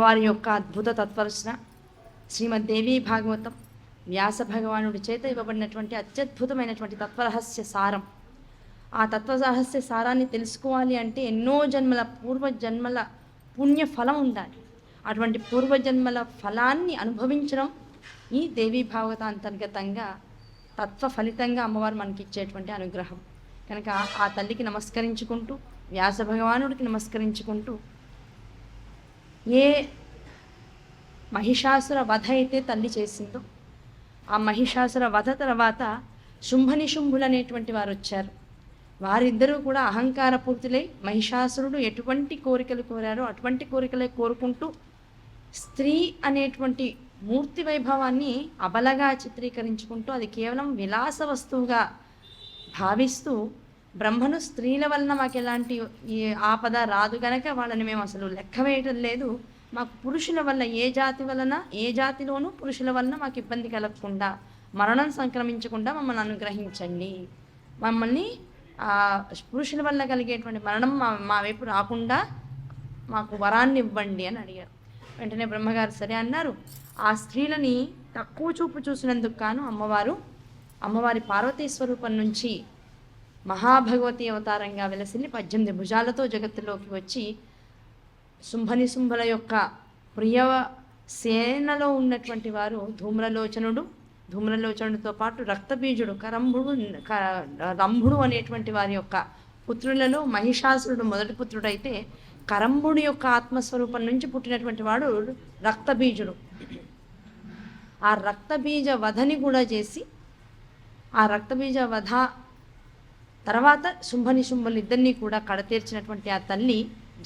అమ్మవారి యొక్క అద్భుత తత్వరచన శ్రీమద్దేవి భాగవతం వ్యాస భగవానుడి చేత ఇవ్వబడినటువంటి అత్యద్భుతమైనటువంటి తత్వరహస్య సారం. ఆ తత్వరహస్య సారాన్ని తెలుసుకోవాలి అంటే ఎన్నో జన్మల పూర్వజన్మల పుణ్యఫలం ఉండాలి. అటువంటి పూర్వజన్మల ఫలాన్ని అనుభవించడం ఈ దేవీ భాగవత అంతర్గతంగా తత్వ ఫలితంగా అమ్మవారు మనకి ఇచ్చేటువంటి అనుగ్రహం. కనుక ఆ తల్లికి నమస్కరించుకుంటూ, వ్యాస భగవానుడికి నమస్కరించుకుంటూ, ఏ మహిషాసుర వధ అయితే తల్లి చేసిందో ఆ మహిషాసుర వధ తర్వాత శుంభనిశుంభులు అనేటువంటి వారు వచ్చారు. వారిద్దరూ కూడా అహంకార పూర్తులై మహిషాసురుడు ఎటువంటి కోరికలు కోరారో అటువంటి కోరికలే కోరుకుంటూ స్త్రీ అనేటువంటి మూర్తి వైభవాన్ని అబలగా చిత్రీకరించుకుంటూ అది కేవలం విలాస వస్తువుగా భావిస్తూ బ్రహ్మను స్త్రీల వలన మాకు ఎలాంటి ఈ ఆపద రాదు కనుక వాళ్ళని మేము అసలు లెక్క వేయటం లేదు, మాకు పురుషుల వల్ల ఏ జాతిలోనూ పురుషుల వలన మాకు ఇబ్బంది కలగకుండా మరణం సంక్రమించకుండా మమ్మల్ని అనుగ్రహించండి, మమ్మల్ని పురుషుల వల్ల కలిగేటువంటి మరణం మా వైపు రాకుండా మాకు వరాన్ని ఇవ్వండి అని అడిగారు. వెంటనే బ్రహ్మగారు సరే అన్నారు. ఆ స్త్రీలని తక్కువ చూపు చూసినందుకు గాను అమ్మవారి పార్వతీ స్వరూపం నుంచి మహాభగవతి అవతారంగా వెలసిల్లి 18 భుజాలతో జగత్తులోకి వచ్చి శుంభనిశుంభుల యొక్క ప్రియ సేనలో ఉన్నటువంటి వారు ధూమ్రలోచనుడితో పాటు రక్తబీజుడు రంభుడు అనేటువంటి వారి యొక్క పుత్రులలో మహిషాసురుడు మొదటి పుత్రుడైతే కరంభుడి యొక్క ఆత్మస్వరూపం నుంచి పుట్టినటువంటి వాడు రక్తబీజుడు. ఆ రక్తబీజ వధని కూడా చేసి ఆ రక్తబీజ వధ తర్వాత శుంభనిశుంభులు ఇద్దరినీ కూడా కడతీర్చినటువంటి ఆ తల్లి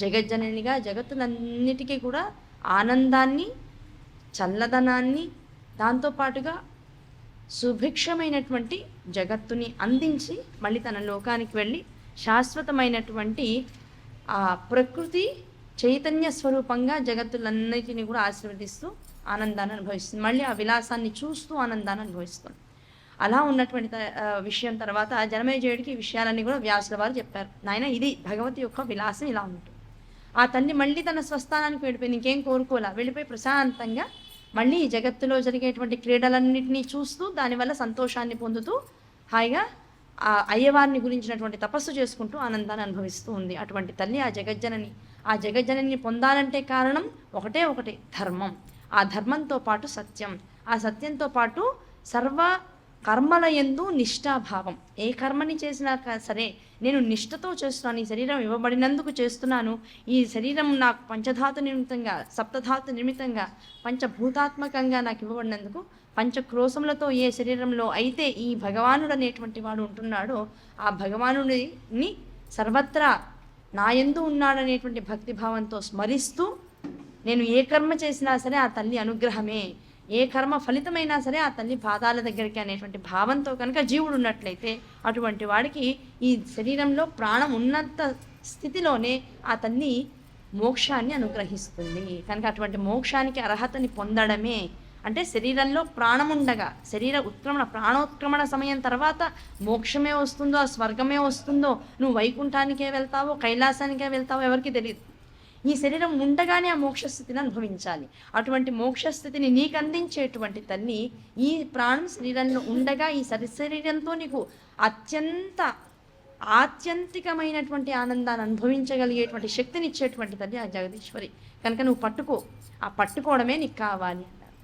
జగజ్జననిగా జగత్తులన్నిటికీ కూడా ఆనందాన్ని, చల్లదనాన్ని, దాంతోపాటుగా సుభిక్షమైనటువంటి జగత్తుని అందించి మళ్ళీ తన లోకానికి వెళ్ళి శాశ్వతమైనటువంటి ఆ ప్రకృతి చైతన్య స్వరూపంగా జగత్తులన్నిటినీ కూడా ఆశీర్వదిస్తూ ఆనందాన్ని అనుభవిస్తుంది. మళ్ళీ ఆ విలాసాన్ని చూస్తూ ఆనందాన్ని అనుభవిస్తుంది. అలా ఉన్నటువంటి విషయం తర్వాత జనమేజయుడికి ఈ విషయాలన్నీ కూడా వ్యాసుల వారు చెప్పారు. నాయన ఇది భగవతి యొక్క విలాసం ఇలా ఉంటుంది. ఆ తల్లి మళ్ళీ తన స్వస్థానానికి వెళ్ళిపోయి ఇంకేం కోరుకోలే, వెళ్ళిపోయి ప్రశాంతంగా మళ్ళీ ఈ జగత్తులో జరిగేటువంటి క్రీడలన్నింటినీ చూస్తూ దానివల్ల సంతోషాన్ని పొందుతూ హాయిగా ఆ అయ్యవారిని గురించినటువంటి తపస్సు చేసుకుంటూ ఆనందాన్ని అనుభవిస్తూ ఉంది. అటువంటి తల్లి ఆ జగజ్జనని పొందాలంటే కారణం ఒకటే ధర్మం. ఆ ధర్మంతో పాటు సత్యం, ఆ సత్యంతో పాటు సర్వ కర్మల యందు నిష్ఠాభావం. ఏ కర్మని చేసినా సరే నేను నిష్ఠతో చేస్తున్నాను, ఈ శరీరం ఇవ్వబడినందుకు చేస్తున్నాను, ఈ శరీరం నాకు పంచధాతు నిమిత్తంగా సప్తధాతు నిమిత్తంగా పంచభూతాత్మకంగా నాకు ఇవ్వబడినందుకు పంచక్రోశములతో ఏ శరీరంలో అయితే ఈ భగవానుడు అనేటువంటి వాడు ఉంటున్నాడో ఆ భగవానుడిని సర్వత్రా నాయందు ఉన్నాడనేటువంటి భక్తిభావంతో స్మరిస్తూ నేను ఏ కర్మ చేసినా సరే ఆ తల్లి అనుగ్రహమే, ఏ కర్మ ఫలితమైనా సరే ఆ తల్లి పాదాల దగ్గరికి అనేటువంటి భావంతో కనుక జీవుడు ఉన్నట్లయితే అటువంటి వాడికి ఈ శరీరంలో ప్రాణం ఉన్నంత స్థితిలోనే ఆ తల్లి మోక్షాన్ని అనుగ్రహిస్తుంది. కనుక అటువంటి మోక్షానికి అర్హతని పొందడమే అంటే శరీరంలో ప్రాణముండగా ప్రాణోత్క్రమణ సమయం తర్వాత మోక్షమే వస్తుందో స్వర్గమే వస్తుందో నువ్వు వైకుంఠానికే వెళ్తావో కైలాసానికే వెళ్తావో ఎవరికి తెలియదు. ఈ శరీరం ఉండగానే ఆ మోక్షస్థితిని అనుభవించాలి. అటువంటి మోక్షస్థితిని నీకు అందించేటువంటి తల్లి ఈ ప్రాణం శరీరంలో ఉండగా ఈ శరీరంతో నీకు ఆత్యంతికమైనటువంటి ఆనందాన్ని అనుభవించగలిగేటువంటి శక్తిని ఇచ్చేటువంటి తల్లి ఆ జగదీశ్వరి. కనుక నువ్వు ఆ పట్టుకోవడమే నీకు కావాలి అన్నారు.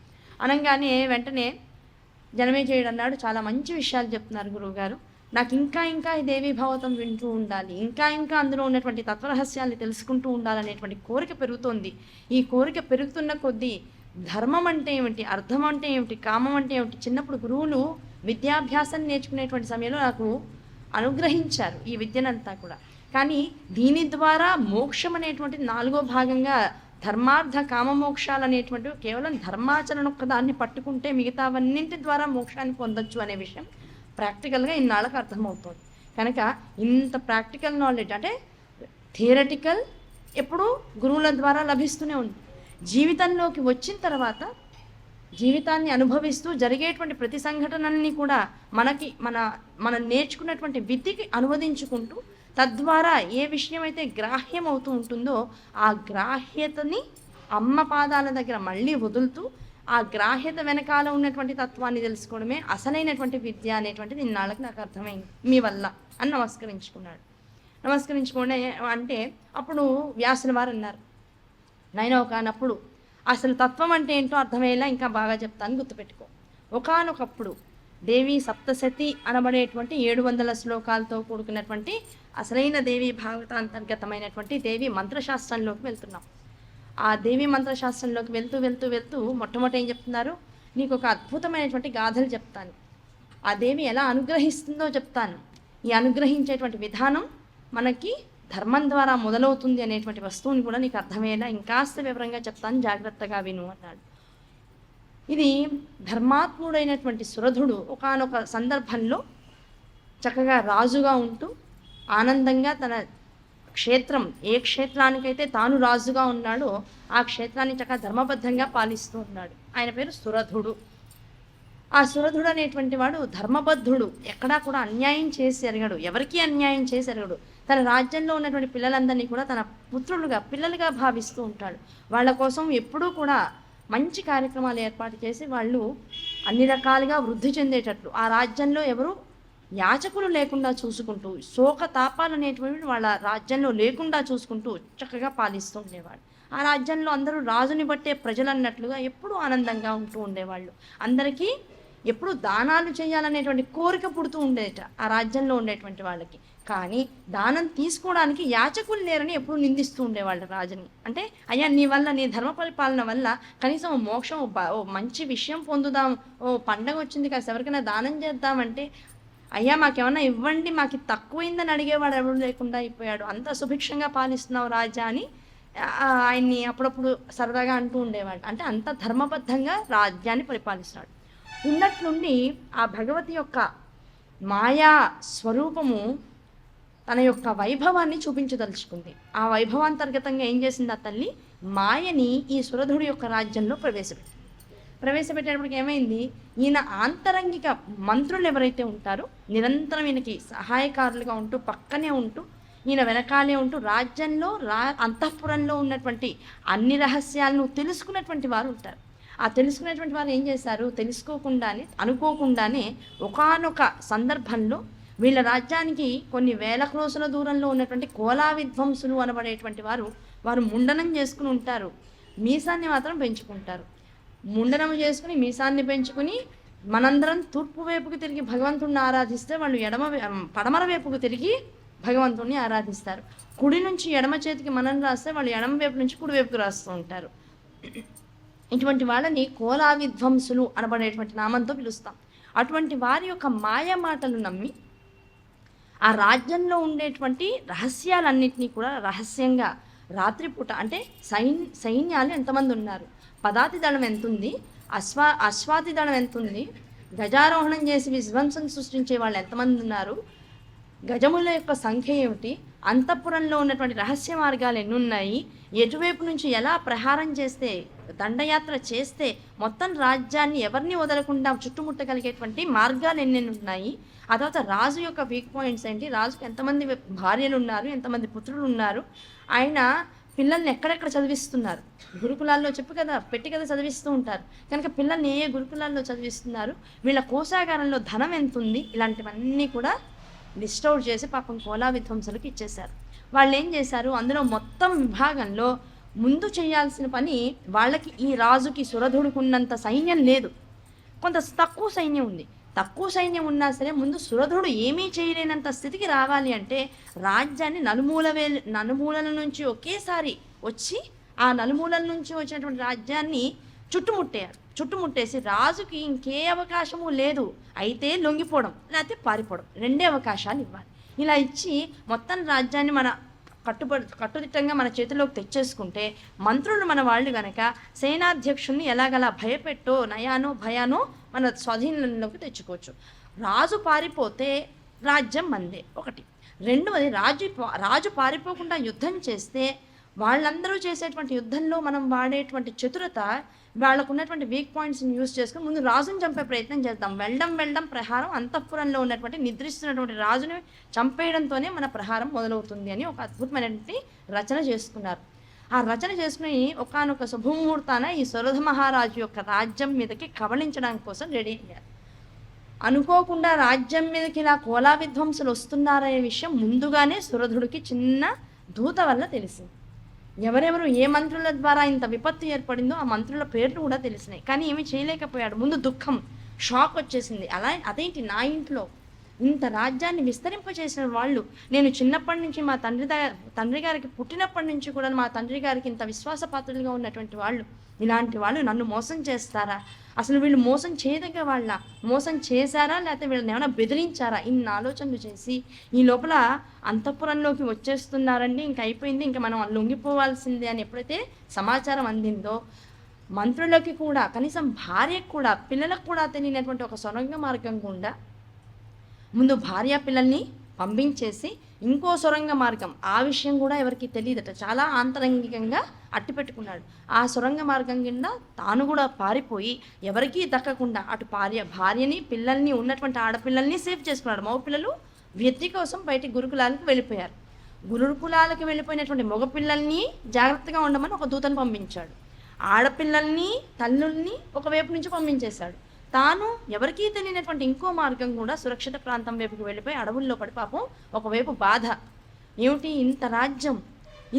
అనగానే వెంటనే జనమేజయుడు అన్నాడు, చాలా మంచి విషయాలు చెప్తున్నారు గురువుగారు, నాకు ఇంకా ఈ దేవీ భాగవతం వింటూ ఉండాలి, ఇంకా అందులో ఉన్నటువంటి తత్వరహస్యాన్ని తెలుసుకుంటూ ఉండాలనేటువంటి కోరిక పెరుగుతోంది. ఈ కోరిక పెరుగుతున్న కొద్దీ ధర్మం అంటే ఏమిటి, అర్థం అంటే ఏమిటి, కామం అంటే ఏమిటి చిన్నప్పుడు గురువులు విద్యాభ్యాసం నేర్చుకునేటువంటి సమయంలో నాకు అనుగ్రహించారు ఈ విద్యనంతా కూడా. కానీ దీని ద్వారా మోక్షం అనేటువంటి 4వ భాగంగా ధర్మార్థ కామమోక్షాలు అనేటువంటివి కేవలం ధర్మాచరణ ఒక్కదాన్ని పట్టుకుంటే మిగతావన్నింటి ద్వారా మోక్షాన్ని పొందొచ్చు అనే విషయం ప్రాక్టికల్గా ఇన్నాళ్ళకు అర్థమవుతుంది. కనుక ఇంత ప్రాక్టికల్ నాలెడ్జ్ అంటే థియరటికల్ ఎప్పుడూ గురువుల ద్వారా లభిస్తూనే ఉంది. జీవితంలోకి వచ్చిన తర్వాత జీవితాన్ని అనుభవిస్తూ జరిగేటువంటి ప్రతి సంఘటనల్ని కూడా మనం నేర్చుకున్నటువంటి విద్యకి అనువదించుకుంటూ తద్వారా ఏ విషయం అయితే గ్రాహ్యం అవుతూ ఉంటుందో ఆ గ్రాహ్యతని అమ్మ పాదాల దగ్గర మళ్ళీ వదులుతూ ఆ గ్రాహ్యత వెనకాల ఉన్నటువంటి తత్వాన్ని తెలుసుకోవడమే అసలైనటువంటి విద్య అనేటువంటిది ఇన్నాళ్ళకి నాకు అర్థమైంది మీ వల్ల అని నమస్కరించుకున్నాడు. నమస్కరించుకోండి అంటే అప్పుడు వ్యాసుల వారు అన్నారు, నాయన ఒకనప్పుడు అసలు తత్వం అంటే ఏంటో అర్థమయ్యేలా ఇంకా బాగా చెప్తాను, గుర్తుపెట్టుకో. ఒకానొకప్పుడు దేవి సప్తశతి అనబడేటువంటి 700 శ్లోకాలతో కూడుకున్నటువంటి అసలైన దేవి భాగవతాంతర్గతమైనటువంటి దేవి మంత్రశాస్త్రంలోకి వెళ్తున్నాం. ఆ దేవి మంత్రశాస్త్రంలోకి వెళ్తూ వెళ్తూ వెళ్తూ మొట్టమొదటి ఏం చెప్తున్నారు, నీకు ఒక అద్భుతమైనటువంటి గాథలు చెప్తాను, ఆ దేవి ఎలా అనుగ్రహిస్తుందో చెప్తాను, ఈ అనుగ్రహించేటువంటి విధానం మనకి ధర్మం ద్వారా మొదలవుతుంది అనేటువంటి వస్తువుని కూడా నీకు అర్థమయ్యేలా ఇంకాస్త వివరంగా చెప్తాను, జాగ్రత్తగా విను అన్నాడు. ఇది ధర్మాత్ముడైనటువంటి సురధుడు ఒకానొక సందర్భంలో చక్కగా రాజుగా ఉంటూ ఆనందంగా తన క్షేత్రం, ఏ క్షేత్రానికైతే తాను రాజుగా ఉన్నాడో ఆ క్షేత్రాన్ని చక్కగా ధర్మబద్ధంగా పాలిస్తూ ఉన్నాడు. ఆయన పేరు సురధుడు. ఆ సురధుడు అనేటువంటి వాడు ధర్మబద్ధుడు, ఎక్కడా కూడా అన్యాయం చేసి ఎరగడు, ఎవరికీ అన్యాయం చేసి ఎరగడు. తన రాజ్యంలో ఉన్నటువంటి పిల్లలందరినీ కూడా తన పుత్రులుగా పిల్లలుగా భావిస్తూ ఉంటాడు. వాళ్ళ కోసం ఎప్పుడూ కూడా మంచి కార్యక్రమాలు ఏర్పాటు చేసి వాళ్ళు అన్ని రకాలుగా వృద్ధి చెందేటట్లు ఆ రాజ్యంలో ఎవరు యాచకులు లేకుండా చూసుకుంటూ, శోక తాపాలు అనేటువంటివి వాళ్ళ రాజ్యంలో లేకుండా చూసుకుంటూ చక్కగా పాలిస్తూ ఉండేవాడు. ఆ రాజ్యంలో అందరూ రాజుని బట్టే ప్రజలు అన్నట్లుగా ఎప్పుడూ ఆనందంగా ఉంటూ ఉండేవాళ్ళు. అందరికీ ఎప్పుడు దానాలు చేయాలనేటువంటి కోరిక పుడుతూ ఉండేట ఆ రాజ్యంలో ఉండేటువంటి వాళ్ళకి. కానీ దానం తీసుకోవడానికి యాచకులు లేరని ఎప్పుడు నిందిస్తూ ఉండేవాళ్ళు రాజుని. అంటే అయ్యా నీ వల్ల, నీ ధర్మ పరిపాలన వల్ల కనీసం మోక్షం, ఓ మంచి విషయం పొందుదాం, ఓ పండగ వచ్చింది కాస్త ఎవరికైనా దానం చేద్దామంటే అయ్యా మాకేమన్నా ఇవ్వండి, మాకు తక్కువైందని అడిగేవాడు ఎవరు లేకుండా అయిపోయాడు, అంత సుభిక్షంగా పాలిస్తున్నావు రాజా అని ఆయన్ని అప్పుడప్పుడు సరదాగా అంటూ ఉండేవాడు. అంటే అంత ధర్మబద్ధంగా రాజ్యాన్ని పరిపాలిస్తున్నాడు. ఉన్నట్లుండి ఆ భగవతి యొక్క మాయా స్వరూపము తన యొక్క వైభవాన్ని చూపించదలుచుకుంది. ఆ వైభవాంతర్గతంగా ఏం చేసింది ఆ తల్లి, మాయని ఈ సురధుడి యొక్క రాజ్యంలో ప్రవేశపెట్టేటప్పటికి ఏమైంది, ఈయన ఆంతరంగిక మంత్రులు ఎవరైతే ఉంటారో నిరంతరం ఈయనకి సహాయకారులుగా ఉంటూ పక్కనే ఉంటూ ఈయన వెనకాలే ఉంటూ రాజ్యంలో అంతఃపురంలో ఉన్నటువంటి అన్ని రహస్యాలను తెలుసుకున్నటువంటి వారు ఉంటారు. ఆ తెలుసుకునేటువంటి వారు ఏం చేశారు, అనుకోకుండానే ఒకానొక సందర్భంలో వీళ్ళ రాజ్యానికి కొన్ని వేల క్రోసుల దూరంలో ఉన్నటువంటి కోలా విధ్వంసులు అనబడేటువంటి వారు ముండనం చేసుకుని ఉంటారు, మీసాన్ని మాత్రం పెంచుకుంటారు. ముండనం చేసుకుని మీసాన్ని పెంచుకుని మనందరం తూర్పు వైపుకు తిరిగి భగవంతుడిని ఆరాధిస్తే వాళ్ళు పడమర వైపుకు తిరిగి భగవంతుడిని ఆరాధిస్తారు. కుడి నుంచి ఎడమ చేతికి మనం రాస్తే వాళ్ళు ఎడమ వైపు నుంచి కుడి వైపుకు రాస్తూ ఉంటారు. ఇటువంటి వాళ్ళని కోలా విధ్వంసులు అనబడేటువంటి నామంతో పిలుస్తాం. అటువంటి వారి యొక్క మాయ మాటలు నమ్మి ఆ రాజ్యంలో ఉండేటువంటి రహస్యాలన్నింటినీ కూడా రహస్యంగా రాత్రిపూట, అంటే సైన్యాలు ఎంతమంది ఉన్నారు, పదాతి దళం ఎంతుంది, అశ్వాతి దళం ఎంతుంది, గజారోహణం చేసి విధ్వంసం సృష్టించే వాళ్ళు ఎంతమంది ఉన్నారు, గజముల యొక్క సంఖ్య ఏమిటి, అంతఃపురంలో ఉన్నటువంటి రహస్య మార్గాలు ఎన్నున్నాయి, ఎటువైపు నుంచి ఎలా ప్రహారం చేస్తే, దండయాత్ర చేస్తే మొత్తం రాజ్యాన్ని ఎవరిని వదలకుండా చుట్టుముట్టగలిగేటువంటి మార్గాలు ఎన్నెన్ని ఉన్నాయి, ఆ తర్వాత రాజు యొక్క వీక్ పాయింట్స్ ఏంటి, రాజుకి ఎంతమంది భార్యలు ఉన్నారు, ఎంతమంది పుత్రులు ఉన్నారు, ఆయన పిల్లల్ని ఎక్కడెక్కడ చదివిస్తున్నారు, గురుకులాల్లో పెట్టి కదా చదివిస్తూ ఉంటారు కనుక పిల్లల్ని ఏ గురుకులాల్లో చదివిస్తున్నారు, వీళ్ళ కోశాగారంలో ధనం ఎంత ఉంది, ఇలాంటివన్నీ కూడా లిస్ట్ అవుట్ చేసి పాపం కోలా విధ్వంసులకు ఇచ్చేశారు. వాళ్ళు ఏం చేశారు, అందులో మొత్తం విభాగంలో ముందు చేయాల్సిన పని వాళ్ళకి ఈ రాజుకి సురధుడుకున్నంత సైన్యం లేదు, కొంత తక్కువ సైన్యం ఉంది. తక్కువ సైన్యం ఉన్నా సరే ముందు సురధుడు ఏమీ చేయలేనంత స్థితికి రావాలి అంటే రాజ్యాన్ని నలుమూలల నుంచి ఒకేసారి వచ్చి ఆ నలుమూలల నుంచి వచ్చినటువంటి రాజ్యాన్ని చుట్టుముట్టేసి రాజుకి ఇంకే అవకాశము లేదు, అయితే లొంగిపోవడం లేకపోతే పారిపోవడం, రెండే అవకాశాలు ఇవ్వాలి. ఇలా ఇచ్చి మొత్తం రాజ్యాన్ని మన కట్టుదిట్టంగా మన చేతిలోకి తెచ్చేసుకుంటే మంత్రులు మన వాళ్ళు గనక సేనాధ్యక్షుల్ని ఎలాగలా భయపెట్టో నయానో భయానో మన స్వాధీనంలోకి తెచ్చుకోవచ్చు. రాజు పారిపోతే రాజ్యం మందే ఒకటి. రెండవది రాజు పారిపోకుండా యుద్ధం చేస్తే వాళ్ళందరూ చేసేటువంటి యుద్ధంలో మనం వాడేటువంటి చతురత, వాళ్ళకు ఉన్నటువంటి వీక్ పాయింట్స్ని యూజ్ చేసుకుని ముందు రాజుని చంపే ప్రయత్నం చేద్దాం. వెళ్ళడం ప్రహారం అంతఃపురంలో ఉన్నటువంటి నిద్రిస్తున్నటువంటి రాజుని చంపేయడంతోనే మన ప్రహారం మొదలవుతుంది అని ఒక అద్భుతమైనటువంటి రచన చేసుకున్నారు. ఆ రచన చేసుకుని ఒకానొక శుభముహూర్తాన ఈ సురధ మహారాజు యొక్క రాజ్యం మీదకి కబళించడానికి కోసం రెడీ అయ్యారు. అనుకోకుండా రాజ్యం మీదకి ఇలా కోలా విధ్వంసులు వస్తున్నారనే విషయం ముందుగానే సురధుడికి చిన్న దూత వల్ల తెలిసింది. ఎవరెవరు ఏ మంత్రుల ద్వారా ఇంత విపత్తు ఏర్పడిందో ఆ మంత్రుల పేర్లు కూడా తెలిసినాయి. కానీ ఏమీ చేయలేకపోయాడు. ముందు దుఃఖం, షాక్ వచ్చేసింది. అదేంటి నా ఇంట్లో ఇంత రాజ్యాన్ని విస్తరింపచేసిన వాళ్ళు, నేను చిన్నప్పటి నుంచి మా తండ్రి గారికి పుట్టినప్పటి నుంచి కూడా మా తండ్రి గారికి ఇంత విశ్వాసపాత్రులుగా ఉన్నటువంటి వాళ్ళు, ఇలాంటి వాళ్ళు నన్ను మోసం చేస్తారా? అసలు వీళ్ళు మోసం చేయదగ్గ వాళ్ళ, మోసం చేశారా లేకపోతే వీళ్ళని ఏమైనా బెదిరించారా? ఇన్ని ఆలోచనలు చేసి ఈ లోపల అంతఃపురంలోకి వచ్చేస్తున్నారండి, ఇంక అయిపోయింది, ఇంకా మనం లొంగిపోవాల్సిందే అని ఎప్పుడైతే సమాచారం అందిందో, మంత్రులకి కూడా కనీసం భార్యకు కూడా పిల్లలకు కూడా తెలియనటువంటి ఒక సొరంగ మార్గం గుండా ముందు భార్య పిల్లల్ని పంపించేసి ఇంకో సొరంగ మార్గం, ఆ విషయం కూడా ఎవరికి తెలియదట, చాలా ఆంతరంగికంగా అట్టిపెట్టుకున్నాడు. ఆ సొరంగ మార్గం కింద తాను కూడా పారిపోయి ఎవరికీ దక్కకుండా అటు భార్యని పిల్లల్ని ఉన్నటువంటి ఆడపిల్లల్ని సేఫ్ చేసుకున్నాడు. మగ పిల్లలు వ్యక్తి కోసం బయట గురుకులాలకు వెళ్ళిపోయారు. గురుకులాలకు వెళ్ళిపోయినటువంటి మగపిల్లల్ని జాగ్రత్తగా ఉండమని ఒక దూతను పంపించాడు. ఆడపిల్లల్ని తల్లుల్ని ఒకవైపు నుంచి పంపించేశాడు. తాను ఎవరికీ తెలియనటువంటి ఇంకో మార్గం కూడా సురక్షిత ప్రాంతం వైపుకి వెళ్ళిపోయి అడవుల్లో పడి పాపం ఒకవైపు బాధ, ఏమిటి ఇంత రాజ్యం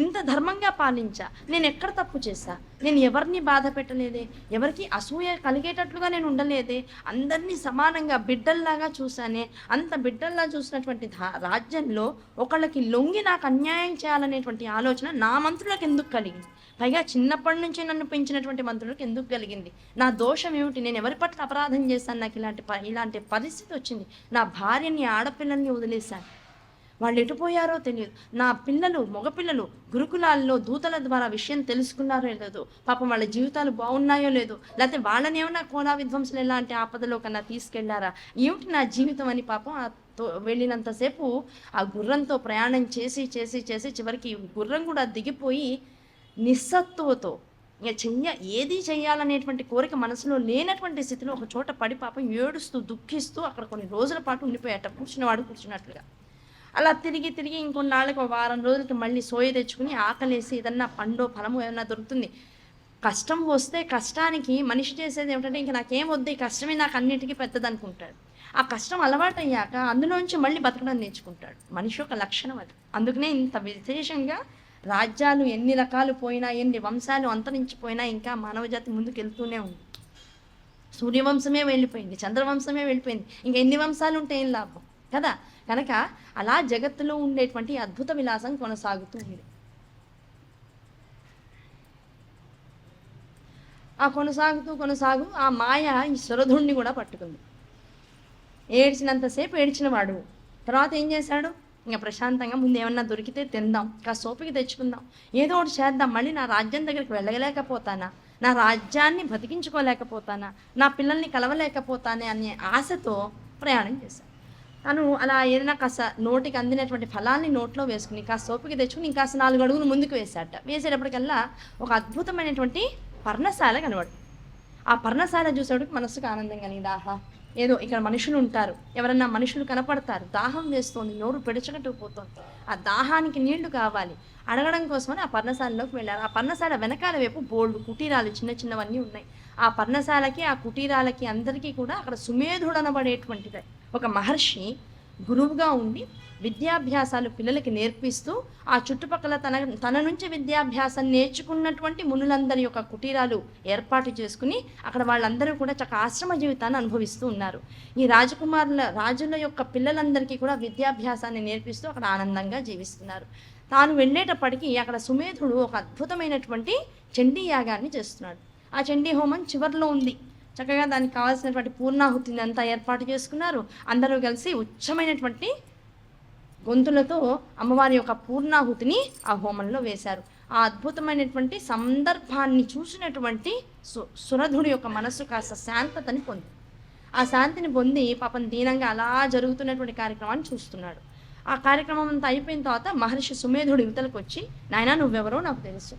ఇంత ధర్మంగా పాలించా, నేను ఎక్కడ తప్పు చేశా, నేను ఎవరిని బాధ పెట్టలేదే, ఎవరికి అసూయ కలిగేటట్లుగా నేను ఉండలేదే, అందరినీ సమానంగా బిడ్డల్లాగా చూశానే, అంత బిడ్డల్లా చూసినటువంటి రాజ్యంలో ఒకళ్ళకి లొంగి నాకు అన్యాయం చేయాలనేటువంటి ఆలోచన నా మంత్రులకు ఎందుకు కలిగింది? పైగా చిన్నప్పటి నుంచి నన్ను పెంచినటువంటి మంత్రులకు ఎందుకు కలిగింది? నా దోషం ఏమిటి? నేను ఎవరి పట్ల అపరాధం చేశాను? నాకు ఇలాంటి పరిస్థితి వచ్చింది. నా భార్యని ఆడపిల్లల్ని వదిలేశాను, వాళ్ళు ఎటుపోయారో తెలియదు. నా పిల్లలు మగపిల్లలు గురుకులాల్లో దూతల ద్వారా విషయం తెలుసుకున్నారో లేదో, పాపం వాళ్ళ జీవితాలు బాగున్నాయో లేదో, లేకపోతే వాళ్ళని ఏమన్నా కోలా విధ్వంసులు ఎలాంటి ఆపదలో కన్నా తీసుకెళ్లారా, ఏమిటి నా జీవితం అని పాపం వెళ్ళినంతసేపు ఆ గుర్రంతో ప్రయాణం చేసి చేసి చేసి చివరికి గుర్రం కూడా దిగిపోయి నిస్సత్తువతో ఇక ఏది చెయ్యాలనేటువంటి కోరిక మనసులో లేనటువంటి స్థితిలో ఒక చోట పడి పాపం ఏడుస్తూ దుఃఖిస్తూ అక్కడ కొన్ని రోజుల పాటు ఉండిపోయాట, కూర్చున్నట్లుగా. అలా తిరిగి తిరిగి ఇంకొన్నాళ్ళకి ఒక వారం రోజులకి మళ్ళీ సోయ తెచ్చుకుని ఆకలేసి ఏదన్నా పండో ఫలమో ఏమన్నా దొరుకుతుంది. కష్టం వస్తే కష్టానికి మనిషి చేసేది ఏమిటంటే ఇంకా నాకేం వద్దు, ఈ కష్టమే నాకు అన్నిటికీ పెద్దదనుకుంటాడు. ఆ కష్టం అలవాటయ్యాక అందులోంచి మళ్ళీ బతకడం నేర్చుకుంటాడు. మనిషి ఒక లక్షణం అది. అందుకనే ఇంత విశేషంగా రాజ్యాలు ఎన్ని రకాలు పోయినా, ఎన్ని వంశాలు అంతరించిపోయినా ఇంకా మానవజాతి ముందుకు వెళ్తూనే ఉంది. సూర్యవంశమే వెళ్ళిపోయింది, చంద్రవంశమే వెళ్ళిపోయింది, ఇంకా ఎన్ని వంశాలు ఉంటే ఏం లాభం కదా. కనుక అలా జగత్తులో ఉండేటువంటి అద్భుత విలాసం కొనసాగుతూ ఉంది. ఆ కొనసాగు ఆ మాయ ఈ సురధుణ్ణి కూడా పట్టుకుంది. ఏడ్చినంతసేపు ఏడ్చినవాడు తర్వాత ఏం చేశాడు? ఇంకా ప్రశాంతంగా ముందు ఏమన్నా దొరికితే తిందాం, కాస్త సోపికి తెచ్చుకుందాం, ఏదో ఒకటి చేద్దాం, మళ్ళీ నా రాజ్యం దగ్గరికి వెళ్ళలేకపోతానా, నా రాజ్యాన్ని బతికించుకోలేకపోతానా, నా పిల్లల్ని కలవలేకపోతానే అనే ఆశతో ప్రయాణం చేశాను. తను అలా ఏదైనా కాస్త నోటికి అందినటువంటి ఫలాన్ని నోట్లో వేసుకుని కాస్త సోపికి తెచ్చుకుని ఇంకాస్త 4 అడుగులు ముందుకు వేసేటప్పటికల్లా ఒక అద్భుతమైనటువంటి పర్ణశాల కనబడు. ఆ పర్ణశాల చూసేటప్పటికి మనసుకు ఆనందం కలిగింది. ఆహా, ఏదో ఇక్కడ మనుషులు ఉంటారు, ఎవరన్నా మనుషులు కనపడతారు, దాహం వేస్తోంది, నోరు పెడచగట్టుకుపోతుంది, ఆ దాహానికి నీళ్లు కావాలి అడగడం కోసమని ఆ పర్ణశాలలోకి వెళ్ళారు. ఆ పర్ణశాల వెనకాల వైపు బోల్డ్ కుటీరాలు చిన్న చిన్నవన్నీ ఉన్నాయి. ఆ పర్ణశాలకి ఆ కుటీరాలకి అందరికీ కూడా అక్కడ సుమేధుడు అనబడేటువంటిది ఒక మహర్షి గురువుగా ఉండి విద్యాభ్యాసాలు పిల్లలకి నేర్పిస్తూ ఆ చుట్టుపక్కల తన నుంచి విద్యాభ్యాసం నేర్చుకున్నటువంటి మునులందరి యొక్క కుటీరాలు ఏర్పాటు చేసుకుని అక్కడ వాళ్ళందరూ కూడా చక్కగా ఆశ్రమ జీవితాన్ని అనుభవిస్తూ ఉన్నారు. ఈ రాజుల యొక్క పిల్లలందరికీ కూడా విద్యాభ్యాసాన్ని నేర్పిస్తూ అక్కడ ఆనందంగా జీవిస్తున్నారు. తాను వెళ్ళేటప్పటికీ అక్కడ సుమేధుడు ఒక అద్భుతమైనటువంటి చండీ యాగాన్ని చేస్తున్నాడు. ఆ చండీ హోమం చివరిలో ఉంది. చక్కగా దానికి కావాల్సినటువంటి పూర్ణాహుతిని అంతా ఏర్పాటు చేసుకున్నారు. అందరూ కలిసి ఉచ్చమైనటువంటి గొంతులతో అమ్మవారి యొక్క పూర్ణాహుతిని ఆ హోమంలో వేశారు. ఆ అద్భుతమైనటువంటి సందర్భాన్ని చూసినటువంటి సురధుడి యొక్క మనస్సు కాస్త శాంతతని పొంది, ఆ శాంతిని పొంది పాపం దీనంగా అలా జరుగుతున్నటువంటి కార్యక్రమాన్ని చూస్తున్నాడు. ఆ కార్యక్రమం అంతా అయిపోయిన తర్వాత మహర్షి సుమేధుడు యువతలకు వచ్చి, నాయనా నువ్వెవరో నాకు తెలుసు,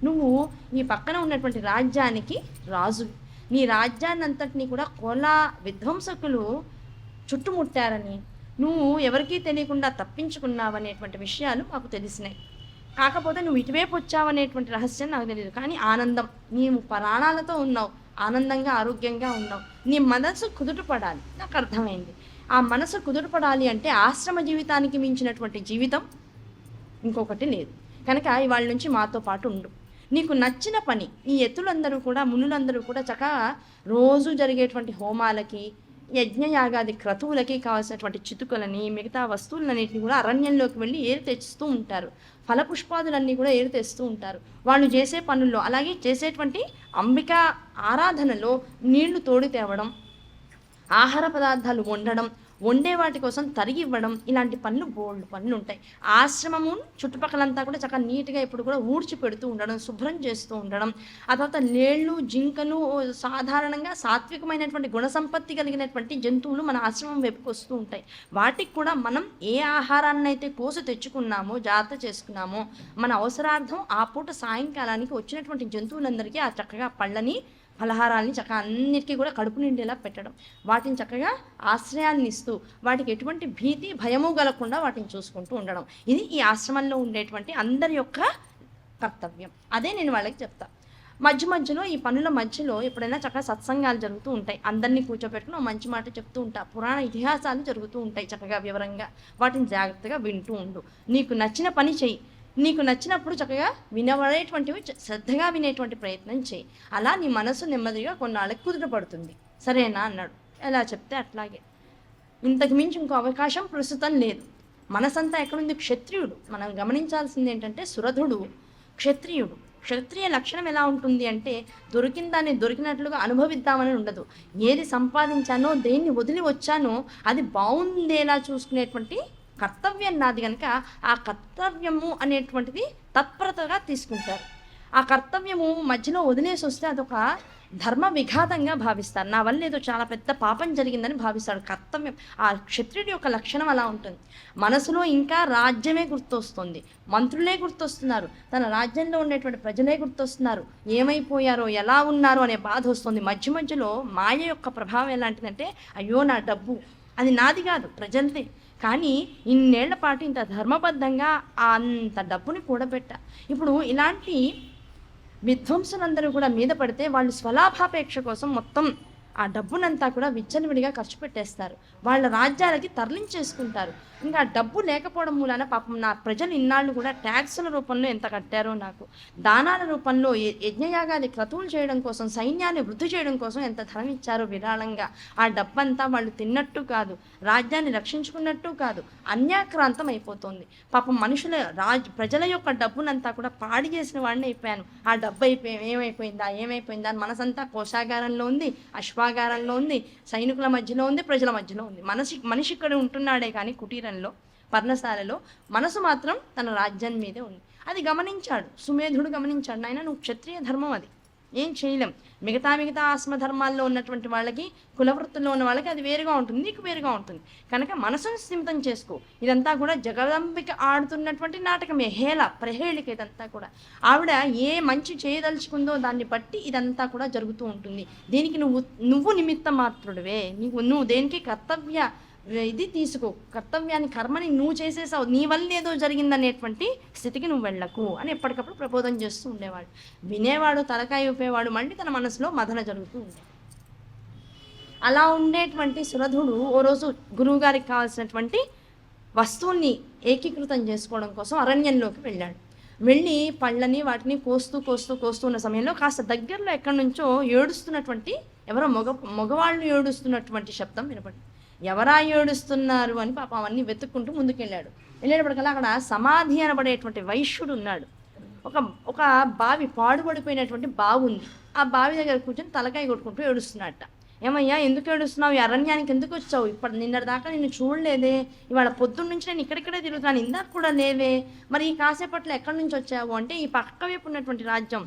నువ్వు నీ పక్కన ఉన్నటువంటి రాజ్యానికి రాజు, నీ రాజ్యాన్ని అంతటినీ కూడా కోలా విధ్వంసకులు చుట్టుముట్టారని, నువ్వు ఎవరికీ తెలియకుండా తప్పించుకున్నావనేటువంటి విషయాలు మాకు తెలిసినాయి. కాకపోతే నువ్వు ఇటువైపు వచ్చావనేటువంటి రహస్యం నాకు తెలియదు. కానీ ఆనందం, నీవు ప్రాణాలతో ఉన్నావు, ఆనందంగా ఆరోగ్యంగా ఉన్నావు. నీ మనసు కుదుటపడాలి. నాకు అర్థమైంది. ఆ మనసు కుదుటపడాలి అంటే ఆశ్రమ జీవితానికి మించినటువంటి జీవితం ఇంకొకటి లేదు. కనుక ఇవాళ నుంచి మాతో పాటు ఉండు. నీకు నచ్చిన పని, ఈ ఎత్తులందరూ కూడా, మునులందరూ కూడా చక్కగా రోజు జరిగేటువంటి హోమాలకి, యజ్ఞయాగాది క్రతువులకి కావాల్సినటువంటి చితుకలని, మిగతా వస్తువులన్నింటినీ కూడా అరణ్యంలోకి వెళ్ళి ఏరు తెచ్చుతూ ఉంటారు. ఫలపుష్పాదులన్నీ కూడా ఏరు తెస్తూ ఉంటారు. వాళ్ళు చేసే పనుల్లో, అలాగే చేసేటువంటి అంబికా ఆరాధనలో నీళ్లు తోడి తేవడం, ఆహార పదార్థాలు వండే వాటి కోసం తరిగి ఇవ్వడం, ఇలాంటి పనులు బోల్డ్ పనులు ఉంటాయి. ఆశ్రమము చుట్టుపక్కలంతా కూడా చక్కగా నీట్గా ఇప్పుడు కూడా ఊడ్చి పెడుతూ ఉండడం, శుభ్రం చేస్తూ ఉండడం. ఆ తర్వాత లేళ్ళు, జింకలు, సాధారణంగా సాత్వికమైనటువంటి గుణసంపత్తి కలిగినటువంటి జంతువులు మన ఆశ్రమం వైపుకి వస్తూ ఉంటాయి. వాటికి కూడా మనం ఏ ఆహారాన్ని అయితే కోసి తెచ్చుకున్నామో, జాగ్రత్త చేసుకున్నామో, మన అవసరార్థం ఆ పూట సాయంకాలానికి వచ్చినటువంటి జంతువులందరికీ ఆ చక్కగా పళ్ళని, ఫలహారాలని చక్కగా అన్నిటికీ కూడా కడుపు నిండేలా పెట్టడం, వాటిని చక్కగా ఆశ్రయాన్ని ఇస్తూ, వాటికి ఎటువంటి భీతి భయము కలగకుండా వాటిని చూసుకుంటూ ఉండడం. ఇది ఈ ఆశ్రమంలో ఉండేటువంటి అందరి యొక్క కర్తవ్యం. అదే నేను వాళ్ళకి చెప్తా. మధ్యలో ఈ పనుల మధ్యలో ఎప్పుడైనా చక్కగా సత్సంగాలు జరుగుతూ ఉంటాయి. అందరినీ కూర్చోబెట్టుకుని మంచి మాట చెప్తూ ఉంటా. పురాణ ఇతిహాసాలు జరుగుతూ ఉంటాయి చక్కగా వివరంగా. వాటిని జాగ్రత్తగా వింటూ ఉండు. నీకు నచ్చిన పని చెయ్యి. నీకు నచ్చినప్పుడు చక్కగా వినబడేటువంటివి శ్రద్ధగా వినేటువంటి ప్రయత్నం చేయి. అలా నీ మనసు నెమ్మదిగా కొన్నాళ్ళకి కుదుటపడుతుంది. సరేనా అన్నాడు. ఎలా చెప్తే అట్లాగే. ఇంతకు మించి ఇంకో అవకాశం ప్రస్తుతం లేదు. మనసంతా ఎక్కడుంది? క్షత్రియుడు. మనం గమనించాల్సింది ఏంటంటే సురధుడు క్షత్రియుడు. క్షత్రియ లక్షణం ఎలా ఉంటుంది అంటే దొరికిన దాన్ని దొరికినట్లుగా అనుభవిద్దామని ఉండదు. ఏది సంపాదించానో, దేన్ని వదిలి వచ్చానో అది బాగుండేలా చూసుకునేటువంటి కర్తవ్యం నాది కనుక ఆ కర్తవ్యము అనేటువంటిది తత్పరతగా తీసుకుంటారు. ఆ కర్తవ్యము మధ్యలో వదిలేసి వస్తే అదొక ధర్మ విఘాతంగా భావిస్తారు. నా వల్ల ఏదో చాలా పెద్ద పాపం జరిగిందని భావిస్తాడు. కర్తవ్యం, ఆ క్షత్రుడి యొక్క లక్షణం అలా ఉంటుంది. మనసులో ఇంకా రాజ్యమే గుర్తొస్తుంది, మంత్రులే గుర్తొస్తున్నారు, తన రాజ్యంలో ఉండేటువంటి ప్రజలే గుర్తొస్తున్నారు, ఏమైపోయారో, ఎలా ఉన్నారో అనే బాధ వస్తుంది. మధ్యలో మాయ యొక్క ప్రభావం ఎలాంటిదంటే, అయ్యో నా డబ్బు అది నాది కాదు, ప్రజలదే. కానీ ఇన్నేళ్ల పాటు ఇంత ధర్మబద్ధంగా అంత డబ్బుని కూడబెట్టా. ఇప్పుడు ఇలాంటి విధ్వంసులందరూ కూడా మీద పడితే వాళ్ళు స్వలాభాపేక్ష కోసం మొత్తం ఆ డబ్బునంతా కూడా విచ్చలవిడిగా ఖర్చు పెట్టేస్తారు. వాళ్ళ రాజ్యాలకి తరలించేసుకుంటారు. ఇంకా డబ్బు లేకపోవడం మూలాన పాపం నా ప్రజలు ఇన్నాళ్ళు కూడా ట్యాక్సుల రూపంలో ఎంత కట్టారో, నాకు దానాల రూపంలో, యజ్ఞయాగాది క్రతువులు చేయడం కోసం, సైన్యాన్ని వృద్ధి చేయడం కోసం ఎంత ధనం ఇచ్చారో విరాళంగా. ఆ డబ్బంతా వాళ్ళు తిన్నట్టు కాదు, రాజ్యాన్ని రక్షించుకున్నట్టు కాదు, అన్యాక్రాంతం అయిపోతుంది. పాపం ప్రజల యొక్క డబ్బునంతా కూడా పాడి చేసిన వాడిని అయిపోయాను. ఆ డబ్బు ఏమైపోయిందా అని మనసంతా కోశాగారంలో ఉంది, అశ్వాగారంలో ఉంది, సైనికుల మధ్యలో ఉంది, ప్రజల మధ్యలో ఉంది. మనిషి ఇక్కడ ఉంటున్నాడే కానీ కుటీరంలో, పర్ణశాలలో మనసు మాత్రం తన రాజ్యం మీదే ఉంది. అది గమనించాడు సుమేధుడు. గమనించాడు, నాయన నువ్వు క్షత్రియ ధర్మం, అది ఏం చేయలేం. మిగతా ఆశ్రమధర్మాల్లో ఉన్నటువంటి వాళ్ళకి, కులవృత్తుల్లో ఉన్న వాళ్ళకి అది వేరుగా ఉంటుంది, నీకు వేరుగా ఉంటుంది. కనుక మనసును స్థిమితం చేసుకో. ఇదంతా కూడా జగదంబిక ఆడుతున్నటువంటి నాటకమే, ప్రహేళిక. ఇదంతా కూడా ఆవిడ ఏ మంచి చేయదలుచుకుందో దాన్ని బట్టి ఇదంతా కూడా జరుగుతూ ఉంటుంది. దీనికి నువ్వు నిమిత్త మాత్రుడివే. నువ్వు దేనికి కర్తవ్య ఇది తీసుకో, కర్తవ్యాన్ని, కర్మని నువ్వు చేసేసావు, నీ వల్ల ఏదో జరిగిందనేటువంటి స్థితికి నువ్వు వెళ్ళకు అని ఎప్పటికప్పుడు ప్రబోధం చేస్తూ ఉండేవాడు. వినేవాడు, తలకాయ ఊపేవాడు, మళ్ళీ తన మనసులో మదన జరుగుతూ ఉండేది. అలా ఉండేటువంటి సురధుడు ఓ రోజు గురువుగారికి కావాల్సినటువంటి వస్తువుల్ని ఏకీకృతం చేసుకోవడం కోసం అరణ్యంలోకి వెళ్ళాడు. వెళ్ళి పళ్ళని వాటిని కోస్తూ ఉన్న సమయంలో కాస్త దగ్గరలో ఎక్కడి నుంచో ఏడుస్తున్నటువంటి, ఎవరో మగవాళ్ళు ఏడుస్తున్నటువంటి శబ్దం వినపడింది. ఎవరా ఏడుస్తున్నారు అని పాపం అవన్నీ వెతుక్కుంటూ ముందుకెళ్ళాడు. వెళ్ళేటప్పటికల్లా అక్కడ సమాధి అనబడేటువంటి వైశ్యుడు ఉన్నాడు. ఒక బావి, పాడుపడిపోయినటువంటి బావి ఉంది. ఆ బావి దగ్గర కూర్చొని తలకాయ కొట్టుకుంటూ ఏడుస్తున్నట్ట. ఏమయ్యా ఎందుకు ఏడుస్తున్నావు? ఈ అరణ్యానికి ఎందుకు వచ్చావు? నిన్నటిదాకా నిన్ను చూడలేదే, ఇవాళ పొద్దున్న నుంచి నేను ఇక్కడిక్కడే తిరుగుతాను, ఇందాక కూడా లేవే, మరి ఈ కాసేపట్లో ఎక్కడి నుంచి వచ్చావు అంటే, ఈ పక్క వైపు ఉన్నటువంటి రాజ్యం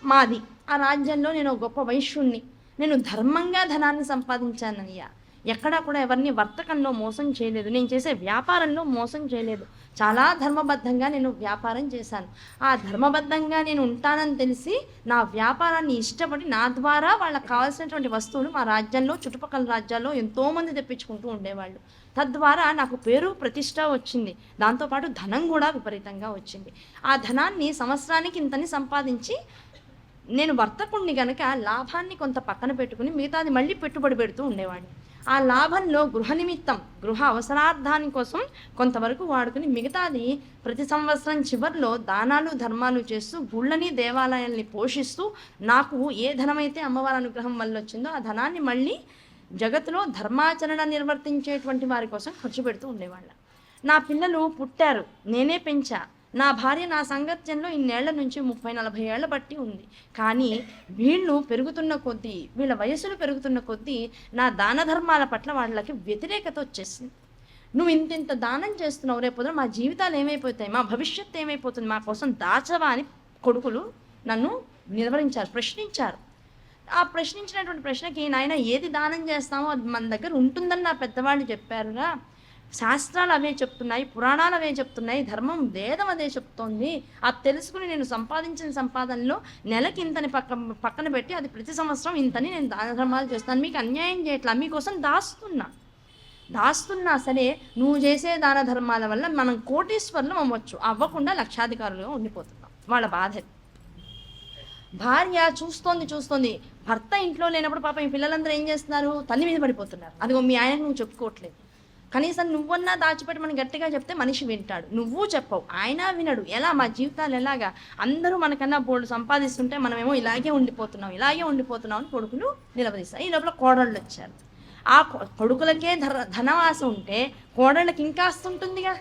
మాది, ఆ రాజ్యంలో నేను గొప్ప వైశ్యుణ్ణి, నేను ధర్మంగా ధనాన్ని సంపాదించానయ్యా, ఎక్కడా కూడా ఎవరిని వర్తకంలో మోసం చేయలేదు. నేను చేసే వ్యాపారంలో మోసం చేయలేదు. చాలా ధర్మబద్ధంగా నేను వ్యాపారం చేశాను. ఆ ధర్మబద్ధంగా నేను ఉంటానని తెలిసి నా వ్యాపారాన్ని ఇష్టపడి నా ద్వారా వాళ్ళకి కావాల్సినటువంటి వస్తువులు మా రాజ్యంలో చుట్టుపక్కల రాజ్యాల్లో ఎంతోమంది తెప్పించుకుంటూ ఉండేవాళ్ళు. తద్వారా నాకు పేరు ప్రతిష్ట వచ్చింది. దాంతోపాటు ధనం కూడా విపరీతంగా వచ్చింది. ఆ ధనాన్ని సంవత్సరానికి ఇంతని సంపాదించి నేను వర్తకుణ్ణి గనక లాభాన్ని కొంత పక్కన పెట్టుకుని మిగతాది మళ్ళీ పెట్టుబడి పెడుతూ ఉండేవాడిని. ఆ లాభంలో గృహ నిమిత్తం గృహ అవసరార్థాని కోసం కొంతవరకు వాడుకుని మిగతాది ప్రతి సంవత్సరం చివరిలో దానాలు ధర్మాలు చేస్తూ గుళ్ళని దేవాలయాల్ని పోషిస్తూ నాకు ఏ ధనమైతే అమ్మవారి అనుగ్రహం వల్ల వచ్చిందో ఆ ధనాన్ని మళ్ళీ జగత్తులో ధర్మాచరణ నిర్వర్తించేటువంటి వారి కోసం ఖర్చు పెడుతూ ఉండేవాళ్ళ. నా పిల్లలు పుట్టారు, నేనే పెంచా. నా భార్య నా సాంగత్యంలో ఇన్నేళ్ల నుంచి 30-40 ఏళ్ల బట్టి ఉంది. కానీ వీళ్ళు పెరుగుతున్న కొద్దీ, వీళ్ళ వయసులు పెరుగుతున్న కొద్దీ నా దాన ధర్మాల పట్ల వాళ్ళకి వ్యతిరేకత వచ్చేసింది. నువ్వు ఇంత దానం చేస్తున్నావు, రేపు మా జీవితాలు ఏమైపోతాయి, మా భవిష్యత్తు ఏమైపోతుంది, మా కోసం దాచవా అని కొడుకులు నన్ను నిలవరించారు, ప్రశ్నించారు. ఆ ప్రశ్నించినటువంటి ప్రశ్నకి, నాయన ఏది దానం చేస్తామో అది మన దగ్గర ఉంటుందని నా పెద్దవాళ్ళు చెప్పారుగా, శాస్త్రాలు అవే చెప్తున్నాయి, పురాణాలు అవే చెప్తున్నాయి, ధర్మం వేదం అదే చెప్తోంది. అది తెలుసుకుని నేను సంపాదించిన సంపాదనలో నెలకి ఇంతని పక్కన పెట్టి అది ప్రతి సంవత్సరం ఇంతని నేను దాన ధర్మాలు చేస్తాను, మీకు అన్యాయం చేయట్లా, మీకోసం దాస్తున్నా సరే నువ్వు చేసే దాన ధర్మాల వల్ల మనం కోటీశ్వరులు అవ్వచ్చు, అవ్వకుండా లక్షాధికారులుగా ఉండిపోతున్నాం. వాళ్ళ బాధ. భార్య చూస్తోంది, భర్త ఇంట్లో లేనప్పుడు పాపం ఈ పిల్లలందరూ ఏం చేస్తున్నారు, తల్లి మీద పడిపోతున్నారు. అదిగో మీ ఆయనకు నువ్వు చెప్పుకోవట్లేదు, కనీసం నువ్వన్నా దాచిపెట్టి మనం గట్టిగా చెప్తే మనిషి వింటాడు, నువ్వు చెప్పవు, ఆయన వినడు. ఎలా మా జీవితాలు ఎలాగా, అందరూ మనకన్నా బోర్డు సంపాదిస్తుంటే మనమేమో ఇలాగే ఉండిపోతున్నాం అని కొడుకులు నిలవదీస్తారు. ఈ లోపల కోడళ్ళు వచ్చారు. ఆ కొడుకులకే ధనవాస ఉంటే కోడళ్ళకి ఇంకాస్తుంటుందిగా.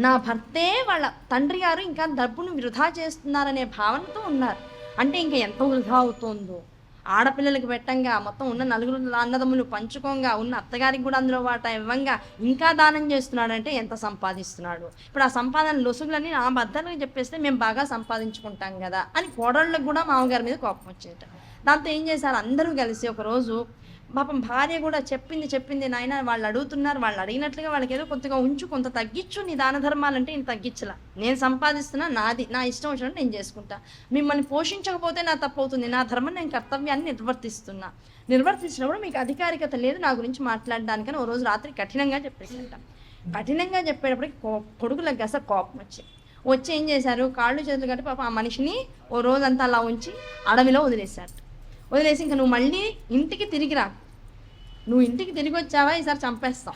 నా భర్తే వాళ్ళ తండ్రి గారు ఇంకా డబ్బును వృధా చేస్తున్నారనే భావనతో ఉన్నారు. అంటే ఇంకా ఎంత వృధా అవుతుందో, ఆడపిల్లలకి పెట్టంగా మొత్తం ఉన్న 4 అన్నదమ్ములు పంచుకోంగా ఉన్న అత్తగారికి కూడా అందులో వాటా ఇవ్వంగా ఇంకా దానం చేస్తున్నాడంటే ఎంత సంపాదిస్తున్నాడు. ఇప్పుడు ఆ సంపాదన లొసుగులని ఆ బద్దలకు చెప్పేస్తే మేము బాగా సంపాదించుకుంటాం కదా అని కోడళ్ళకు కూడా మామగారి మీద కోపం వచ్చేట. దాంతో ఏం చేశారు, అందరూ కలిసి ఒకరోజు పాపం భార్య కూడా చెప్పింది నాయన వాళ్ళు అడుగుతున్నారు, వాళ్ళు అడిగినట్లుగా వాళ్ళకి ఏదో కొద్దిగా ఉంచు, కొంత తగ్గించు, నీ దాన ధర్మాలంటే నేను తగ్గించలా, నేను సంపాదిస్తున్నా, నాది నా ఇష్టం వచ్చినట్టు నేను చేసుకుంటా, మిమ్మల్ని పోషించకపోతే నా తప్పు అవుతుంది, నా ధర్మం నేను కర్తవ్యాన్ని నిర్వర్తించినప్పుడు మీకు అధికారికత లేదు నా గురించి మాట్లాడడానికని ఓ రోజు రాత్రి కఠినంగా చెప్పేసాట. కఠినంగా చెప్పేటప్పటికి కొడుకుల గస కోపం వచ్చి ఏం చేశారు, కాళ్ళు చేతులు కట్టి పాపం ఆ మనిషిని ఓ రోజంతా అలా ఉంచి అడవిలో వదిలేసి ఇంకా నువ్వు మళ్ళీ ఇంటికి తిరిగి రా, నువ్వు ఇంటికి తిరిగి వచ్చావా ఈసారి చంపేస్తాం,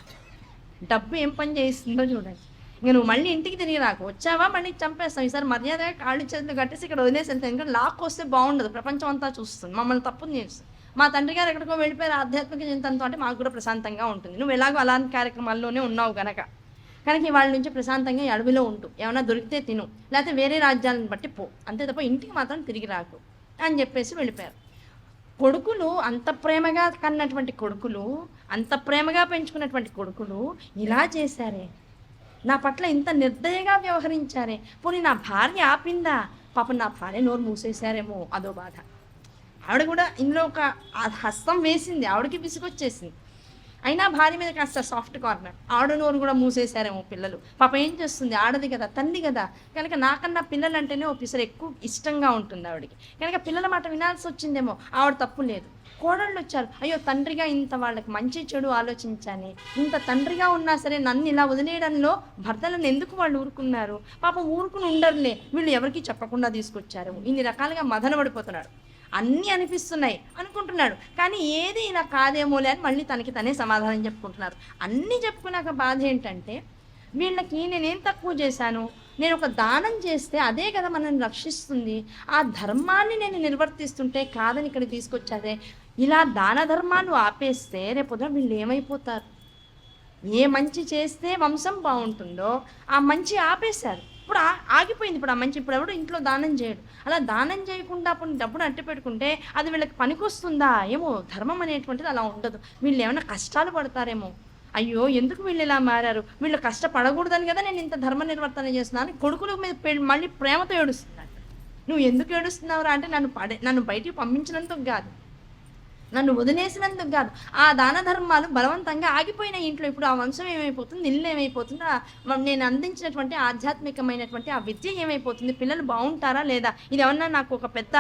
డబ్బు ఏం పని చేస్తుందో చూడండి, ఇంకా నువ్వు మళ్ళీ ఇంటికి తిరిగి రాకు, వచ్చావా మళ్ళీ చంపేస్తాం, ఈసారి మర్యాదగా కాళ్ళు చేతులు కట్టేసి ఇక్కడ వదిలేసి వెళ్తాం, ఇంకా లాక్కు వస్తే బాగుండదు, ప్రపంచం అంతా చూస్తుంది, మమ్మల్ని తప్పు చేస్తుంది, మా తండ్రి గారు ఎక్కడికో వెళ్ళిపోయారు ఆధ్యాత్మిక చింతనతో, అంటే మాకు కూడా ప్రశాంతంగా ఉంటుంది, నువ్వు ఎలాగో అలాంటి కార్యక్రమాల్లోనే ఉన్నావు కనుక వాళ్ళ నుంచి ప్రశాంతంగా అడవిలో ఉంటూ ఏమైనా దొరికితే తిను, లేకపోతే వేరే రాజ్యాలను బట్టి పో, అంతే తప్ప ఇంటికి మాత్రం తిరిగి రాకు అని చెప్పేసి వెళ్ళిపోయారు. కొడుకులు అంత ప్రేమగా కన్నటువంటి కొడుకులు, అంత ప్రేమగా పెంచుకున్నటువంటి కొడుకులు ఇలా చేశారే, నా పట్ల ఇంత నిర్దయగా వ్యవహరించారే, పోనీ నా భార్య ఆపిందా, పాపం నా భార్య నోరు మూసేశారేమో అదో బాధ. ఆవిడ కూడా ఇందులో ఒక హస్తం వేసింది, ఆవిడకి విసుగొచ్చేసింది, అయినా భార్య మీద కాస్త సాఫ్ట్ కార్నర్, ఆవిడ నోరు కూడా మూసేశారేమో పిల్లలు. పాప ఏం చేస్తుంది, ఆడది కదా, తల్లి కదా, కనుక నాకన్నా పిల్లలు అంటేనే ఓ పిసరు ఎక్కువ ఇష్టంగా ఉంటుంది ఆవిడకి, కనుక పిల్లల మాట వినాల్సి వచ్చిందేమో, ఆవిడ తప్పు లేదు. కోడళ్ళు వచ్చారు, అయ్యో తండ్రిగా ఇంత వాళ్ళకి మంచి చెడు ఆలోచించాలి, ఇంత తండ్రిగా ఉన్నా సరే నన్ను ఇలా వదిలేయడంలో భర్తలను ఎందుకు వాళ్ళు ఊరుకున్నారు, పాపం ఊరుకుని ఉండరులే, వీళ్ళు ఎవరికి చెప్పకుండా తీసుకొచ్చారు, ఇన్ని రకాలుగా మదన పడిపోతున్నాడు, అన్నీ అనిపిస్తున్నాయి అనుకుంటున్నాడు, కానీ ఏది ఇలా కాదేమోలే అని మళ్ళీ తనకి తనే సమాధానం చెప్పుకుంటున్నారు. అన్నీ చెప్పుకున్నాక బాధ ఏంటంటే, వీళ్ళకి నేనేం తక్కువ చేశాను, నేను ఒక దానం చేస్తే అదే కదా మనల్ని రక్షిస్తుంది, ఆ ధర్మాన్ని నేను నిర్వర్తిస్తుంటే కాదని ఇక్కడ తీసుకొచ్చాదే, ఇలా దాన ధర్మాలు ఆపేస్తే రేపొద్దున వీళ్ళు ఏమైపోతారు, ఏ మంచి చేస్తే వంశం బాగుంటుందో ఆ మంచి ఆపేశారు, ఇప్పుడు ఆగిపోయింది. ఇప్పుడు ఆ మంచి ఇప్పుడు ఎవడు ఇంట్లో దానం చేయడు, అలా దానం చేయకుండా అప్పుడు డబ్బును అట్టి పెట్టుకుంటే అది వీళ్ళకి పనికొస్తుందా ఏమో, ధర్మం అనేటువంటిది అలా ఉండదు, వీళ్ళు ఏమైనా కష్టాలు పడతారేమో, అయ్యో ఎందుకు వీళ్ళు ఇలా మారారు, వీళ్ళు కష్టపడకూడదని కదా నేను ఇంత ధర్మ నిర్వర్తన చేస్తున్నాను, కొడుకుల మీద మళ్ళీ ప్రేమతో ఏడుస్తున్నాడు. నువ్వు ఎందుకు ఏడుస్తున్నావురా అంటే నన్ను బయటికి పంపించినందుకు కాదు, నన్ను వదిలేసినందుకు కాదు. ఆ దాన ధర్మాలు బలవంతంగా ఆగిపోయిన ఇంట్లో ఇప్పుడు ఆ వంశం ఏమైపోతుంది, ఇల్లు ఏమైపోతుంది, నేను అందించినటువంటి ఆధ్యాత్మికమైనటువంటి ఆ విద్య ఏమైపోతుంది, పిల్లలు బాగుంటారా లేదా, ఇదేమన్నా నాకు ఒక పెద్ద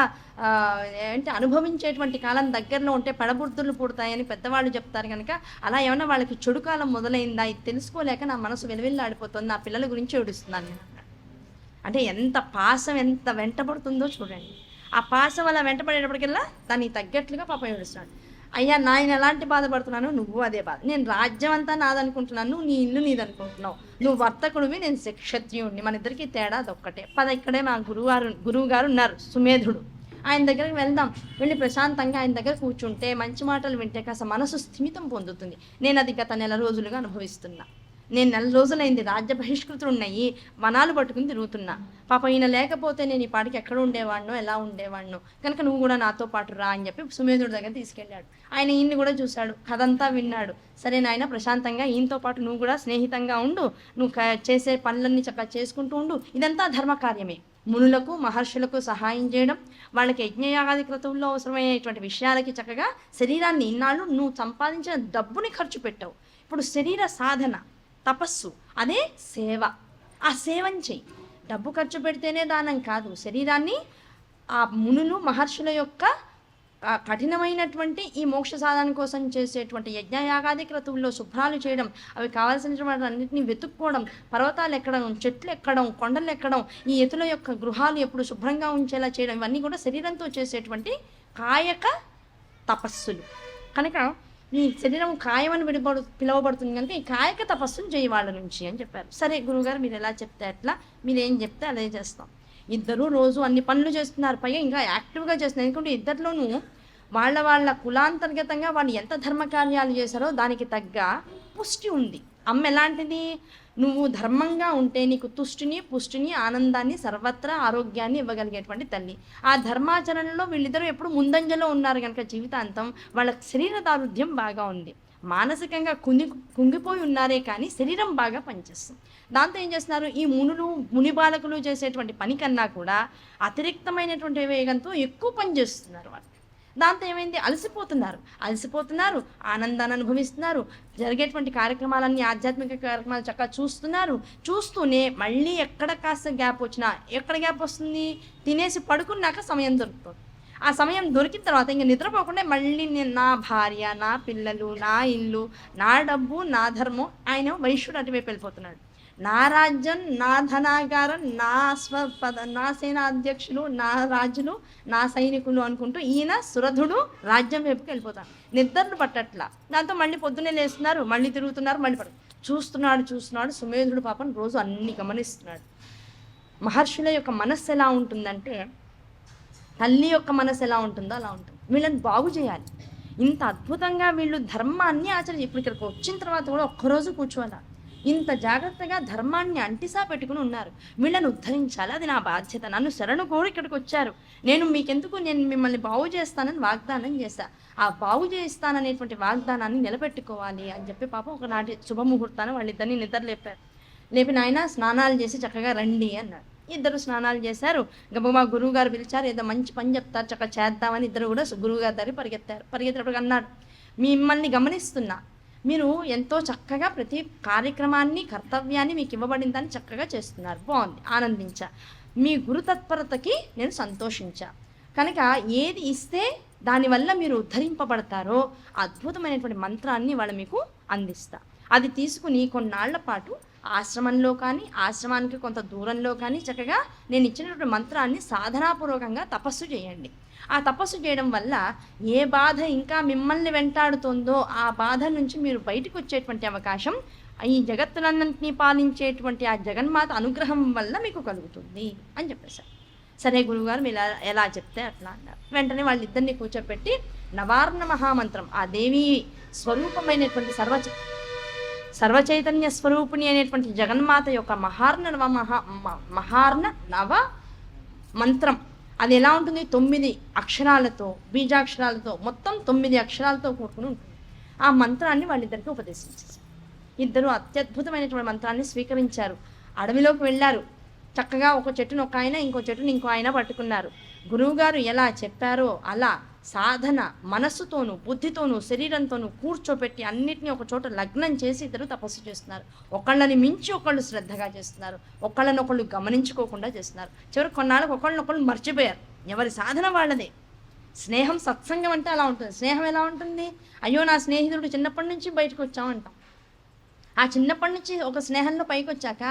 ఏంటి అనుభవించేటువంటి కాలం దగ్గరలో ఉంటే పడబుద్ధులు పుడతాయని పెద్దవాళ్ళు చెప్తారు కనుక, అలా ఏమన్నా వాళ్ళకి చెడు కాలం మొదలైందా ఇది తెలుసుకోలేక నా మనసు వెలువెల్లాడిపోతుంది, నా పిల్లల గురించి ఏడుస్తున్నాను నేను. అంటే ఎంత పాశం ఎంత వెంటబడుతుందో చూడండి. ఆ పాశం అలా వెంటబడేటప్పటికల్లా దానికి తగ్గట్లుగా పాపం ఏడుస్తున్నాడు. అయ్యా నేను ఎలాంటి బాధపడుతున్నాను, నువ్వు అదే బాధ. నేను రాజ్యం అంతా నాదనుకుంటున్నాను, నువ్వు నీ ఇల్లు నీదనుకుంటున్నావు. నువ్వు వర్తకుడివి, నేను క్షత్రియుడిని, మన ఇద్దరికి తేడా అదొక్కటే. ఇక్కడే మా గురువు గారు ఉన్నారు సుమేధుడు, ఆయన దగ్గరికి వెళ్దాం. వెళ్ళి ప్రశాంతంగా ఆయన దగ్గర కూర్చుంటే మంచి మాటలు వింటే కాస్త మనసు స్థిమితం పొందుతుంది. నేను అది గత నెల రోజులుగా అనుభవిస్తున్నా. నేను నెల రోజులైంది, రాజ్య బహిష్కృతులు ఉన్నాయి, వనాలు పట్టుకుని తిరుగుతున్నా. పాప ఈయన లేకపోతే నేను ఈ పాటికి ఎక్కడ ఉండేవాడినో ఎలా ఉండేవాడినో, కనుక నువ్వు కూడా నాతో పాటు రా అని చెప్పి సుమేధుడి దగ్గర తీసుకెళ్ళాడు. ఆయన ఈయన్ని కూడా చూశాడు, కథంతా విన్నాడు. సరే నాయన ప్రశాంతంగా ఈయనతో పాటు నువ్వు కూడా స్నేహితంగా ఉండు, నువ్వు చేసే పనులన్నీ చక్కగా చేసుకుంటూ ఉండు, ఇదంతా ధర్మకార్యమే. మునులకు మహర్షులకు సహాయం చేయడం, వాళ్ళకి యజ్ఞయాగాది క్రతువుల్లో అవసరమైనటువంటి విషయాలకి చక్కగా శరీరాన్ని ఇన్నాళ్ళు నువ్వు సంపాదించిన డబ్బుని ఖర్చు పెట్టావు. ఇప్పుడు శరీర సాధన తపస్సు అదే సేవ. ఆ సేవని చెయ్యి. డబ్బు ఖర్చు పెడితేనే దానం కాదు, శరీరాన్ని ఆ మునులు మహర్షుల యొక్క కఠినమైనటువంటి ఈ మోక్ష సాధన కోసం చేసేటువంటి యజ్ఞయాగాది క్రతువుల్లో శుభ్రాలు చేయడం, అవి కావాల్సినటువంటి అన్నింటినీ వెతుక్కోవడం, పర్వతాలు ఎక్కడం, చెట్లు ఎక్కడం, కొండలు ఎక్కడం, ఈ ఎతుల యొక్క గృహాలు ఎప్పుడు శుభ్రంగా ఉంచేలా చేయడం, ఇవన్నీ కూడా శరీరంతో చేసేటువంటి కాయక తపస్సులు. కనుక ఈ శరీరం కాయమని పిలువబడుతుంది కనుక ఈ కాయక తపస్సును చేయి వాళ్ళ నుంచి అని చెప్పారు. సరే గురువుగారు మీరు ఎలా చెప్తే అట్లా, మీరు ఏం చెప్తే అదే చేస్తాం. ఇద్దరు రోజు అన్ని పనులు చేస్తున్నారు, పైగా ఇంకా యాక్టివ్గా చేస్తున్నారు. ఎందుకంటే ఇద్దరిలోనూ వాళ్ళ కులాంతర్గతంగా వాళ్ళు ఎంత ధర్మకార్యాలు చేశారో దానికి తగ్గ పుష్టి ఉంది. అమ్మ ఎలాంటిది, నువ్వు ధర్మంగా ఉంటే నీకు తుష్టిని పుష్టిని ఆనందాన్ని సర్వత్రా ఆరోగ్యాన్ని ఇవ్వగలిగేటువంటి తల్లి. ఆ ధర్మాచరణలో వీళ్ళిద్దరూ ఎప్పుడు ముందంజలో ఉన్నారు కనుక జీవితాంతం వాళ్ళ శరీర దారుఢ్యం బాగా ఉంది. మానసికంగా కుంగిపోయి ఉన్నారే కానీ శరీరం బాగా పనిచేస్తుంది. దాంతో ఏం చేస్తున్నారు, ఈ ముని బాలకులు చేసేటువంటి పని కన్నా కూడా అతిరిక్తమైనటువంటి వేగంతో ఎక్కువ పని చేస్తున్నారు వాళ్ళు. దాంతో ఏమైంది, అలసిపోతున్నారు, ఆనందాన్ని అనుభవిస్తున్నారు, జరిగేటువంటి కార్యక్రమాలన్నీ ఆధ్యాత్మిక కార్యక్రమాలు చక్కగా చూస్తూనే మళ్ళీ ఎక్కడ కాస్త గ్యాప్ వచ్చినా, ఎక్కడ గ్యాప్ వస్తుంది, తినేసి పడుకున్నాక సమయం దొరుకుతుంది. ఆ సమయం దొరికిన తర్వాత ఇంకా నిద్రపోకుండా మళ్ళీ నా భార్య, నా పిల్లలు, నా ఇల్లు, నా డబ్బు, నా ధర్మం. ఆయన వైశ్యుడు అటువైపు వెళ్ళిపోతున్నాడు. నా రాజ్యం, నా ధనాగారం, నా సేనాధ్యక్షులు, నా రాజులు, నా సైనికులు అనుకుంటూ ఈయన సురధుడు రాజ్యం వైపుకి వెళ్ళిపోతాడు. నిద్రలు పట్టట్లా. దాంతో మళ్ళీ పొద్దున్నే లేస్తున్నారు, మళ్ళీ తిరుగుతున్నారు, మళ్ళీ చూస్తున్నాడు. సుమేధుడు పాపం రోజు అన్ని గమనిస్తున్నాడు. మహర్షుల యొక్క మనస్సు ఎలా ఉంటుందంటే, తల్లి యొక్క మనస్సు ఎలా ఉంటుందో అలా ఉంటుంది. వీళ్ళని బాగు చేయాలి. ఇంత అద్భుతంగా వీళ్ళు ధర్మాన్ని ఇప్పుడు ఇక్కడికి వచ్చిన తర్వాత కూడా ఒక్కరోజు కూర్చోవాలా, ఇంత జాగ్రత్తగా ధర్మాన్ని అంటిసా పెట్టుకుని ఉన్నారు. వీళ్ళని ఉద్ధరించాలి, అది నా బాధ్యత. నన్ను శరణు కోరి ఇక్కడికి వచ్చారు, నేను మిమ్మల్ని బాగు చేస్తానని వాగ్దానం చేశా. ఆ బాగు చేస్తాననేటువంటి వాగ్దానాన్ని నిలబెట్టుకోవాలి అని చెప్పి పాపం ఒకనాటి శుభముహూర్తాన్ని వాళ్ళిద్దరిని నిద్ర లేపి నాయన స్నానాలు చేసి చక్కగా రండి అన్నాడు. ఇద్దరు స్నానాలు చేశారు. గబగబా గురువుగారు పిలిచారు, ఏదో మంచి పని చెప్తారు చక్కగా చేద్దామని ఇద్దరు కూడా గురువుగారి దగ్గర పరిగెత్తేటప్పుడు అన్నాడు, మిమ్మల్ని గమనిస్తున్నా, మీరు ఎంతో చక్కగా ప్రతి కార్యక్రమాన్ని కర్తవ్యాన్ని మీకు ఇవ్వబడిందని చక్కగా చేస్తున్నారు, బాగుంది, ఆనందించా. మీ గురుతత్పరతకి నేను సంతోషించా. కనుక ఏది ఇస్తే దానివల్ల మీరు ఉద్ధరింపబడతారో అద్భుతమైనటువంటి మంత్రాన్ని వాళ్ళు మీకు అందిస్తా. అది తీసుకుని కొన్నాళ్ల పాటు ఆశ్రమంలో కానీ ఆశ్రమానికి కొంత దూరంలో కానీ చక్కగా నేను ఇచ్చినటువంటి మంత్రాన్ని సాధనాపూర్వకంగా తపస్సు చేయండి. ఆ తపస్సు చేయడం వల్ల ఏ బాధ ఇంకా మిమ్మల్ని వెంటాడుతుందో ఆ బాధ నుంచి మీరు బయటకు వచ్చేటువంటి అవకాశం ఈ జగత్తులన్నింటినీ పాలించేటువంటి ఆ జగన్మాత అనుగ్రహం వల్ల మీకు కలుగుతుంది అని చెప్పేశారు. సరే గురువుగారు మీరు ఎలా చెప్తే అట్లా అన్నారు. వెంటనే వాళ్ళిద్దరిని కూర్చోపెట్టి నవార్ణ మహామంత్రం, ఆ దేవి స్వరూపమైనటువంటి సర్వచైతన్య స్వరూపిణి అనేటువంటి జగన్మాత యొక్క మహార్ణ నవ మంత్రం, అది ఎలా ఉంటుంది, 9 అక్షరాలతో, బీజాక్షరాలతో, మొత్తం 9 అక్షరాలతో కూడుకుని ఉంటుంది. ఆ మంత్రాన్ని వాళ్ళిద్దరికీ ఉపదేశించారు. ఇద్దరు అత్యద్భుతమైనటువంటి మంత్రాన్ని స్వీకరించారు. అడవిలోకి వెళ్ళారు. చక్కగా ఒక చెట్టును ఒక ఆయన, ఇంకో చెట్టును ఇంకో ఆయన పట్టుకున్నారు. గురువుగారు ఎలా చెప్పారో అలా సాధన మనస్సుతోనూ బుద్ధితోనూ శరీరంతోనూ కూర్చోపెట్టి అన్నిటినీ ఒక చోట లగ్నం చేసి ఇద్దరు తపస్సు చేస్తున్నారు. ఒకళ్ళని మించి ఒకళ్ళు శ్రద్ధగా చేస్తున్నారు, ఒకళ్ళనొకళ్ళు గమనించుకోకుండా చేస్తున్నారు. చివరి కొన్నాళ్ళకు ఒకళ్ళనొకళ్ళు మర్చిపోయారు. ఎవరి సాధన వాళ్ళదే. స్నేహం సత్సంగం అంటే అలా ఉంటుంది. స్నేహం ఎలా ఉంటుంది? అయ్యో నా స్నేహితుడు చిన్నప్పటి నుంచి బయటకు వచ్చామంటాం. ఆ చిన్నప్పటి నుంచి ఒక స్నేహంలో పైకి వచ్చాక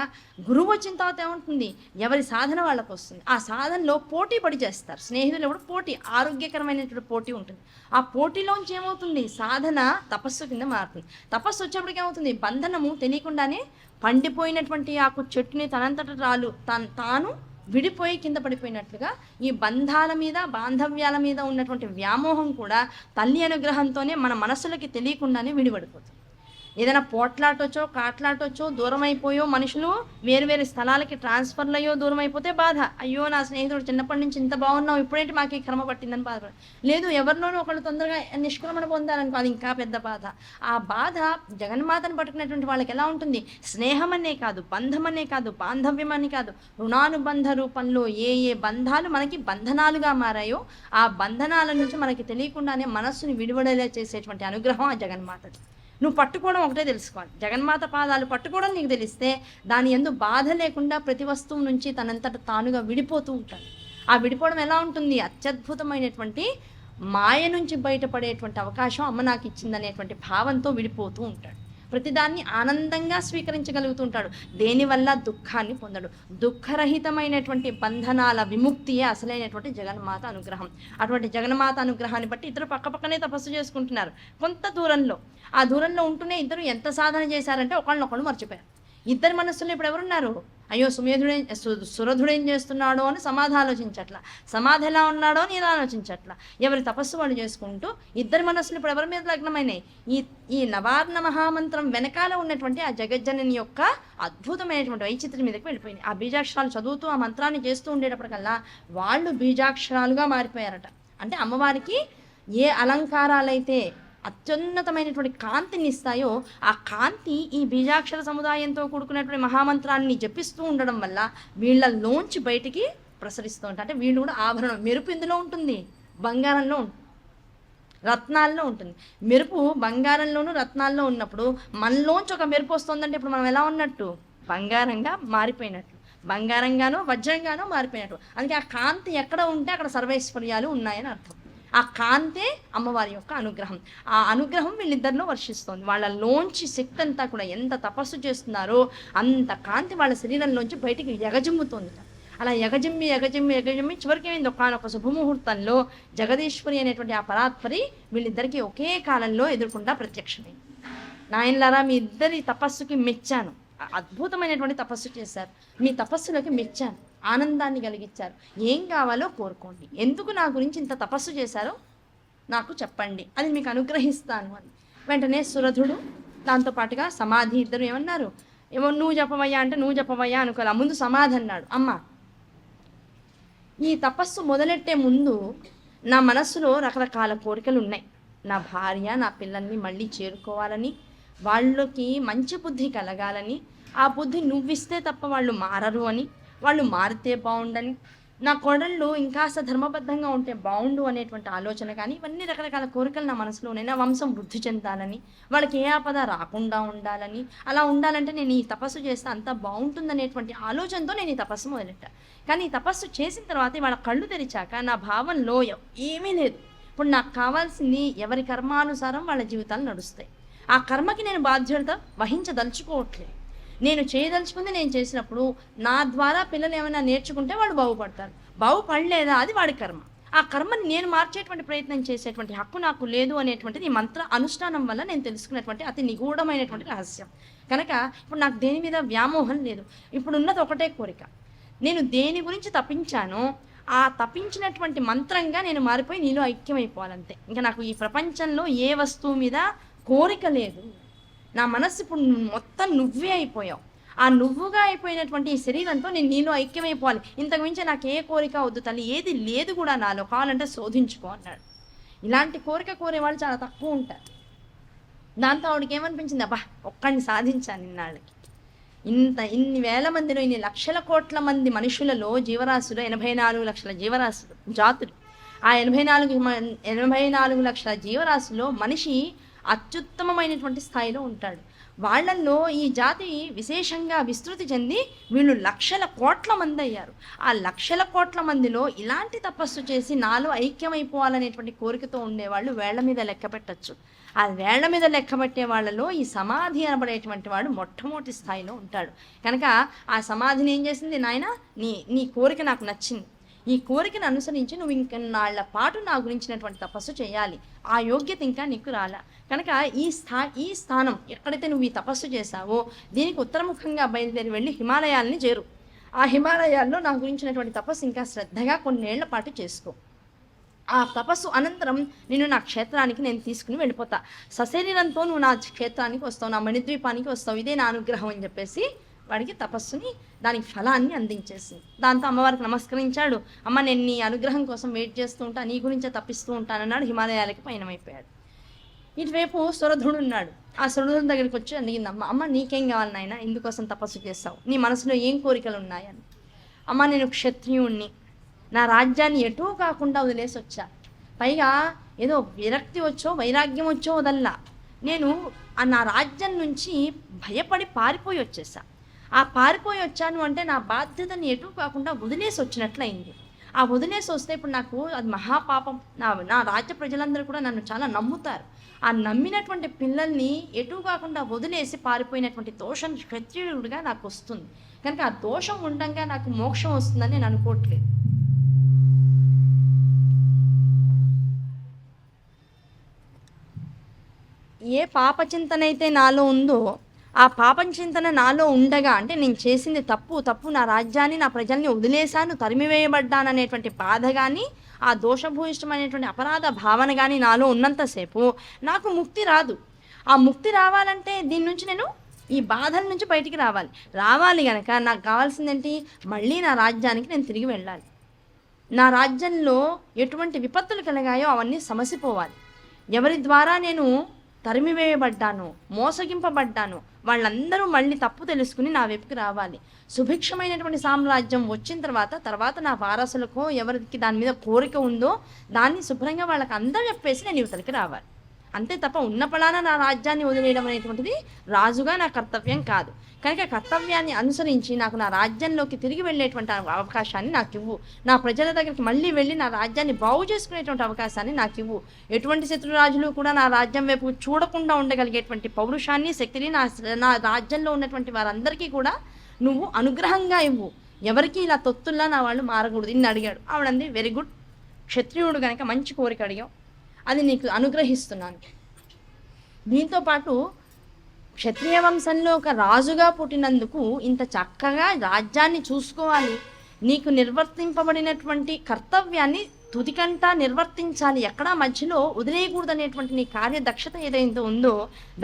గురువు వచ్చిన తర్వాత ఏముంటుంది? ఎవరి సాధన వాళ్ళకు వస్తుంది. ఆ సాధనలో పోటీ పడి చేస్తారు. స్నేహితులు ఎప్పుడు పోటీ, ఆరోగ్యకరమైనటువంటి పోటీ ఉంటుంది. ఆ పోటీలోంచి ఏమవుతుంది? సాధన తపస్సు కింద మారుతుంది. తపస్సు వచ్చేప్పటికి ఏమవుతుంది? బంధనము తెలియకుండానే పండిపోయినటువంటి ఆకు చెట్టుని తనంతట తాను విడిపోయి కింద పడిపోయినట్లుగా ఈ బంధాల మీద బాంధవ్యాల మీద ఉన్నటువంటి వ్యామోహం కూడా తల్లి అనుగ్రహంతోనే మన మనసులకి తెలియకుండానే విడిపడిపోతుంది. ఏదైనా పోట్లాటొచ్చో కాట్లాటొచ్చో దూరం అయిపోయో మనుషులు వేరు వేరు స్థలాలకి ట్రాన్స్ఫర్లు అయ్యో దూరం అయిపోతే బాధ. అయ్యో నా స్నేహితుడు చిన్నప్పటి నుంచి ఇంత బాగున్నావు, ఇప్పుడేంటి మాకు ఈ క్రమ పట్టిందని బాధ. లేదు, ఎవరిలోనూ ఒకళ్ళు తొందరగా నిష్క్రమణ పొందాలనుకో, అది ఇంకా పెద్ద బాధ. ఆ బాధ జగన్మాతను పట్టుకునేటువంటి వాళ్ళకి ఎలా ఉంటుంది? స్నేహం అనే కాదు, బంధం అనే కాదు, బాంధవ్యం అని కాదు, రుణానుబంధ రూపంలో ఏ ఏ బంధాలు మనకి బంధనాలుగా మారాయో ఆ బంధనాల నుంచి మనకి తెలియకుండానే మనస్సుని విడివడేలా చేసేటువంటి అనుగ్రహం ఆ జగన్మాతది. నువ్వు పట్టుకోవడం ఒకటే తెలుసుకోవాలి. జగన్మాత పాదాలు పట్టుకోవడం నీకు తెలిస్తే దాని యందు బాధ లేకుండా ప్రతి వస్తువు నుంచి తనంతట తానుగా విడిపోతూ ఉంటాడు. ఆ విడిపోవడం ఎలా ఉంటుంది? అత్యద్భుతమైనటువంటి మాయ నుంచి బయటపడేటువంటి అవకాశం అమ్మ నాకు ఇచ్చిందనేటువంటి భావంతో విడిపోతూ ఉంటాడు. ప్రతిదాన్ని ఆనందంగా స్వీకరించగలుగుతూ ఉంటాడు. దేనివల్ల దుఃఖాన్ని పొందడు. దుఃఖరహితమైనటువంటి బంధనాల విముక్తియే అసలైనటువంటి జగన్మాత అనుగ్రహం. అటువంటి జగన్మాత అనుగ్రహాన్ని బట్టి ఇద్దరు పక్కపక్కనే తపస్సు చేసుకుంటున్నారు. కొంత దూరంలో, ఆ దూరంలో ఉంటూనే ఇద్దరు ఎంత సాధన చేశారంటే ఒకళ్ళనొకళ్ళు మర్చిపోయారు. ఇద్దరి మనస్సులో ఇప్పుడు ఎవరున్నారు? అయ్యో సురధుడు ఏం చేస్తున్నాడో అని సమాధి ఆలోచించట్లా, సమాధి ఎలా ఉన్నాడో అని ఇలా ఆలోచించట్లా. ఎవరి తపస్సు వాళ్ళు చేసుకుంటూ ఇద్దరి మనస్సులు ఇప్పుడు ఎవరి మీద లగ్నమైనాయి? ఈ నవార్ణ మహామంత్రం వెనకాల ఉన్నటువంటి ఆ జగజ్జనని యొక్క అద్భుతమైనటువంటి వైచిత్రం మీదకి వెళ్ళిపోయింది. ఆ బీజాక్షరాలు చదువుతూ ఆ మంత్రాన్ని చేస్తూ ఉండేటప్పటికల్లా వాళ్ళు బీజాక్షరాలుగా మారిపోయారట. అంటే అమ్మవారికి ఏ అలంకారాలైతే అత్యున్నతమైనటువంటి కాంతిని ఇస్తాయో ఆ కాంతి ఈ బీజాక్షర సముదాయంతో కూడుకున్నటువంటి మహామంత్రాన్ని జపిస్తూ ఉండడం వల్ల వీళ్ళలోంచి బయటికి ప్రసరిస్తూ ఉంటారు. అంటే వీళ్ళు కూడా ఆభరణం. మెరుపు ఇందులో ఉంటుంది, బంగారంలో ఉంటుంది, రత్నాల్లో ఉంటుంది. మెరుపు బంగారంలోనూ రత్నాల్లో ఉన్నప్పుడు మనలోంచి ఒక మెరుపు వస్తుందంటే ఇప్పుడు మనం ఎలా ఉన్నట్టు? బంగారంగా మారిపోయినట్లు, బంగారంగానో వజ్రంగానో మారిపోయినట్టు. అందుకే ఆ కాంతి ఎక్కడ ఉంటే అక్కడ సర్వైశ్వర్యాలు ఉన్నాయని అర్థం. ఆ కాంతే అమ్మవారి యొక్క అనుగ్రహం. ఆ అనుగ్రహం వీళ్ళిద్దరిలో వర్షిస్తోంది. వాళ్ళలోంచి శక్తి అంతా కూడా ఎంత తపస్సు చేస్తున్నారో అంత కాంతి వాళ్ళ శరీరంలోంచి బయటికి ఎగజిమ్ముతోంది. అలా ఎగజిమ్మి ఎగజిమ్మి ఎగజిమ్మి చివరికి ఏమైంది? ఒకనొక శుభముహూర్తంలో జగదీశ్వరి అనేటువంటి ఆ పరాత్పరి వీళ్ళిద్దరికీ ఒకే కాలంలో ఎదుర్కొంటా ప్రత్యక్షమైంది. నాయనలారా, మీ ఇద్దరి తపస్సుకి మెచ్చాను. అద్భుతమైనటువంటి తపస్సు చేశారు. మీ తపస్సులోకి మెచ్చాను, ఆనందాన్ని కలిగించారు. ఏం కావాలో కోరుకోండి. ఎందుకు నా గురించి ఇంత తపస్సు చేశారో నాకు చెప్పండి, అది మీకు అనుగ్రహిస్తాను అని. వెంటనే సురధుడు దాంతోపాటుగా సమాధి ఇద్దరు ఏమన్నారు? ఏమో నువ్వు చెప్పవయ్యా అంటే నువ్వు చెప్పవయ్యా అనుకోలే. ముందు సమాధి అన్నాడు. అమ్మ, ఈ తపస్సు మొదలెట్టే ముందు నా మనస్సులో రకరకాల కోరికలు ఉన్నాయి. నా భార్య నా పిల్లల్ని మళ్ళీ చేరుకోవాలని, వాళ్ళకి మంచి బుద్ధి కలగాలని, ఆ బుద్ధి నువ్విస్తే తప్ప వాళ్ళు మారరు అని, వాళ్ళు మారితే బాగుండని, నా కోడళ్ళు ఇంకాస్త ధర్మబద్ధంగా ఉంటే బాగుండు అనేటువంటి ఆలోచన. కానీ ఇవన్నీ రకరకాల కోరికలు నా మనసులో ఉన్నాయి. నా వంశం వృద్ధి చెందాలని, వాళ్ళకి ఏ ఆపద రాకుండా ఉండాలని, అలా ఉండాలంటే నేను ఈ తపస్సు చేస్తే అంతా బాగుంటుందనేటువంటి ఆలోచనతో నేను ఈ తపస్సు మొదలెట్టా. కానీ ఈ తపస్సు చేసిన తర్వాత వాళ్ళ కళ్ళు తెరిచాక నా భావంలో ఏమీ లేదు. ఇప్పుడు నాకు కావాల్సింది ఎవరి కర్మానుసారం వాళ్ళ జీవితాలు నడుస్తాయి. ఆ కర్మకి నేను బాధ్యత వహించదలుచుకోవట్లేదు. నేను చేయదలుచుకుంది నేను చేసినప్పుడు నా ద్వారా పిల్లలు ఏమైనా నేర్చుకుంటే వాళ్ళు బాగుపడతారు. బాగుపడలేదా అది వాడి కర్మ. ఆ కర్మని నేను మార్చేటువంటి ప్రయత్నం చేసేటువంటి హక్కు నాకు లేదు అనేటువంటిది ఈ మంత్ర అనుష్ఠానం వల్ల నేను తెలుసుకున్నటువంటి అతి నిగూఢమైనటువంటి రహస్యం. కనుక ఇప్పుడు నాకు దేని మీద వ్యామోహం లేదు. ఇప్పుడు ఉన్నది ఒకటే కోరిక. నేను దేని గురించి తపించానో ఆ తపించినటువంటి మంత్రంగా నేను మారిపోయి నీలో ఐక్యమైపోవాలంతే. ఇంకా నాకు ఈ ప్రపంచంలో ఏ వస్తువు మీద కోరిక లేదు. నా మనస్సు ఇప్పుడు మొత్తం నువ్వే అయిపోయావు. ఆ నువ్వుగా అయిపోయినటువంటి ఈ శరీరంతో నేను నీలో ఐక్యమైపోవాలి. ఇంతకు మించి నాకు ఏ కోరిక వద్దు తల్లి, ఏది లేదు కూడా నాలో, కావాలంటే శోధించుకో అన్నాడు. ఇలాంటి కోరిక కోరేవాళ్ళు చాలా తక్కువ ఉంటారు. దాంతో ఆవిడకి ఏమనిపించింది? అబ్బా, ఒక్కడిని సాధించాను ఇన్నాళ్ళకి. ఇన్ని వేల మందిలో, ఇన్ని లక్షల కోట్ల మంది మనుషులలో, జీవరాశులు 84 లక్షల జీవరాశులు, జాతులు, ఆ 84 లక్షల జీవరాశుల్లో మనిషి అత్యుత్తమమైనటువంటి స్థాయిలో ఉంటాడు. వాళ్ళల్లో ఈ జాతి విశేషంగా విస్తృతి చెంది వీళ్ళు లక్షల కోట్ల మంది అయ్యారు. ఆ లక్షల కోట్ల మందిలో ఇలాంటి తపస్సు చేసి నాలో ఐక్యమైపోవాలనేటువంటి కోరికతో ఉండేవాళ్ళు వేళ్ల మీద లెక్క పెట్టచ్చు. ఆ వేళ్ల మీద లెక్క పెట్టే వాళ్ళలో ఈ సమాధి అనబడేటువంటి వాడు మొట్టమొదటి స్థాయిలో ఉంటాడు. కనుక ఆ సమాధిని ఏం చేసింది, నాయన నీ కోరిక నాకు నచ్చింది, ఈ కోరికను అనుసరించి నువ్వు ఇంకొన్నాళ్ల పాటు నా గురించినటువంటి తపస్సు చేయాలి, ఆ యోగ్యత ఇంకా నీకు రాలా. కనుక ఈ స్థానం ఎక్కడైతే నువ్వు ఈ తపస్సు చేశావో దీనికి ఉత్తరముఖంగా బయలుదేరి వెళ్ళి హిమాలయాల్ని చేరు. ఆ హిమాలయాల్లో నా గురించినటువంటి తపస్సు ఇంకా శ్రద్ధగా కొన్నేళ్ల పాటు చేసుకో. ఆ తపస్సు అనంతరం నేను నా క్షేత్రానికి నేను తీసుకుని వెళ్ళిపోతా. సశరీరంతో నువ్వు నా క్షేత్రానికి వస్తావు, నా మణిద్వీపానికి వస్తావు, ఇదే నా అనుగ్రహం అని చెప్పేసి వాడికి తపస్సుని దానికి ఫలాన్ని అందించేసింది. దాంతో అమ్మవారికి నమస్కరించాడు. అమ్మ, నేను నీ అనుగ్రహం కోసం వెయిట్ చేస్తూ ఉంటా, నీ గురించే తప్పిస్తూ ఉంటానన్నాడు. హిమాలయాలకి పయనమైపోయాడు. ఇటువైపు సురధుడు ఉన్నాడు. ఆ సురధుడి దగ్గరికి వచ్చి అడిగింది, అమ్మ నీకేం కావాలి నాయన, ఇందుకోసం తపస్సు చేస్తావు, నీ మనసులో ఏం కోరికలు ఉన్నాయని. అమ్మ, నేను క్షత్రియుణ్ణి, నా రాజ్యాన్ని ఎటూ కాకుండా వదిలేసి వచ్చా, పైగా ఏదో విరక్తి వచ్చో వైరాగ్యం వచ్చో వదల్లా, నేను నా రాజ్యం నుంచి భయపడి పారిపోయి వచ్చేసా. ఆ పారిపోయి వచ్చాను అంటే నా బాధ్యతని ఎటూ కాకుండా వదిలేసి వచ్చినట్లయింది. ఆ వదిలేసి వస్తే ఇప్పుడు నాకు అది మహాపాపం. నా రాజ్య ప్రజలందరూ కూడా నన్ను చాలా నమ్ముతారు. ఆ నమ్మినటువంటి పిల్లల్ని ఎటూ కాకుండా వదిలేసి పారిపోయినటువంటి దోషం క్షత్రియుడిగా నాకు వస్తుంది. కనుక ఆ దోషం ఉండగా నాకు మోక్షం వస్తుందని నేను అనుకోవట్లేదు. ఏ పాపచింతనైతే నాలో ఉందో ఆ పాపం చింతన నాలో ఉండగా, అంటే నేను చేసింది తప్పు, నా రాజ్యాన్ని నా ప్రజల్ని వదిలేశాను, తరిమివేయబడ్డాననేటువంటి బాధ కానీ ఆ దోషభూయిష్టమైనటువంటి అపరాధ భావన కానీ నాలో ఉన్నంతసేపు నాకు ముక్తి రాదు. ఆ ముక్తి రావాలంటే దీని నుంచి నేను ఈ బాధల నుంచి బయటికి రావాలి కనుక నాకు కావాల్సిందేంటి, మళ్ళీ నా రాజ్యానికి నేను తిరిగి వెళ్ళాలి. నా రాజ్యంలో ఎటువంటి విపత్తులు కలిగాయో అవన్నీ సమసిపోవాలి. ఎవరి ద్వారా నేను తరిమివేయబడ్డాను, మోసగింపబడ్డాను, వాళ్ళందరూ మళ్ళీ తప్పు తెలుసుకుని నా వైపుకి రావాలి. సుభిక్షమైనటువంటి సామ్రాజ్యం వచ్చిన తర్వాత నా వారసులకు ఎవరికి దాని మీద కోరిక ఉందో దాన్ని శుభ్రంగా వాళ్ళకి అందరూ చెప్పేసి నేను యువతలకి రావాలి. అంతే తప్ప ఉన్న పలానా నా రాజ్యాన్ని వదిలేయడం అనేటువంటిది రాజుగా నా కర్తవ్యం కాదు. కనుక కర్తవ్యాన్ని అనుసరించి నాకు నా రాజ్యంలోకి తిరిగి వెళ్ళేటువంటి అవకాశాన్ని నాకు ఇవ్వు. నా ప్రజల దగ్గరికి మళ్ళీ వెళ్ళి నా రాజ్యాన్ని బాగు చేసుకునేటువంటి అవకాశాన్ని నాకు ఇవ్వు. ఎటువంటి శత్రురాజులు కూడా నా రాజ్యం వైపు చూడకుండా ఉండగలిగేటువంటి పౌరుషాన్ని, శక్తిని నా రాజ్యంలో ఉన్నటువంటి వారందరికీ కూడా నువ్వు అనుగ్రహంగా ఇవ్వు. ఎవరికి ఇలా తొత్తుల్లా నా వాళ్ళు మారకూడదు. ఇన్ని అడిగాడు. ఆవిడంది, వెరీ గుడ్, క్షత్రియుడు కనుక మంచి కోరిక అడిగావు, అది నీకు అనుగ్రహిస్తున్నాను. దీంతోపాటు క్షత్రియ వంశంలో ఒక రాజుగా పుట్టినందుకు ఇంత చక్కగా రాజ్యాన్ని చూసుకోవాలి, నీకు నిర్వర్తింపబడినటువంటి కర్తవ్యాన్ని తుదికంటా నిర్వర్తించాలి, ఎక్కడా మధ్యలో వదిలేయకూడదనేటువంటి నీ కార్యదక్షత ఏదైతే ఉందో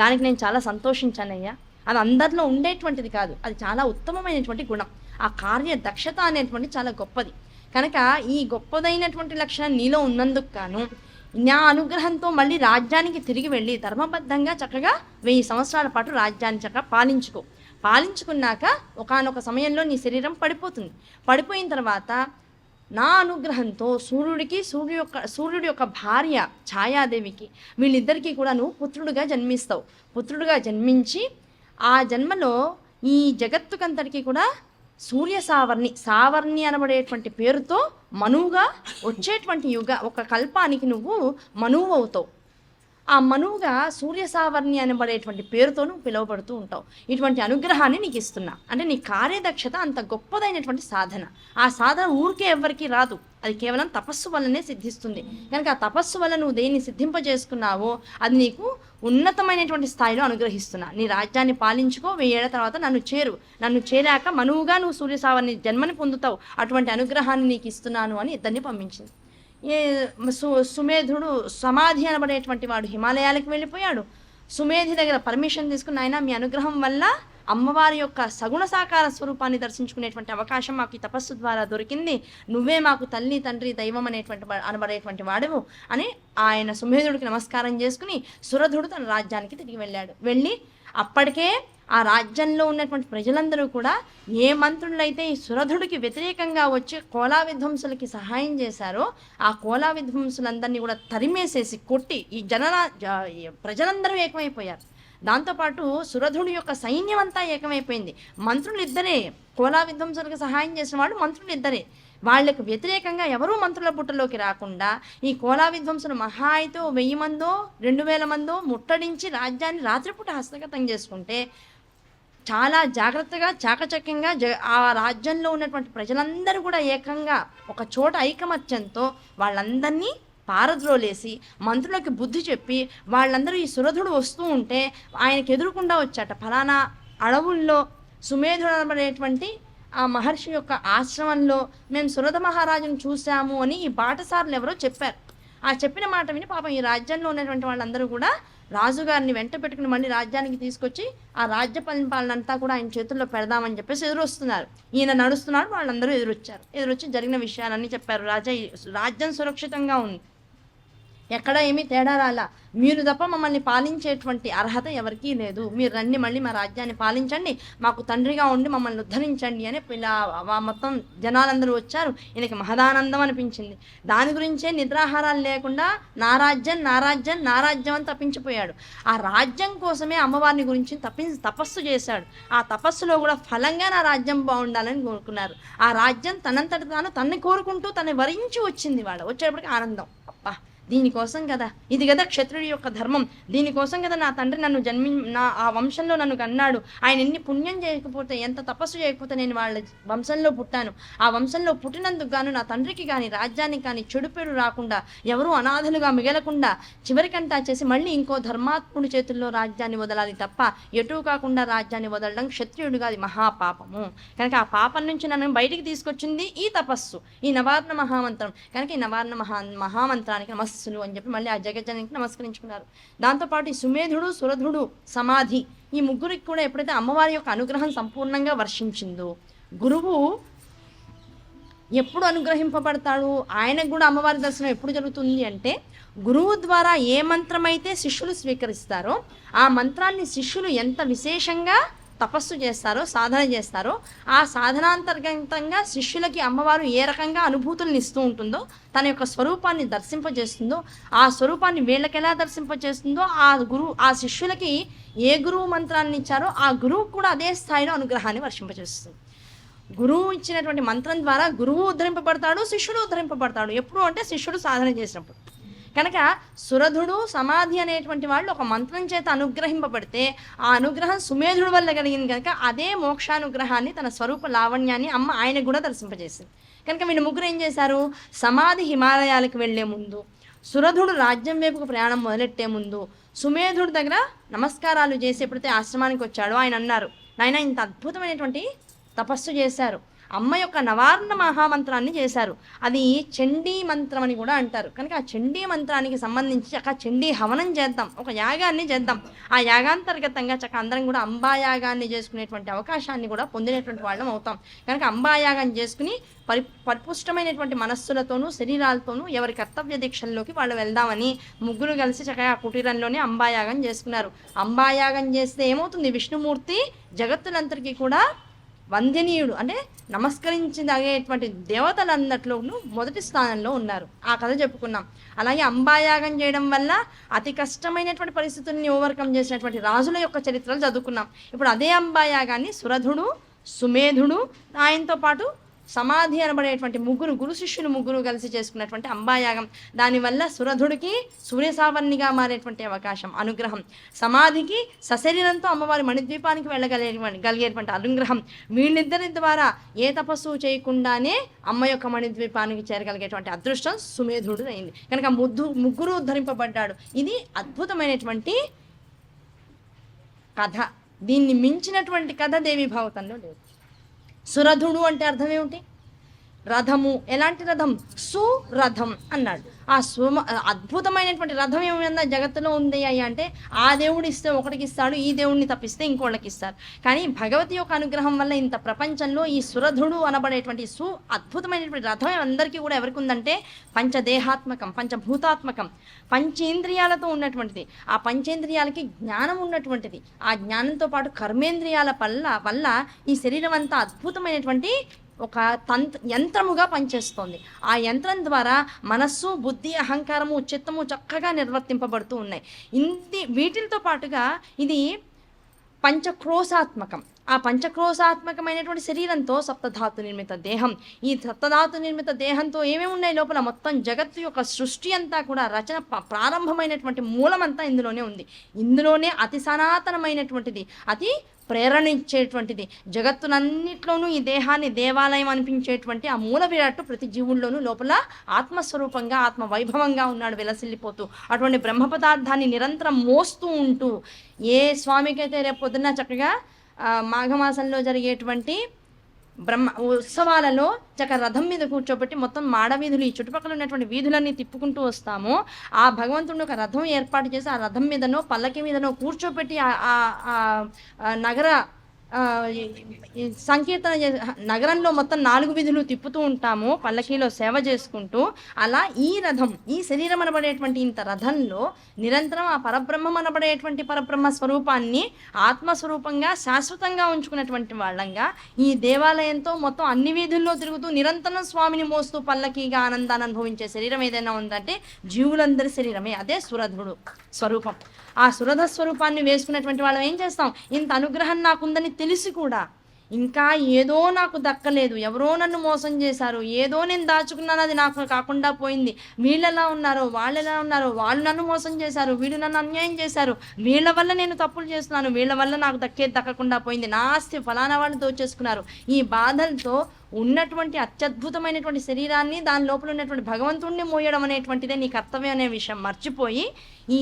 దానికి నేను చాలా సంతోషించానయ్యా. అది అందరిలో ఉండేటువంటిది కాదు, అది చాలా ఉత్తమమైనటువంటి గుణం. ఆ కార్యదక్షత అనేటువంటి చాలా గొప్పది. కనుక ఈ గొప్పదైనటువంటి లక్షణం నీలో ఉన్నందుకు గాను నా అనుగ్రహంతో మళ్ళీ రాజ్యానికి తిరిగి వెళ్ళి ధర్మబద్ధంగా చక్కగా 1000 సంవత్సరాల పాటు రాజ్యాన్ని చక్కగా పాలించుకున్నాక ఒకానొక సమయంలో నీ శరీరం పడిపోయిన తర్వాత నా అనుగ్రహంతో సూర్యుడి యొక్క భార్య ఛాయాదేవికి, వీళ్ళిద్దరికీ కూడా నువ్వు పుత్రుడిగా జన్మిస్తావు. పుత్రుడిగా జన్మించి ఆ జన్మలో ఈ జగత్తుకంతటికీ కూడా సావర్ణి అనబడేటువంటి పేరుతో మనువుగా వచ్చేటువంటి ఒక కల్పానికి నువ్వు మనువు అవుతావు. ఆ మనువుగా సూర్యసావర్ణి అనబడేటువంటి పేరుతో నువ్వు పిలువబడుతూ ఉంటావు. ఇటువంటి అనుగ్రహాన్ని నీకు ఇస్తున్నా. అంటే నీ కార్యదక్షత అంత గొప్పదైనటువంటి సాధన. ఆ సాధన ఊరికే ఎవ్వరికీ రాదు, అది కేవలం తపస్సు వల్లనే సిద్ధిస్తుంది. కనుక ఆ తపస్సు వల్ల నువ్వు దేన్ని సిద్ధింపజేసుకున్నావో అది నీకు ఉన్నతమైనటువంటి స్థాయిలో అనుగ్రహిస్తున్నా. నీ రాజ్యాన్ని పాలించుకో, 1000 ఏళ్ల తర్వాత నన్ను చేరాక మనువుగా నువ్వు సూర్యసావర్ణి జన్మని పొందుతావు, అటువంటి అనుగ్రహాన్ని నీకు ఇస్తున్నాను అని ఇద్దరిని పంపించింది. సుమేధుడు సమాధి అనబడేటువంటి వాడు హిమాలయాలకు వెళ్ళిపోయాడు. సుమేధి దగ్గర పర్మిషన్ తీసుకుని, ఆయన మీ అనుగ్రహం వల్ల అమ్మవారి యొక్క సగుణ సాకార స్వరూపాన్ని దర్శించుకునేటువంటి అవకాశం మాకు ఈ తపస్సు ద్వారా దొరికింది, నువ్వే మాకు తల్లి తండ్రి దైవం అనబడేటువంటి వాడువు అని ఆయన సుమేధుడికి నమస్కారం చేసుకుని సురధుడు తన రాజ్యానికి తిరిగి వెళ్ళాడు. వెళ్ళి అప్పటికే ఆ రాజ్యంలో ఉన్నటువంటి ప్రజలందరూ కూడా ఏ మంత్రులైతే ఈ సురధుడికి వ్యతిరేకంగా వచ్చి కోలా విధ్వంసులకి సహాయం చేశారో ఆ కోలా విధ్వంసులందరినీ కూడా తరిమేసేసి కొట్టి ఈ ప్రజలందరూ ఏకమైపోయారు. దాంతోపాటు సురధుడి యొక్క సైన్యం అంతా ఏకమైపోయింది. మంత్రులు ఇద్దరే, కోలా విధ్వంసులకు సహాయం చేసిన వాళ్ళు మంత్రులు ఇద్దరే. వాళ్ళకు వ్యతిరేకంగా ఎవరూ మంత్రుల బుట్టలోకి రాకుండా ఈ కోలా విధ్వంసులు మహా అయితే 1000 మందో 2000 మందో ముట్టడించి రాజ్యాన్ని రాత్రిపూట హస్తగతం చేసుకుంటే చాలా జాగ్రత్తగా చాకచక్యంగా ఆ రాజ్యంలో ఉన్నటువంటి ప్రజలందరూ కూడా ఏకంగా ఒక చోట ఐకమత్యంతో వాళ్ళందరినీ పారద్రోలేసి మంత్రులకి బుద్ధి చెప్పి వాళ్ళందరూ ఈ సురధుడు వస్తూ ఉంటే ఆయనకు ఎదురుకుండా వచ్చాట. ఫలానా అడవుల్లో సుమేధుడు అనబడేటువంటి ఆ మహర్షి యొక్క ఆశ్రమంలో మేము సురధ మహారాజును చూసాము అని ఈ బాటసారులు ఎవరో చెప్పారు. ఆ చెప్పిన మాట విని పాపం ఈ రాజ్యంలో ఉన్నటువంటి వాళ్ళందరూ కూడా రాజుగారిని వెంట పెట్టుకుని మళ్ళీ రాజ్యానికి తీసుకొచ్చి ఆ రాజ్య పరిపాలన అంతా కూడా ఆయన చేతుల్లో పెడదామని చెప్పేసి ఎదురొస్తున్నారు. ఈయన నడుస్తున్నాడు, వాళ్ళందరూ ఎదురొచ్చారు. ఎదురొచ్చి జరిగిన విషయాలన్నీ చెప్పారు. రాజ్యం సురక్షితంగా ఉంది, ఎక్కడ ఏమీ తేడా రాలా, మీరు తప్ప మమ్మల్ని పాలించేటువంటి అర్హత ఎవరికీ లేదు, మీరు రండి మళ్ళీ మా రాజ్యాన్ని పాలించండి, మాకు తండ్రిగా ఉండి మమ్మల్ని ఉద్ధరించండి అని మొత్తం జనాలందరూ వచ్చారు. ఈయనకి మహదానందం అనిపించింది. దాని గురించే నిద్రాహారాలు లేకుండా నా రాజ్యం నా రాజ్యం నా రాజ్యం అని తప్పించిపోయాడు. ఆ రాజ్యం కోసమే అమ్మవారిని గురించి తపస్సు చేశాడు. ఆ తపస్సులో కూడా ఫలంగా నా రాజ్యం బాగుండాలని కోరుకున్నారు. ఆ రాజ్యం తనంతటి తాను తన్ని కోరుకుంటూ తనని వరించి వచ్చింది. వచ్చేటప్పటికి ఆనందం. అబ్బా, దీనికోసం కదా, ఇది కదా క్షత్రుడి యొక్క ధర్మం, దీనికోసం కదా నా తండ్రి నన్ను ఆ వంశంలో నన్ను కన్నాడు. ఆయన ఎన్ని పుణ్యం చేయకపోతే, ఎంత తపస్సు చేయకపోతే నేను వాళ్ళ వంశంలో పుట్టాను. ఆ వంశంలో పుట్టినందుకు గాను నా తండ్రికి కానీ రాజ్యానికి కానీ చెడుపేరు రాకుండా, ఎవరూ అనాథలుగా మిగలకుండా చివరికంటా చేసి మళ్ళీ ఇంకో ధర్మాత్ముడి చేతుల్లో రాజ్యాన్ని వదలాలి తప్ప ఎటూ కాకుండా రాజ్యాన్ని వదలడం క్షత్రియుడిగా అది మహాపాపము. కనుక ఆ పాపం నుంచి నన్ను బయటికి తీసుకొచ్చింది ఈ తపస్సు, ఈ నవార్ణ మహామంత్రం. కనుక ఈ నవార్ణ మహామంత్రానికి నమస్సు అని చెప్పి మళ్ళీ ఆ జగజ్జననికి నమస్కరించుకున్నారు. దాంతోపాటు ఈ సుమేధుడు సురధుడు సమాధి ఈ ముగ్గురికి కూడా ఎప్పుడైతే అమ్మవారి యొక్క అనుగ్రహం సంపూర్ణంగా వర్షించిందో, గురువు ఎప్పుడు అనుగ్రహింపబడతాడు, ఆయనకు కూడా అమ్మవారి దర్శనం ఎప్పుడు జరుగుతుంది అంటే గురువు ద్వారా ఏ మంత్రమైతే శిష్యులు స్వీకరిస్తారో ఆ మంత్రాన్ని శిష్యులు ఎంత విశేషంగా తపస్సు చేస్తారో సాధన చేస్తారో ఆ సాధనాంతర్గతంగా శిష్యులకి అమ్మవారు ఏ రకంగా అనుభూతులను ఇస్తూ ఉంటుందో, తన యొక్క స్వరూపాన్ని దర్శింపజేస్తుందో, ఆ స్వరూపాన్ని వీళ్ళకి ఎలా దర్శింపజేస్తుందో ఆ శిష్యులకి ఏ గురువు మంత్రాన్ని ఇచ్చారో ఆ గురువు కూడా అదే స్థాయిలో అనుగ్రహాన్ని వర్షింపజేస్తుంది. గురువు ఇచ్చినటువంటి మంత్రం ద్వారా గురువు ఉద్ధరింపబడతాడు, శిష్యుడు ఉద్ధరింపబడతాడు. ఎప్పుడు అంటే శిష్యుడు సాధన చేసినప్పుడు. కనుక సురధుడు సమాధి అనేటువంటి వాళ్ళు ఒక మంత్రం చేత అనుగ్రహింపబడితే ఆ అనుగ్రహం సుమేధుడు వల్ల కలిగింది. కనుక అదే మోక్షానుగ్రహాన్ని తన స్వరూప లావణ్యాన్ని అమ్మ ఆయన కూడా దర్శింపజేసింది. కనుక వీళ్ళు ముగ్గురు ఏం చేశారు, సమాధి హిమాలయాలకు వెళ్లే ముందు, సురధుడు రాజ్యం వైపుకు ప్రయాణం మొదలెట్టే ముందు సుమేధుడి దగ్గర నమస్కారాలు చేసి ఎప్పుడైతే ఆశ్రమానికి వచ్చాడో ఆయన అన్నారు, నాయన ఇంత అద్భుతమైనటువంటి తపస్సు చేశారు, అమ్మ యొక్క నవార్ణ మహామంత్రాన్ని చేశారు, అది చండీ మంత్రం అని కూడా అంటారు. కనుక ఆ చండీ మంత్రానికి సంబంధించి చక్క చండీ హవనం చేద్దాం, ఒక యాగాన్ని చేద్దాం. ఆ యాగాంతర్గతంగా చక్క అందరం కూడా అంబాయాగాన్ని చేసుకునేటువంటి అవకాశాన్ని కూడా పొందినటువంటి వాళ్ళం అవుతాం. కనుక అంబాయాగం చేసుకుని పరిపుష్టమైనటువంటి మనస్సులతోనూ శరీరాలతోనూ ఎవరి కర్తవ్య దీక్షల్లోకి వాళ్ళు వెళ్దామని ముగ్గురు కలిసి చక్కగా కుటీరంలోనే అంబాయాగం చేసుకున్నారు. అంబాయాగం చేస్తే ఏమవుతుంది, విష్ణుమూర్తి జగత్తులందరికీ కూడా వందనీయుడు అంటే నమస్కరించదగేటువంటి దేవతలందరిలోనూ మొదటి స్థానంలో ఉన్నారు. ఆ కథ చెప్పుకున్నాం. అలాగే అంబాయాగం చేయడం వల్ల అతి కష్టమైనటువంటి పరిస్థితుల్ని ఓవర్కమ్ చేసినటువంటి రాజుల యొక్క చరిత్రలు చదువుకున్నాం. ఇప్పుడు అదే అంబాయాగాన్ని సురధుడు సుమేధుడు ఆయనతో పాటు సమాధి అనబడేటువంటి గురు శిష్యులు ముగ్గురు కలిసి చేసుకున్నటువంటి అంబాయాగం, దానివల్ల సురధుడికి సూర్యసావర్ణిగా మారేటువంటి అవకాశం అనుగ్రహం, సమాధికి సశరీరంతో అమ్మవారి మణిద్వీపానికి వెళ్ళగలిగేటువంటి అనుగ్రహం, వీళ్ళిద్దరి ద్వారా ఏ తపస్సు చేయకుండానే అమ్మ యొక్క మణిద్వీపానికి చేరగలిగేటువంటి అదృష్టం సుమేధుడు అయింది. కనుక ముగ్గురు ఉద్ధరింపబడ్డాడు. ఇది అద్భుతమైనటువంటి కథ. దీన్ని మించినటువంటి కథ దేవి భాగవతంలో లేదు. సురధుడు అంటే అర్థం ఏమిటి, రథము, ఎలాంటి రథం? సురథం అన్నాడు. ఆ అద్భుతమైనటువంటి రథం ఏమైనా జగత్తులో ఉంది అయ్యా అంటే, ఆ దేవుడు ఇస్తే ఒకటికి ఇస్తాడు, ఈ దేవుడిని తప్పిస్తే ఇంకోళ్ళకి ఇస్తారు. కానీ భగవతి యొక్క అనుగ్రహం వల్ల ఇంత ప్రపంచంలో ఈ సురధుడు అనబడేటువంటి అద్భుతమైనటువంటి రథం అందరికీ కూడా ఎవరికి ఉందంటే, పంచదేహాత్మకం, పంచభూతాత్మకం, పంచేంద్రియాలతో ఉన్నటువంటిది. ఆ పంచేంద్రియాలకి జ్ఞానం ఉన్నటువంటిది. ఆ జ్ఞానంతో పాటు కర్మేంద్రియాల వల్ల ఈ శరీరం అంతా అద్భుతమైనటువంటి ఒక యంత్రముగా పనిచేస్తోంది. ఆ యంత్రం ద్వారా మనస్సు, బుద్ధి, అహంకారము, చిత్తము చక్కగా నిర్వర్తింపబడుతూ ఉన్నాయి. వీటితో పాటుగా ఇది పంచక్రోశాత్మకం. ఆ పంచక్రోశాత్మకమైనటువంటి శరీరంతో సప్తధాతు నిర్మిత దేహం. ఈ సప్తధాతు నిర్మిత దేహంతో ఏమేమి ఉన్నాయి లోపల? మొత్తం జగత్తు యొక్క సృష్టి అంతా కూడా రచన ప్రారంభమైనటువంటి మూలమంతా ఇందులోనే ఉంది. ఇందులోనే అతి సనాతనమైనటువంటిది, అతి ప్రేరణ ఇచ్చేటువంటిది, జగత్తునన్నిట్లోనూ ఈ దేహాన్ని దేవాలయం అనిపించేటువంటి ఆ మూల విరాట్టు ప్రతి జీవుల్లోనూ లోపల ఆత్మస్వరూపంగా, ఆత్మ వైభవంగా ఉన్నాడు విలసిల్లిపోతూ. అటువంటి బ్రహ్మ పదార్థాన్ని నిరంతరం మోస్తూ ఉంటూ, ఏ స్వామికైతే రేపు పొద్దున్న చక్కగా మాఘమాసంలో జరిగేటువంటి ఉత్సవాలలో రథం మీద కూర్చోబెట్టి మొత్తం మాడవీధులు, ఈ చుట్టుపక్కల ఉన్నటువంటి వీధులన్నీ తిప్పుకుంటూ వస్తాము. ఆ భగవంతుడిని ఒక రథం ఏర్పాటు చేసి ఆ రథం మీదనో పల్లకి మీదనో కూర్చోబెట్టి నగర సంకీర్తన నగరంలో మొత్తం 4 వీధులు తిప్పుతూ ఉంటాము పల్లకీలో సేవ చేసుకుంటూ. అలా ఈ రథం, ఈ శరీరం అనబడేటువంటి ఇంత రథంలో నిరంతరం ఆ పరబ్రహ్మం అనబడేటువంటి పరబ్రహ్మ స్వరూపాన్ని ఆత్మస్వరూపంగా శాశ్వతంగా ఉంచుకున్నటువంటి వాళ్ళంగా ఈ దేవాలయంతో మొత్తం అన్ని వీధుల్లో తిరుగుతూ నిరంతరం స్వామిని మోస్తూ పల్లకీగా ఆనందాన్ని అనుభవించే శరీరం ఏదైనా ఉందంటే జీవులందరి శరీరమే. అదే సురధుడు స్వరూపం. ఆ సురధ స్వరూపాన్ని వేసుకున్నటువంటి వాళ్ళం ఏం చేస్తాం? ఇంత అనుగ్రహం నాకుందని తెలిసి కూడా ఇంకా ఏదో నాకు దక్కలేదు, ఎవరో నన్ను మోసం చేశారు, ఏదో నేను దాచుకున్నాను అది నాకు కాకుండా పోయింది, వీళ్ళెలా ఉన్నారో వాళ్ళెలా ఉన్నారో, వాళ్ళు నన్ను మోసం చేశారు, వీళ్ళు నన్ను అన్యాయం చేశారు, వీళ్ళ వల్ల నేను తప్పులు చేస్తున్నాను, వీళ్ళ వల్ల నాకు దక్కకుండా పోయింది, నా ఆస్తి ఫలానా వాళ్ళు దోచేసుకున్నారు, ఈ బాధలతో ఉన్నటువంటి అత్యద్భుతమైనటువంటి శరీరాన్ని, దాని లోపల ఉన్నటువంటి భగవంతుణ్ణి మోయడం అనేటువంటిదే నీ కర్తవ్యం అనే విషయం మర్చిపోయి ఈ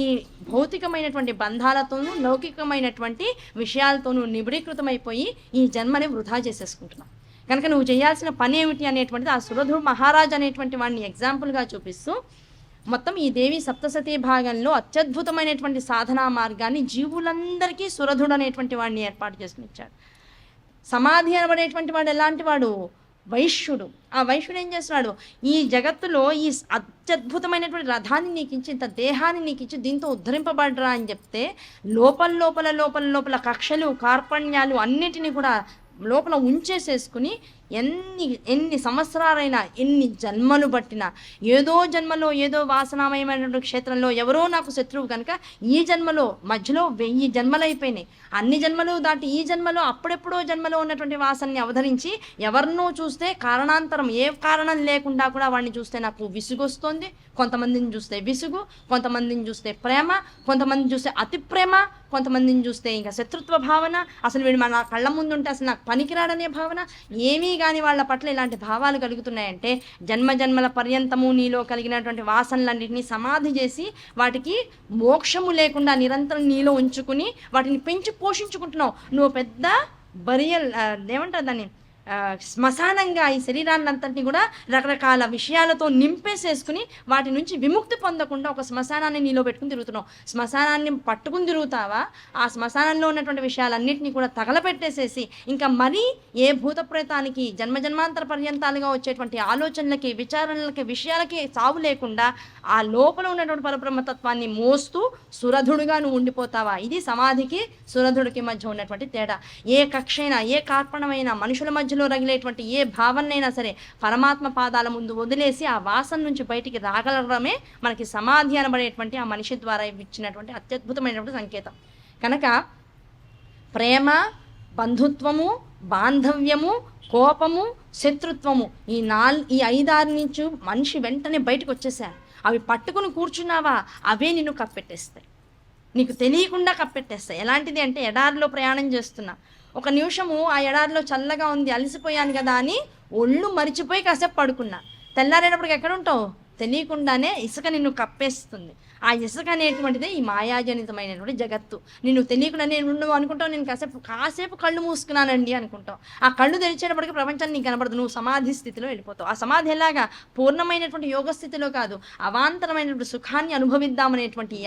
భౌతికమైనటువంటి బంధాలతోనూ లౌకికమైనటువంటి విషయాలతోనూ నిబిడీకృతమైపోయి ఈ జన్మని వృధా చేసేసుకుంటున్నావు. కనుక నువ్వు చేయాల్సిన పని ఏమిటి అనేటువంటిది ఆ సురధుడు మహారాజ్ అనేటువంటి వాడిని ఎగ్జాంపుల్గా చూపిస్తూ మొత్తం ఈ దేవి సప్తసతీ భాగంలో అత్యద్భుతమైనటువంటి సాధనా మార్గాన్ని జీవులందరికీ సురధుడు అనేటువంటి వాడిని ఏర్పాటు చేసుకుని ఇచ్చాడు. సమాధి అనబడేటువంటి వాడు ఎలాంటి వాడు? వైశ్యుడు. ఆ వైశ్యుడు ఏం చేస్తున్నాడు? ఈ జగత్తులో ఈ అత్యద్భుతమైనటువంటి రథాన్ని నీకు ఇచ్చి, ఇంత దేహాన్ని నీకు ఇచ్చి దీంతో ఉద్ధరింపబడరా అని చెప్తే లోపల కక్షలు, కార్పణ్యాలు అన్నిటినీ కూడా లోపల ఉంచేసేసుకుని ఎన్ని సంవత్సరాలైనా, ఎన్ని జన్మలు పట్టినా, ఏదో జన్మలో ఏదో వాసనామయమైనటువంటి క్షేత్రంలో ఎవరో నాకు శత్రువు కనుక ఈ జన్మలో మధ్యలో 1000 జన్మలు అయిపోయినాయి, అన్ని జన్మలు దాటి ఈ జన్మలో అప్పుడెప్పుడో జన్మలో ఉన్నటువంటి వాసనని అవధరించి ఎవరినో చూస్తే కారణాంతరం ఏ కారణం లేకుండా కూడా వాడిని చూస్తే నాకు విసుగొస్తుంది, కొంతమందిని చూస్తే విసుగు, కొంతమందిని చూస్తే ప్రేమ, కొంతమందిని చూస్తే అతి ప్రేమ, కొంతమందిని చూస్తే ఇంకా శత్రుత్వ భావన, అసలు వీడు మన కళ్ళ ముందు ఉంటే అసలు నాకు పనికిరాడనే భావన, ఏమీ కానీ వాళ్ళ పట్ల ఇలాంటి భావాలు కలుగుతున్నాయంటే జన్మజన్మల పర్యంతము నీలో కలిగినటువంటి వాసనలన్నింటినీ సమాధి చేసి వాటికి మోక్షము లేకుండా నిరంతరం నీలో ఉంచుకుని వాటిని పెంచి పోషించుకుంటున్నావు. నువ్వు పెద్ద ఏమంటారు దాన్ని, శ్మశానంగా ఈ శరీరాన్నంతటిని కూడా రకరకాల విషయాలతో నింపేసేసుకుని వాటి నుంచి విముక్తి పొందకుండా ఒక శ్మశానాన్ని నీలో పెట్టుకుని తిరుగుతున్నావు. శ్మశానాన్ని పట్టుకుని తిరుగుతావా? ఆ శ్మశానంలో ఉన్నటువంటి విషయాలన్నింటినీ కూడా తగలపెట్టేసేసి ఇంకా మరీ ఏ భూతప్రేతానికి జన్మజన్మాంతర పర్యంతాలుగా వచ్చేటువంటి ఆలోచనలకి, విచారణలకి, విషయాలకి సావు లేకుండా ఆ లోపల ఉన్నటువంటి పరబ్రహ్మతత్వాన్ని మోస్తూ సురధుడుగా నువ్వు ఉండిపోతావా? ఇది సమాధికి సురధుడికి మధ్య ఉన్నటువంటి తేడా. ఏ కక్షైనా, ఏ కార్పణమైనా, మనుషుల మధ్యలో రగిలేటువంటి ఏ భావనైనా సరే పరమాత్మ పాదాల ముందు వదిలేసి ఆ వాసన నుంచి బయటికి రాగలగడమే మనకి సమాధి అనబడేటువంటి ఆ మనిషి ద్వారా ఇచ్చినటువంటి అత్యద్భుతమైనటువంటి సంకేతం. కనుక ప్రేమ, బంధుత్వము, బాంధవ్యము, కోపము, శత్రుత్వము, ఈ 5-6 నుంచి మనిషి వెంటనే బయటకు వచ్చేసారు. అవి పట్టుకుని కూర్చున్నావా అవే నిన్ను కప్పెట్టేస్తాయి, నీకు తెలియకుండా కప్పెట్టేస్తాయి. ఎలాంటిది అంటే ఎడారిలో ప్రయాణం చేస్తున్నా, ఒక నిమిషము ఆ ఎడారిలో చల్లగా ఉంది, అలసిపోయాను కదా అని ఒళ్ళు మరిచిపోయి కాసేపు పడుకున్నా, తెల్లారేటప్పటికి ఎక్కడ ఉంటావు? తెలియకుండానే ఇసుక నిన్ను కప్పేస్తుంది. ఆ ఇసుక అనేటువంటిదే ఈ మాయాజనితమైనటువంటి జగత్తు. నిన్ను తెలియకుండానే నువ్వు అనుకుంటావు నేను కాసేపు కళ్ళు మూసుకున్నానండి అనుకుంటావు. ఆ కళ్ళు తెరిచేటప్పటికి ప్రపంచం నీకు కనబడదు. నువ్వు సమాధి స్థితిలో వెళ్ళిపోతావు. ఆ సమాధి ఎలాగా? పూర్ణమైనటువంటి యోగ స్థితిలో కాదు, అవాంతరమైనటువంటి సుఖాన్ని అనుభవిద్దామనేటువంటి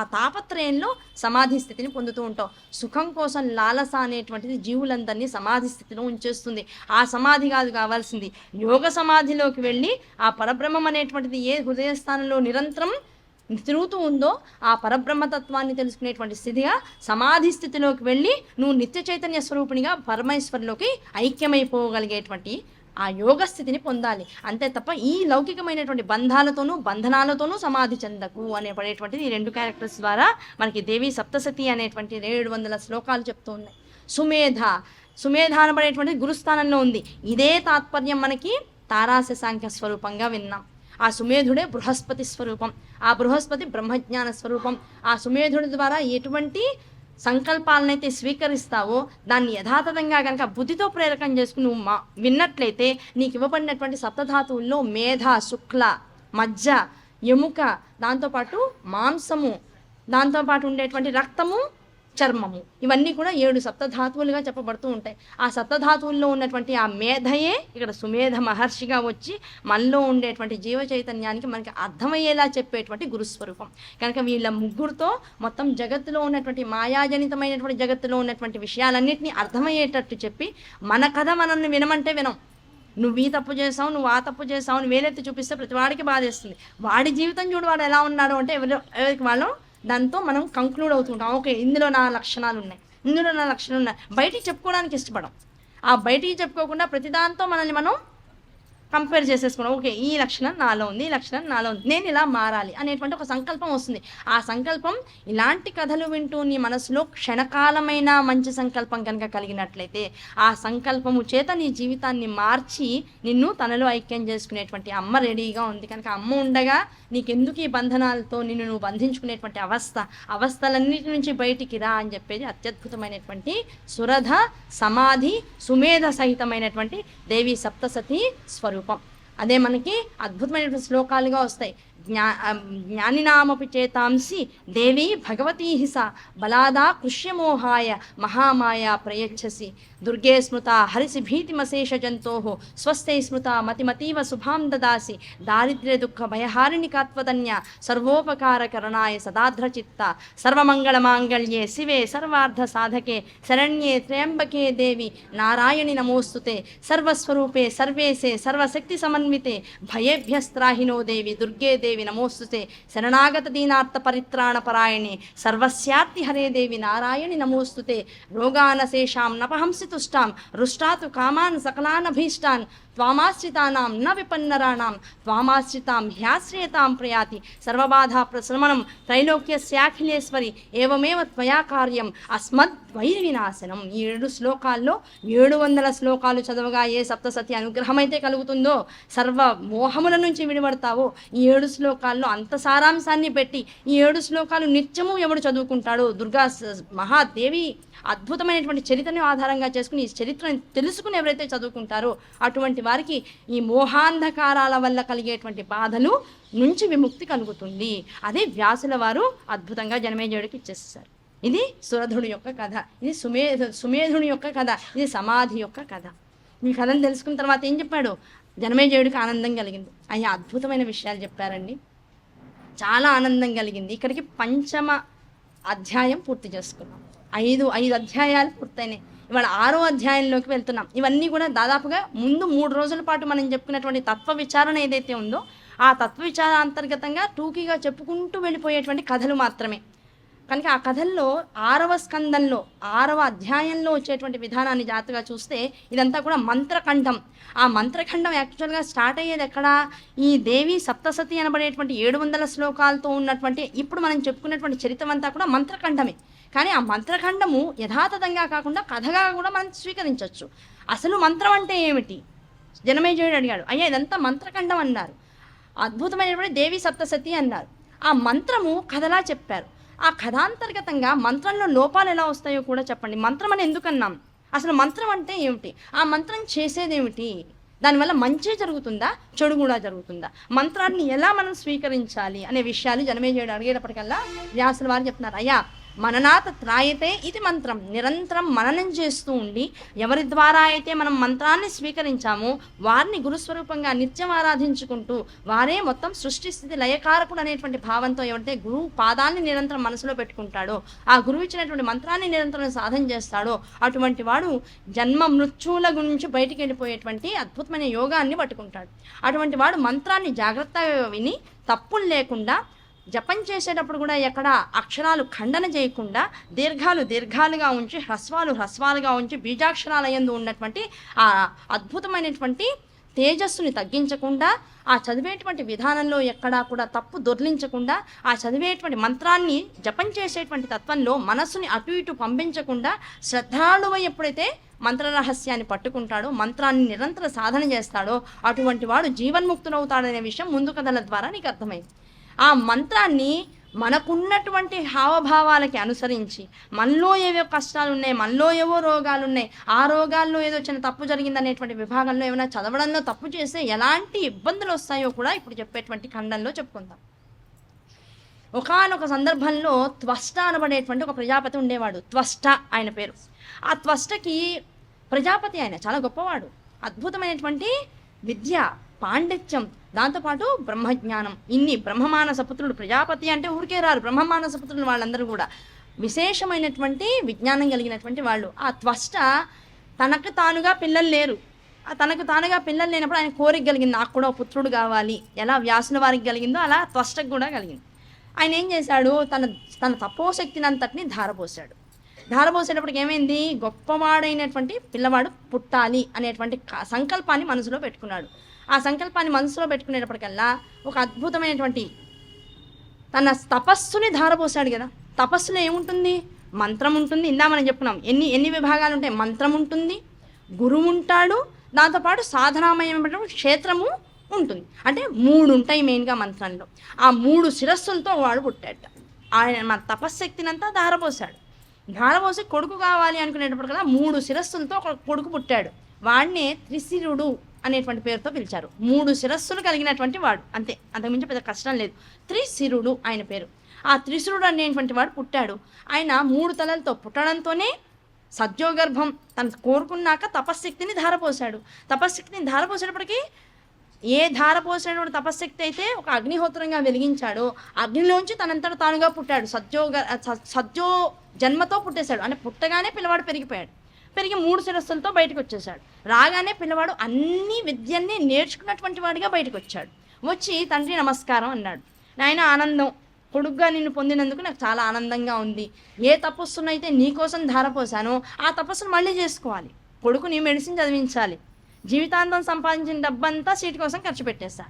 ఆ తాపత్రయంలో సమాధి స్థితిని పొందుతూ ఉంటావు. సుఖం కోసం లాలస అనేటువంటిది జీవులందరినీ సమాధి స్థితిలో ఉంచేస్తుంది. ఆ సమాధి కాదు కావాల్సింది. యోగ సమాధిలోకి వెళ్ళి ఆ పరబ్రహ్మం అనేటువంటిది ఏ హృదయస్థానంలో నిరంతరం తిరుగుతూ ఉందో ఆ పరబ్రహ్మతత్వాన్ని తెలుసుకునేటువంటి స్థితిగా సమాధి స్థితిలోకి వెళ్ళి నువ్వు నిత్య చైతన్య స్వరూపిణిగా పరమేశ్వరులోకి ఐక్యమైపోగలిగేటువంటి ఆ యోగ స్థితిని పొందాలి. అంతే తప్ప ఈ లౌకికమైనటువంటి బంధనాలతోనూ సమాధి చెందకు అనేటువంటిది ఈ 2 క్యారెక్టర్స్ ద్వారా మనకి దేవి సప్తసతి అనేటువంటి 700 శ్లోకాలు చెప్తూ ఉన్నాయి. సుమేధ అనబడేటువంటిది గురుస్థానంలో ఉంది. ఇదే తాత్పర్యం మనకి తారాశశాంక స్వరూపంగా విన్నాం. ఆ సుమేధుడే బృహస్పతి స్వరూపం. ఆ బృహస్పతి బ్రహ్మజ్ఞాన స్వరూపం. ఆ సుమేధుడి ద్వారా ఎటువంటి సంకల్పాలనైతే స్వీకరిస్తావో దాన్ని యథాతథంగా కనుక బుద్ధితో ప్రేరకం చేసుకుని నువ్వు విన్నట్లయితే నీకు ఇవ్వబడినటువంటి సప్తధాతువుల్లో మేధ, శుక్ల, మజ్జ, ఎముక, దాంతోపాటు మాంసము, దాంతోపాటు ఉండేటువంటి రక్తము, చర్మము, ఇవన్నీ కూడా 7 సప్తధాతువులుగా చెప్పబడుతూ ఉంటాయి. ఆ సప్తధాతువుల్లో ఉన్నటువంటి ఆ మేధయే ఇక్కడ సుమేధ మహర్షిగా వచ్చి మనలో ఉండేటువంటి జీవ చైతన్యానికి మనకి అర్థమయ్యేలా చెప్పేటువంటి గురుస్వరూపం. కనుక వీళ్ళ ముగ్గురుతో మొత్తం జగత్తులో ఉన్నటువంటి మాయాజనితమైనటువంటి జగత్తులో ఉన్నటువంటి విషయాలన్నింటినీ అర్థమయ్యేటట్టు చెప్పి మన కథ మనల్ని వినమంటే వినం. నువ్వు ఈ తప్పు చేసావు, నువ్వు ఆ తప్పు చేసావు అని వేలెత్తి చూపిస్తే ప్రతి వాడికి బాధేస్తుంది. వాడి జీవితం చూడు, వాడు ఎలా ఉన్నాడు అంటే ఎవరికి వాళ్ళు దాంతో మనం కంక్లూడ్ అవుతుంటాం. ఓకే, ఇందులో నా లక్షణాలు ఉన్నాయి, బయటికి చెప్పుకోవడానికి ఇష్టపడం. ఆ బయటికి చెప్పుకోకుండా ప్రతిదాంతో మనల్ని మనం కంపేర్ చేసేసుకున్నాం. ఓకే, ఈ లక్షణం నాలో ఉంది, ఈ లక్షణం నాలో ఉంది, నేను ఇలా మారాలి అనేటువంటి ఒక సంకల్పం వస్తుంది. ఆ సంకల్పం ఇలాంటి కథలు వింటూ నీ మనసులో క్షణకాలమైన మంచి సంకల్పం కనుక కలిగినట్లయితే ఆ సంకల్పము చేత నీ జీవితాన్ని మార్చి నిన్ను తనలో ఐక్యం చేసుకునేటువంటి అమ్మ రెడీగా ఉంది. కనుక అమ్మ ఉండగా నీకెందుకు ఈ బంధనాలతో నిన్ను నువ్వు బంధించుకునేటువంటి అవస్థలన్నిటి నుంచి బయటికి రా అని చెప్పేది అత్యద్భుతమైనటువంటి సురధ సమాధి సుమేధ సహితమైనటువంటి దేవి సప్తసతి స్వరూపం. అదే మనకి అద్భుతమైనటువంటి శ్లోకాలుగా వస్తాయి. జ్ఞానినామపి చేతాంసి దేవి భగవతీ సా బలాదా కృష్యమోహాయ మహామాయా ప్రయచ్చసి దుర్గే స్మృత హరిసి భీతిమశేష జంతో స్వస్థై స్మృత మతిమతీవ శుభాం దదాసి దారిద్ర్య దుఃఖ భయహారిణి కాత్వదన్య సర్వోపకారకరణాయ సదాధ్రచిత్త సర్వమంగళమాంగళ్యే శివే సర్వార్థ సాధకే శరణ్యే త్ర్యంబకే దేవి నారాయణి నమోస్తుతే సర్వస్వరూపే సర్వేసే సర్వశక్తి సమన్వితే భయేభ్యస్త్రాహినో దేవి దుర్గే దేవి నమోస్తుతే శరణాగత దీనార్థ పరిత్రాణ పరాయణే సర్వస్యార్తి హరే దేవి నారాయణి నమోస్తుతే రోగానశేషాం నపహంసి తుష్టాం రుష్టాతు కామాన్ సకలానభీష్టాన్ త్వామాశ్రితానాం న విపన్నరాణాం త్వామాశ్రితాం హ్యాశ్రయతాం ప్రయాతి సర్వబాధా ప్రశమనం త్రైలోక్యస్యాఖిలేశ్వరి ఏవమేవ త్వయా కార్యం అస్మద్వైరి వినాశనం. ఈ 7 శ్లోకాల్లో 700 శ్లోకాలు చదవగా ఏ సప్తసతి అనుగ్రహమైతే కలుగుతుందో, సర్వ మోహముల నుంచి విడిపడతావో, ఈ 7 శ్లోకాల్లో అంత సారాంశాన్ని పెట్టి ఈ 7 శ్లోకాలు నిత్యము ఎవడు చదువుకుంటాడో, దుర్గా మహాదేవి అద్భుతమైనటువంటి చరిత్రను ఆధారంగా చేసుకుని ఈ చరిత్రను తెలుసుకుని ఎవరైతే చదువుకుంటారో అటువంటి వారికి ఈ మోహాంధకారాల వల్ల కలిగేటువంటి బాధలు నుంచి విముక్తి కలుగుతుంది. అదే వ్యాసుల వారు అద్భుతంగా జనమేజయుడికి ఇచ్చేస్తారు. ఇది సురధుడి యొక్క కథ, ఇది సుమేధుని యొక్క కథ, ఇది సమాధి యొక్క కథ. ఈ కథను తెలుసుకున్న తర్వాత ఏం చెప్పాడు? జనమేజయుడికి ఆనందం కలిగింది. అయ్యా అద్భుతమైన విషయాలు చెప్పారండి, చాలా ఆనందం కలిగింది. ఇక్కడికి 5వ అధ్యాయం పూర్తి చేసుకున్నాం. 5 అధ్యాయాలు పూర్తయినాయి. ఇవాళ 6వ అధ్యాయంలోకి వెళ్తున్నాం. ఇవన్నీ కూడా దాదాపుగా ముందు 3 రోజుల పాటు మనం చెప్పుకున్నటువంటి తత్వ విచారణ ఏదైతే ఉందో ఆ తత్వ విచార అంతర్గతంగా టూకీగా చెప్పుకుంటూ వెళ్ళిపోయేటువంటి కథలు మాత్రమే. కనుక ఆ కథల్లో 6వ స్కందంలో 6వ అధ్యాయంలో వచ్చేటువంటి విధానాన్ని జాగ్రత్తగా చూస్తే ఇదంతా కూడా మంత్రఖండం. ఆ మంత్రఖండం యాక్చువల్గా స్టార్ట్ అయ్యేది ఎక్కడ? ఈ దేవి సప్తసతి అనబడేటువంటి 700 శ్లోకాలతో ఉన్నటువంటి ఇప్పుడు మనం చెప్పుకున్నటువంటి చరిత్ర అంతా కూడా మంత్రఖండమే. కానీ ఆ మంత్రఖండము యథాతథంగా కాకుండా కథగా కూడా మనం స్వీకరించవచ్చు. అసలు మంత్రం అంటే ఏమిటి? జనమేజయుడు అడిగాడు. అయ్యా ఇదంతా మంత్రఖండం అన్నారు, అద్భుతమైనటువంటి దేవి సప్తసతి అన్నారు. ఆ మంత్రము కథలా చెప్పారు. ఆ కథాంతర్గతంగా మంత్రంలో లోపాలు ఎలా వస్తాయో కూడా చెప్పండి. మంత్రం అని ఎందుకన్నాం? అసలు మంత్రం అంటే ఏమిటి? ఆ మంత్రం చేసేదేమిటి? దానివల్ల మంచి జరుగుతుందా, చెడు కూడా జరుగుతుందా, మంత్రాన్ని ఎలా మనం స్వీకరించాలి అనే విషయాలు జనమేజయుడు అడిగేటప్పటికల్లా వ్యాసుల వారు చెప్తున్నారు, అయ్యా మననాత్ త్రాయతే ఇది మంత్రం, నిరంతరం మననం చేస్తూ ఉండి ఎవరి ద్వారా అయితే మనం మంత్రాన్ని స్వీకరించామో వారిని గురుస్వరూపంగా నిత్యం ఆరాధించుకుంటూ వారే మొత్తం సృష్టి స్థితి లయకారకుడు అనేటువంటి భావంతో ఎవరైతే గురువు పాదాన్ని నిరంతరం మనసులో పెట్టుకుంటాడో, ఆ గురువు ఇచ్చినటువంటి మంత్రాన్ని నిరంతరం సాధన చేస్తాడో అటువంటి వాడు జన్మ మృత్యువుల గురించి బయటికి వెళ్ళిపోయేటువంటి అద్భుతమైన యోగాన్ని పట్టుకుంటాడు. అటువంటి వాడు మంత్రాన్ని జాగ్రత్తగా విని తప్పులు లేకుండా జపం చేసేటప్పుడు కూడా ఎక్కడ అక్షరాలు ఖండన చేయకుండా దీర్ఘాలుగా ఉంచి హ్రస్వాలుగా ఉంచి బీజాక్షరాల యందు ఉన్నటువంటి ఆ అద్భుతమైనటువంటి తేజస్సుని తగ్గించకుండా, ఆ చదివేటువంటి విధానంలో ఎక్కడా కూడా తప్పు దొర్లించకుండా, ఆ చదివేటువంటి మంత్రాన్ని జపం చేసేటువంటి తత్వంలో మనస్సుని అటు ఇటు పంపించకుండా శ్రద్ధాళువై ఎప్పుడైతే మంత్ర రహస్యాన్ని పట్టుకుంటాడో, మంత్రాన్ని నిరంతర సాధన చేస్తాడో అటువంటి వాడు జీవన్ముక్తుడవుతాడనే విషయం ముందు కథల ద్వారా నీకు అర్థమైంది. ఆ మంత్రాన్ని మనకున్నటువంటి హావభావాలకి అనుసరించి మనలో ఏవో కష్టాలు ఉన్నాయి, మనలో ఏవో రోగాలు ఉన్నాయి, ఆ రోగాల్లో ఏదో చిన్న తప్పు జరిగింది అనేటువంటి విభాగంలో ఏమైనా చదవడంలో తప్పు చేస్తే ఎలాంటి ఇబ్బందులు వస్తాయో కూడా ఇప్పుడు చెప్పేటువంటి ఖండంలో చెప్పుకుందాం. ఒకానొక సందర్భంలో త్వష్ట అనబడేటువంటి ఒక ప్రజాపతి ఉండేవాడు. త్వష్ట ఆయన పేరు. ఆ త్వష్టకి ప్రజాపతి ఆయన చాలా గొప్పవాడు, అద్భుతమైనటువంటి విద్య, పాండిత్యం, దాంతోపాటు బ్రహ్మజ్ఞానం, ఇన్ని బ్రహ్మమానస పుత్రుడు. ప్రజాపతి అంటే ఊరికే రారు, బ్రహ్మమానస పుత్రులు వాళ్ళందరూ కూడా విశేషమైనటువంటి విజ్ఞానం కలిగినటువంటి వాళ్ళు. ఆ త్వష్ట తనకు తానుగా పిల్లలు లేరు. తనకు తానుగా పిల్లలు లేనప్పుడు ఆయన కోరిక కలిగింది, నాకు కూడా పుత్రుడు కావాలి. ఎలా వ్యాసుల వారికి కలిగిందో అలా త్వష్టకు కూడా కలిగింది. ఆయన ఏం చేశాడు, తన తపోశక్తిని అంతటిని ధారపోసాడు. ధారపోసేటప్పటికి ఏమైంది, గొప్పవాడైనటువంటి పిల్లవాడు పుట్టాలి అనేటువంటి సంకల్పాన్ని మనసులో పెట్టుకున్నాడు. ఆ సంకల్పాన్ని మనసులో పెట్టుకునేటప్పటికల్లా ఒక అద్భుతమైనటువంటి తన తపస్సుని ధారపోసాడు కదా. తపస్సులో ఏముంటుంది, మంత్రం ఉంటుంది. ఇందా మనం చెప్పుకున్నాం ఎన్ని విభాగాలు ఉంటాయి. మంత్రం ఉంటుంది, గురువు ఉంటాడు, దాంతోపాటు సాధనామయమైనటువంటి క్షేత్రము ఉంటుంది. అంటే 3 ఉంటాయి మెయిన్గా మంత్రంలో. ఆ 3 శిరస్సులతో వాడు పుట్టాడు. ఆయన మన తపశ్శక్తిని అంతా ధారపోసి కొడుకు కావాలి అనుకునేటప్పటికల్లా 3 శిరస్సులతో ఒక కొడుకు పుట్టాడు. వాడినే త్రిశిరుడు అనేటువంటి పేరుతో పిలిచారు. 3 శిరస్సులు కలిగినటువంటి వాడు, అంతే, అంతకుమించి పెద్ద కష్టం లేదు. త్రిశిరుడు ఆయన పేరు. ఆ త్రిశిరుడు అనేటువంటి వాడు పుట్టాడు. ఆయన 3 తలలతో పుట్టడంతోనే సద్యోగర్భం తను కోరుకున్నాక తపశ్శక్తిని ధారపోసాడు. తపశ్శక్తిని ధారపోసేటప్పటికీ ఏ ధారపోసేటువంటి తపశ్శక్తి అయితే ఒక అగ్నిహోత్రంగా వెలిగించాడో అగ్నిలోంచి తనంతట తానుగా పుట్టాడు. సద్యో జన్మతో పుట్టేశాడు. అంటే పుట్టగానే పిల్లవాడు పెరిగి 3 శిరస్సులతో బయటకు వచ్చేసాడు. రాగానే పిల్లవాడు అన్ని విద్యల్ని నేర్చుకున్నటువంటి వాడిగా బయటకు వచ్చాడు. వచ్చి తండ్రి నమస్కారం అన్నాడు. నాయన ఆనందం, కొడుగ్గా నిన్ను పొందినందుకు నాకు చాలా ఆనందంగా ఉంది. ఏ తపస్సునైతే నీకోసం ధారపోసానో ఆ తపస్సును మళ్ళీ చేసుకోవాలి. కొడుకుని మెడిసిన్ చదివించాలి. జీవితాంతం సంపాదించిన డబ్బంతా సీటు కోసం ఖర్చు పెట్టేస్తా.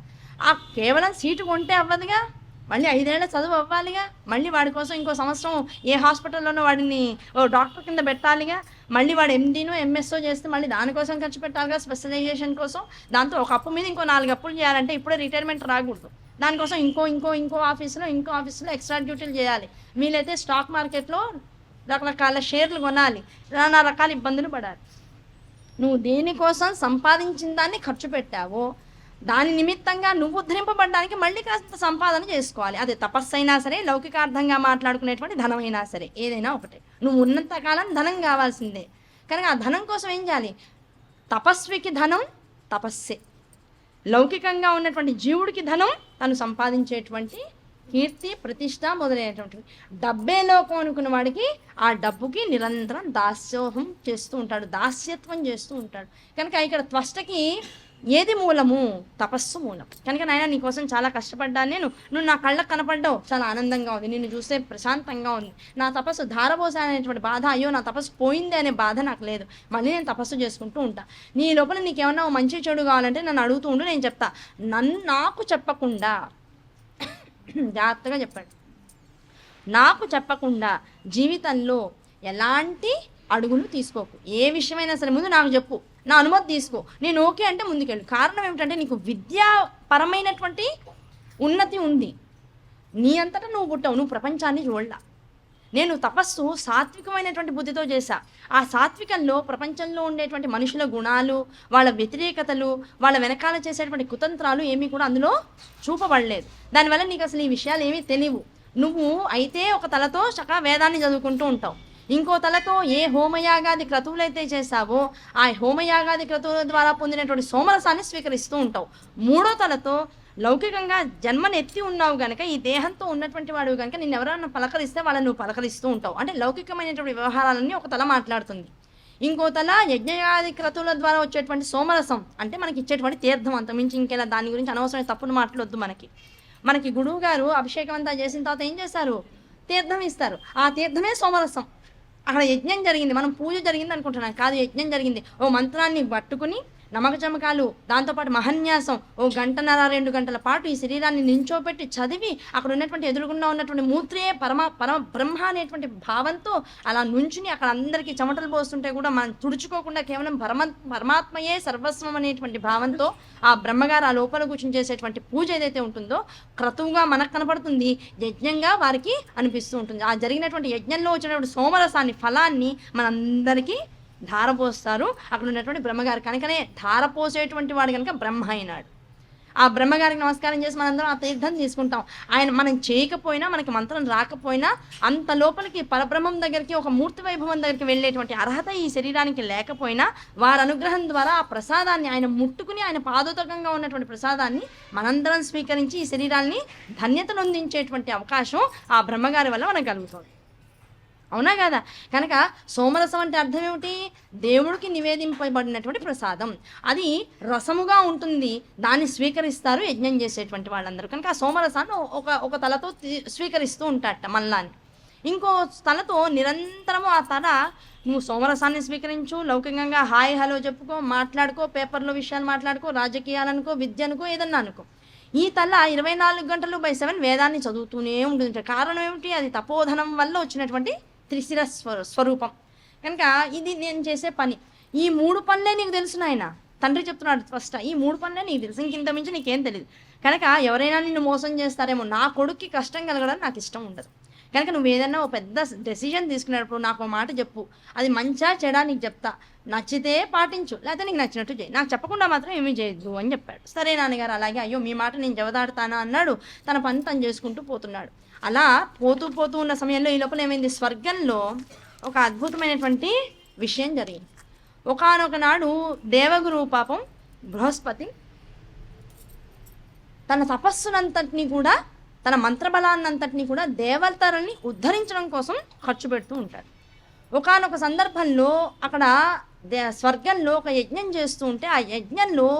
ఆ కేవలం సీటు కొంటే అవ్వదుగా, మళ్ళీ 5 ఏళ్ల చదువు అవ్వాలిగా. మళ్ళీ వాడి కోసం ఇంకో సంవత్సరం ఏ హాస్పిటల్లోనో వాడిని డాక్టర్ కింద పెట్టాలిగా. మళ్ళీ వాడు ఎండీనో ఎంఎస్ఓ చేస్తే మళ్ళీ దానికోసం ఖర్చు పెట్టాలిగా, స్పెషలైజేషన్ కోసం. దాంతో ఒక అప్పు మీద ఇంకో 4 అప్పులు చేయాలంటే ఇప్పుడే రిటైర్మెంట్ రాకూడదు. దానికోసం ఇంకో ఆఫీసులో ఎక్స్ట్రా డ్యూటీలు చేయాలి. వీలైతే స్టాక్ మార్కెట్లో రకరకాల షేర్లు కొనాలి. నానా రకాల ఇబ్బందులు పడాలి. నువ్వు దేనికోసం సంపాదించిన దాన్ని ఖర్చు పెట్టావో దాని నిమిత్తంగా నువ్వు ఉద్ధరింపబడడానికి మళ్ళీ కాస్త సంపాదన చేసుకోవాలి. అదే తపస్సు అయినా సరే, లౌకికార్థంగా మాట్లాడుకునేటువంటి ధనమైనా సరే, ఏదైనా ఒకటే. నువ్వు ఉన్నంతకాలం ధనం కావాల్సిందే. కనుక ఆ ధనం కోసం ఏం చేయాలి, తపస్వికి ధనం తపస్సే, లౌకికంగా ఉన్నటువంటి జీవుడికి ధనం తను సంపాదించేటువంటి కీర్తి ప్రతిష్ట మొదలైనటువంటి డబ్బే లోకం అనుకున్న వాడికి ఆ డబ్బుకి నిరంతరం దాస్యోహం చేస్తూ ఉంటాడు, దాస్యత్వం చేస్తూ ఉంటాడు. కనుక ఇక్కడ త్వష్టకి ఏది మూలము, తపస్సు మూలం. కనుక నాయన నీకోసం చాలా కష్టపడ్డాను నేను, నువ్వు నా కళ్ళకు కనపడ్డావు, చాలా ఆనందంగా ఉంది, నిన్ను చూస్తే ప్రశాంతంగా ఉంది. నా తపస్సు ధారపోసానేటువంటి బాధ, అయ్యో నా తపస్సు పోయింది అనే బాధ నాకు లేదు. మళ్ళీ నేను తపస్సు చేసుకుంటూ ఉంటా. నీ లోపల నీకేమన్నా మంచి చెడు కావాలంటే నన్ను అడుగుతూ ఉండు, నేను చెప్తా. నాకు చెప్పకుండా జాగ్రత్తగా చెప్పండి, నాకు చెప్పకుండా జీవితంలో ఎలాంటి అడుగులు తీసుకోకు. ఏ విషయమైనా సరే ముందు నాకు చెప్పు, నా అనుమతి తీసుకో, నేను ఓకే అంటే ముందుకెళ్ళు. కారణం ఏమిటంటే నీకు విద్యాపరమైనటువంటి ఉన్నతి ఉంది. నీ అంతటా నువ్వు పుట్టావు, నువ్వు ప్రపంచాన్ని చూడలా. నేను తపస్సు సాత్వికమైనటువంటి బుద్ధితో చేశా. ఆ సాత్వికంలో ప్రపంచంలో ఉండేటువంటి మనుషుల గుణాలు, వాళ్ళ వ్యతిరేకతలు, వాళ్ళ వెనకాల చేసేటువంటి కుతంత్రాలు ఏమీ కూడా అందులో చూపబడలేదు. దానివల్ల నీకు అసలు ఈ విషయాలు ఏమీ తెలియవు. నువ్వు అయితే ఒక తలతో చక్కగా వేదాన్ని చదువుకుంటూ ఉంటావు, ఇంకో తలతో ఏ హోమయాగాది క్రతువులైతే చేశావో ఆ హోమయాగాది క్రతువుల ద్వారా పొందినటువంటి సోమరసాన్ని స్వీకరిస్తూ ఉంటావు. మూడో తలతో లౌకికంగా జన్మనెత్తి ఉన్నావు కనుక, ఈ దేహంతో ఉన్నటువంటి వాడు కనుక నిన్ను ఎవరైనా పలకరిస్తే వాళ్ళని నువ్వు పలకరిస్తూ ఉంటావు. అంటే లౌకికమైనటువంటి వ్యవహారాలన్నీ ఒక తల మాట్లాడుతుంది. ఇంకో తల యజ్ఞయాది క్రతువుల ద్వారా వచ్చేటువంటి సోమరసం, అంటే మనకి ఇచ్చేటువంటి తీర్థం, అంత మించి ఇంకేలా దాని గురించి అనవసరమైన తప్పును మాట్లాడొద్దు. మనకి గురువు గారు అభిషేకం అంతా చేసిన తర్వాత ఏం చేస్తారు? తీర్థం ఇస్తారు. ఆ తీర్థమే సోమరసం. అక్కడ యజ్ఞం జరిగింది, మనం పూజ జరిగింది అనుకుంటున్నాం, కాదు, యజ్ఞం జరిగింది. ఓ మంత్రాన్ని పట్టుకుని నమక చమకాలు, దాంతోపాటు మహన్యాసం, ఓ గంటన్నర 2 గంటల పాటు ఈ శరీరాన్ని నించోపెట్టి చదివి అక్కడ ఉన్నటువంటి ఎదురుగుండా ఉన్నటువంటి మూర్తే పరమ బ్రహ్మ అనేటువంటి భావంతో అలా నుంచుని అక్కడ అందరికీ చెమటలు పోస్తుంటే కూడా మనం తుడుచుకోకుండా కేవలం పరమాత్మయే సర్వస్వం అనేటువంటి భావంతో ఆ బ్రహ్మగారు ఆ లోపల కూర్చుని చేసేటువంటి పూజ ఏదైతే ఉంటుందో క్రతువుగా మనకు కనపడుతుంది, యజ్ఞంగా వారికి అనిపిస్తూ ఉంటుంది. ఆ జరిగినటువంటి యజ్ఞంలో వచ్చినటువంటి సోమరసాన్ని, ఫలాన్ని మనందరికీ ధారపోస్తారు అక్కడ ఉన్నటువంటి బ్రహ్మగారు. కనుకనే ధారపోసేటువంటి వాడు కనుక బ్రహ్మ అయినాడు. ఆ బ్రహ్మగారికి నమస్కారం చేసి మనందరం ఆ తీర్థం తీసుకుంటాం. ఆయన మనం చేయకపోయినా, మనకి మంత్రం రాకపోయినా, అంత లోపలికి పరబ్రహ్మం దగ్గరికి, ఒక మూర్తి వైభవం దగ్గరికి వెళ్ళేటువంటి అర్హత ఈ శరీరానికి లేకపోయినా వారి అనుగ్రహం ద్వారా ఆ ప్రసాదాన్ని ఆయన ముట్టుకుని, ఆయన పాదోదకంగా ఉన్నటువంటి ప్రసాదాన్ని మనందరం స్వీకరించి ఈ శరీరాన్ని ధన్యతను అందించేటువంటి అవకాశం ఆ బ్రహ్మగారి వల్ల మనకు కలుగుతుంది. అవునా కదా? కనుక సోమరసం అంటే అర్థం ఏమిటి? దేవుడికి నివేదింపబడినటువంటి ప్రసాదం. అది రసముగా ఉంటుంది, దాన్ని స్వీకరిస్తారు యజ్ఞం చేసేటువంటి వాళ్ళందరూ. కనుక ఆ సోమరసాన్ని ఒక తలతో స్వీకరిస్తూ ఉంటారట మల్లాన్ని. ఇంకో తలతో నిరంతరము ఆ తల, నువ్వు సోమరసాన్ని స్వీకరించు, లౌకికంగా హాయ్ హలో చెప్పుకో, మాట్లాడుకో, పేపర్లో విషయాలు మాట్లాడుకో, రాజకీయాలనుకో, విద్య అనుకో, ఏదన్నా అనుకో. ఈ తల 24 గంటలు బై 7 వేదాన్ని చదువుతూనే ఉంటుంది. కారణం ఏమిటి? అది తపోధనం వల్ల వచ్చినటువంటి త్రిశిర స్వరూపం. కనుక ఇది నేను చేసే పని. ఈ 3 పనులే నీకు తెలుసు నాయన. తండ్రి చెప్తున్నాడు ఫస్ట్, ఈ 3 పనులే నీకు తెలుసు, ఇంకింత మించి నీకేం తెలియదు. కనుక ఎవరైనా నిన్ను మోసం చేస్తారేమో, నా కొడుక్కి కష్టం కలగడం నాకు ఇష్టం ఉండదు. కనుక నువ్వు ఏదైనా ఒక పెద్ద డెసిషన్ తీసుకునేటప్పుడు నాకు ఒక మాట చెప్పు, అది మంచా చెడా నీకు చెప్తా, నచ్చితే పాటించు, లేకపోతే నీకు నచ్చినట్టు చేయి, నాకు చెప్పకుండా మాత్రం ఏమీ చేయొద్దు అని చెప్పాడు. సరే నాన్నగారు అలాగే, అయ్యో మీ మాట నేను జవదాడతానా అన్నాడు. తన పని తను చేసుకుంటూ పోతున్నాడు. అలా పోతూ ఉన్న సమయంలో ఈ లోపల ఏమైంది? స్వర్గంలో ఒక అద్భుతమైనటువంటి విషయం జరిగింది. ఒకానొక నాడు దేవగురు పాపం బృహస్పతి తన తపస్సునంతటినీ కూడా, తన మంత్రబలాన్నంతటినీ కూడా దేవతలని ఉద్ధరించడం కోసం ఖర్చు పెడుతూ ఉంటాడు. ఒకానొక సందర్భంలో అక్కడ స్వర్గంలో ఒక యజ్ఞం చేస్తూ ఉంటే ఆ యజ్ఞంలో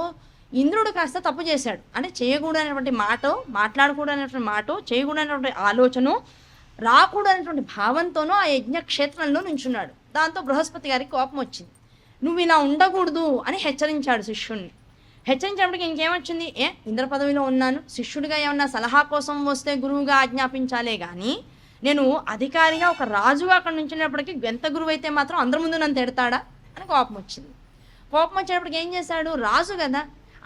ఇంద్రుడు కాస్త తప్పు చేశాడు. అంటే చేయకూడనటువంటి మాట, మాట్లాడకూడనటువంటి మాట, చేయకూడనటువంటి ఆలోచన, రాకూడనటువంటి భావంతోనూ ఆ యజ్ఞక్షేత్రంలో నుంచున్నాడు. దాంతో బృహస్పతి గారికి కోపం వచ్చింది. నువ్వు ఇలా ఉండకూడదు అని హెచ్చరించాడు శిష్యుణ్ణి. హెచ్చరించినప్పటికీ ఇంకేమొచ్చింది? ఇంద్ర పదవిలో ఉన్నాను, శిష్యుడిగా ఏమన్నా సలహా కోసం వస్తే గురువుగా ఆజ్ఞాపించాలే కానీ, నేను అధికారిగా ఒక రాజుగా అక్కడ నుంచినప్పటికీ ఎంత గురువు అయితే మాత్రం అందరి ముందు నన్ను తిడతాడా అని కోపం వచ్చింది. కోపం వచ్చేటప్పటికి ఏం చేశాడు? రాజు కదా,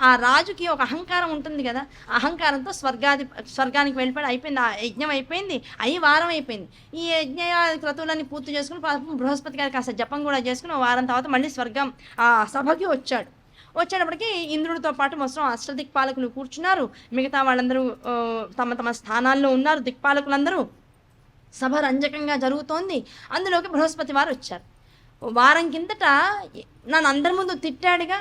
ఆ రాజుకి ఒక అహంకారం ఉంటుంది కదా, అహంకారంతో స్వర్గానికి వెళ్ళిపోయి అయిపోయింది. ఆ యజ్ఞం అయిపోయింది, వారం అయిపోయింది. ఈ యజ్ఞ క్రతువులన్నీ పూర్తి చేసుకుని బృహస్పతి గారికి కాస్త జపం కూడా చేసుకుని వారం తర్వాత మళ్ళీ స్వర్గం ఆ సభకి వచ్చాడు. వచ్చేటప్పటికి ఇంద్రుడితో పాటు మొత్తం అష్టదిక్పాలకులు కూర్చున్నారు. మిగతా వాళ్ళందరూ తమ తమ స్థానాల్లో ఉన్నారు. దిక్పాలకులందరూ, సభ రంజకంగా జరుగుతోంది. అందులోకి బృహస్పతి వారు వచ్చారు. వారం కిందట నన్ను అందరి ముందు తిట్టాడుగా,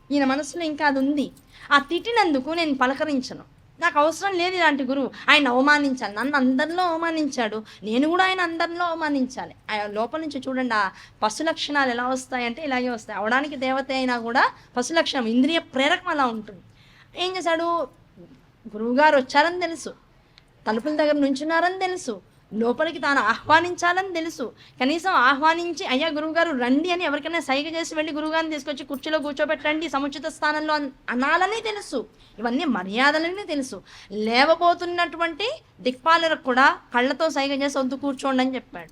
ఈయన మనసులో ఇంకా అది ఉంది. ఆ తిట్టినందుకు నేను పలకరించను, నాకు అవసరం లేదు ఇలాంటి గురువు. ఆయన అవమానించాలి, నన్ను అందరిలో అవమానించాడు, నేను కూడా ఆయన అందరిలో అవమానించాలి. ఆయన లోపల నుంచి చూడండి, ఆ పశు లక్షణాలు ఎలా వస్తాయంటే ఇలాగే వస్తాయి. అవడానికి దేవత అయినా కూడా పశు లక్షణం, ఇంద్రియ ప్రేరకం అలా ఉంటుంది. ఏం చేశాడు? గురువుగారు వచ్చారని తెలుసు, తలుపుల దగ్గర నుంచున్నారని తెలుసు, లోపలికి తాను ఆహ్వానించాలని తెలుసు. కనీసం ఆహ్వానించి అయ్యా గురువుగారు రండి అని ఎవరికైనా సైగ చేసి వెళ్ళి గురువుగారిని తీసుకొచ్చి కుర్చీలో కూర్చోబెట్టండి, సముచిత స్థానంలో అనాలని తెలుసు. ఇవన్నీ మర్యాదలని తెలుసు. లేవబోతున్నటువంటి దిక్పాలకు కూడా కళ్ళతో సైగ చేసి వద్దు కూర్చోండి అని చెప్పాడు.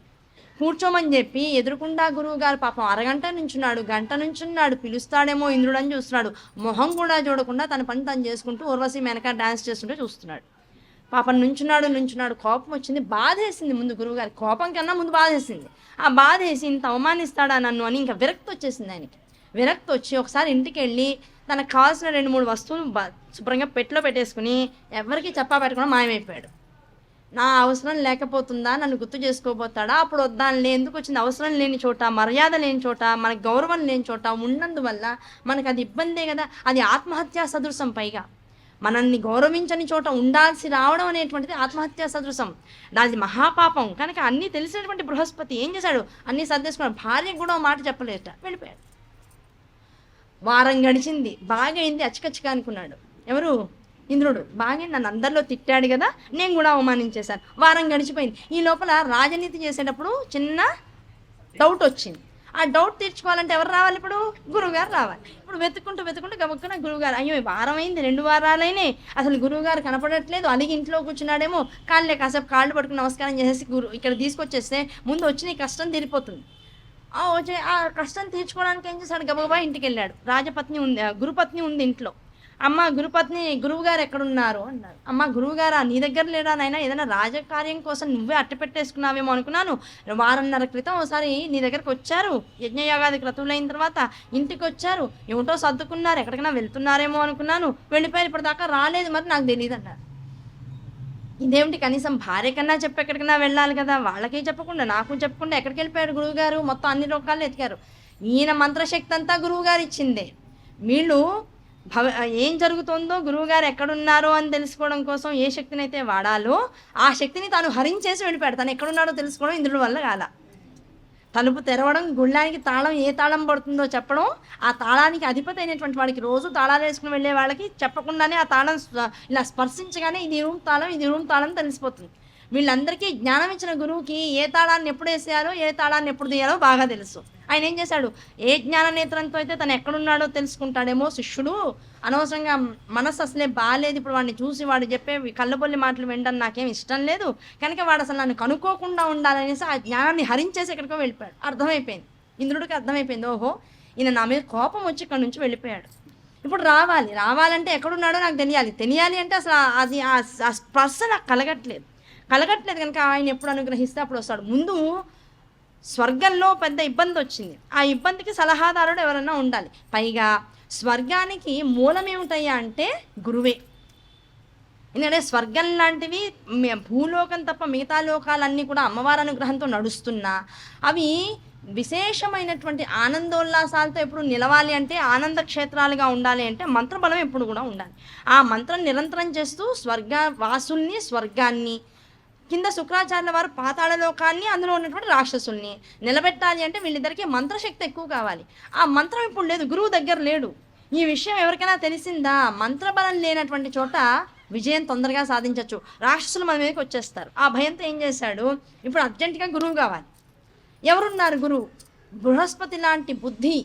కూర్చోమని చెప్పి ఎదురుకుండా గురువుగారు పాపం అరగంట నుంచున్నాడు, గంట నుంచున్నాడు, పిలుస్తాడేమో ఇంద్రుడని చూస్తున్నాడు. మొహం కూడా చూడకుండా తన పని తను చేసుకుంటూ ఊర్వశి మెనక డాన్స్ చేస్తుంటే చూస్తున్నాడు. పాపం నుంచున్నాడు, కోపం వచ్చింది, బాధేసింది. ముందు గురువుగారి కోపం కన్నా ముందు బాధేసింది. ఆ బాధేసి ఇంత అవమానిస్తాడా నన్ను అని ఇంకా విరక్తి వచ్చేసింది ఆయనకి. విరక్తి వచ్చి ఒకసారి ఇంటికి వెళ్ళి తనకు కావాల్సిన 2-3 వస్తువులు శుభ్రంగా పెట్టిలో పెట్టేసుకుని ఎవరికి చెప్పా పెట్టకుండా మాయమైపోయాడు. నా అవసరం లేకపోతుందా, నన్ను గుర్తు చేసుకోబోతాడా, అప్పుడు వద్దానులే, ఎందుకు వచ్చింది, అవసరం లేని చోట, మర్యాద లేని చోట, మనకు గౌరవం లేని చోట ఉన్నందువల్ల మనకు అది ఇబ్బందే కదా. అది ఆత్మహత్యా సదృశం. పైగా మనల్ని గౌరవించని చోట ఉండాల్సి రావడం అనేటువంటిది ఆత్మహత్యా సదృశం. దాని మహాపాపం కనుక అన్నీ తెలిసినటువంటి బృహస్పతి ఏం చేశాడు, అన్నీ సర్దేసుకున్నాడు. భార్యకు కూడా మాట చెప్పలేట, వెళ్ళిపోయాడు. వారం గడిచింది, బాగైంది, అచ్చకచ్చగా అనుకున్నాడు. ఎవరు, ఇంద్రుడు. బాగా నన్ను అందరిలో తిట్టాడు కదా, నేను కూడా అవమానించేశాను. వారం గడిచిపోయింది. ఈ లోపల రాజనీతి చేసేటప్పుడు చిన్న డౌట్ వచ్చింది. ఆ డౌట్ తీర్చుకోవాలంటే ఎవరు రావాలి, ఇప్పుడు గురువుగారు రావాలి. ఇప్పుడు వెతుక్కుంటూ గబుక్కున గురువుగారు, అయ్యో వారం అయింది, 2 వారాలైనాయి, అసలు గురువుగారు కనపడట్లేదు, అలిగి ఇంట్లో కూర్చున్నాడేమో, కాసేపు కాళ్ళు పట్టుకుని నమస్కారం చేసేసి ఇక్కడ తీసుకొచ్చేస్తే ముందు వచ్చి నీ కష్టం తీరిపోతుంది. ఆ కష్టం తీర్చుకోవడానికి ఏం చేశాడు, గబగబా ఇంటికి వెళ్ళాడు. రాజపత్ని ఉంది, గురుపత్ని ఉంది ఇంట్లో. అమ్మ గురుపత్ని, గురువుగారు ఎక్కడున్నారు అన్నారు. అమ్మ గురువుగారా, నీ దగ్గర లేడా నాయనా, ఏదైనా రాజకార్యం కోసం నువ్వే అట్ట పెట్టేసుకున్నావేమో అనుకున్నాను. 1 వారం క్రితం ఒకసారి నీ దగ్గరకు వచ్చారు, యజ్ఞయాగాది క్రతువులైన తర్వాత ఇంటికి వచ్చారు, ఏమిటో సర్దుకున్నారు, ఎక్కడికైనా వెళ్తున్నారేమో అనుకున్నాను, వెళ్ళిపోయారు, ఇప్పటిదాకా రాలేదు, మరి నాకు తెలియదు అన్నారు. ఇదేమిటి, కనీసం భార్య కన్నా చెప్పి ఎక్కడికైనా వెళ్ళాలి కదా, వాళ్ళకి చెప్పకుండా నాకు చెప్పకుండా ఎక్కడికి వెళ్ళిపోయాడు గురువుగారు, మొత్తం అన్ని లోకాలు ఎతికారు. ఈయన మంత్రశక్తి అంతా గురువుగారు ఇచ్చిందే. వీళ్ళు ఏం జరుగుతుందో, గురువుగారు ఎక్కడున్నారో అని తెలుసుకోవడం కోసం ఏ శక్తిని అయితే వాడాలో ఆ శక్తిని తాను హరించేసి వెళ్ళిపోయాడు. తను ఎక్కడున్నాడో తెలుసుకోవడం ఇంద్రుడి వల్ల కాల. తలుపు తెరవడం, గుళ్ళానికి తాళం, ఏ తాళం పడుతుందో చెప్పడం, ఆ తాళానికి అధిపతి అయినటువంటి వాడికి, రోజు తాళాలు వేసుకుని వెళ్ళే వాళ్ళకి చెప్పకుండానే ఆ తాళం ఇలా స్పర్శించగానే ఇది రూమ్ తాళం తెలిసిపోతుంది. వీళ్ళందరికీ జ్ఞానం ఇచ్చిన గురువుకి ఏ తాళాన్ని ఎప్పుడు వేసేయాలో, ఏ తాళాన్ని ఎప్పుడు తీయాలో బాగా తెలుసు. ఆయన ఏం చేశాడు, ఏ జ్ఞాన నేత్రంతో అయితే తను ఎక్కడున్నాడో తెలుసుకుంటాడేమో శిష్యుడు, అనవసరంగా మనసు అసలే బాగాలేదు, ఇప్పుడు వాడిని చూసి వాడు చెప్పే కళ్ళబొల్లి మాటలు వినడం నాకేం ఇష్టం లేదు కనుక వాడు అసలు నన్ను కనుక్కోకుండా ఉండాలనేసి ఆ జ్ఞానాన్ని హరించేసి ఎక్కడికో వెళ్ళిపోయాడు. అర్థమైపోయింది, ఇంద్రుడికి అర్థమైపోయింది, ఓహో ఈయన నా మీద కోపం వచ్చి ఇక్కడ నుంచి వెళ్ళిపోయాడు. ఇప్పుడు రావాలంటే ఎక్కడున్నాడో నాకు తెలియాలి అంటే అసలు అది ఆ స్పర్శ నాకు కలగట్లేదు కనుక ఆయన ఎప్పుడు అనుగ్రహిస్తే అప్పుడు వస్తాడు. ముందు స్వర్గంలో పెద్ద ఇబ్బంది వచ్చింది, ఆ ఇబ్బందికి సలహాదారుడు ఎవరన్నా ఉండాలి. పైగా స్వర్గానికి మూలం ఏమిటయ్యా అంటే గురువే. ఎందుకంటే స్వర్గం లాంటివి భూలోకం తప్ప మిగతా లోకాలన్నీ కూడా అమ్మవారి అనుగ్రహంతో నడుస్తున్నా అవి విశేషమైనటువంటి ఆనందోల్లాసాలతో ఎప్పుడు నిలవాలి అంటే, ఆనంద క్షేత్రాలుగా ఉండాలి అంటే మంత్రబలం ఎప్పుడు కూడా ఉండాలి. ఆ మంత్రం నిరంతరం చేస్తూ వాసుల్ని, స్వర్గాన్ని, కింద శుక్రాచార్యుల వారు పాతాళ లోకాన్ని, అందులో ఉన్నటువంటి రాక్షసుల్ని నిలబెట్టాలి అంటే వీళ్ళిద్దరికీ మంత్రశక్తి ఎక్కువ కావాలి. ఆ మంత్రం ఇప్పుడు లేదు, గురువు దగ్గర లేడు. ఈ విషయం ఎవరికైనా తెలిసిందా, మంత్రబలం లేనటువంటి చోట విజయం తొందరగా సాధించవచ్చు, రాక్షసులు మన మీదకి వచ్చేస్తారు. ఆ భయంతో ఏం చేశాడు, ఇప్పుడు అర్జెంటుగా గురువు కావాలి. ఎవరున్నారు గురువు, బృహస్పతి లాంటి బుద్ధి,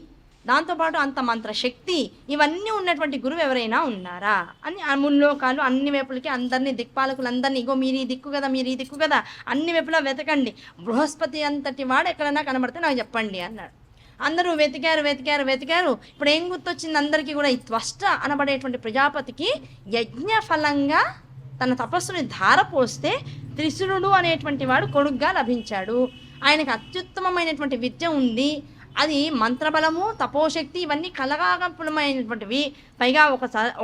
దాంతోపాటు అంత మంత్రశక్తి, ఇవన్నీ ఉన్నటువంటి గురువు ఎవరైనా ఉన్నారా అని ముల్లోకాలు అన్ని వైపులకి అందరినీ, దిక్పాలకులందరినీ, ఇగో మీరు ఈ దిక్కు కదా అన్ని వైపులా వెతకండి, బృహస్పతి అంతటి వాడు ఎక్కడైనా కనబడితే నాకు చెప్పండి అన్నాడు. అందరూ వెతికారు. ఇప్పుడు ఏం గుర్తొచ్చింది అందరికీ కూడా, ఈ త్వష్ట అనబడేటువంటి ప్రజాపతికి యజ్ఞ ఫలంగా తన తపస్సుని ధారపోస్తే త్రిశురుడు అనేటువంటి వాడు కొడుగ్గా లభించాడు. ఆయనకు అత్యుత్తమమైనటువంటి విద్య ఉంది, అది మంత్రబలము, తపోశక్తి, ఇవన్నీ కలగాపులమైనటువంటివి. పైగా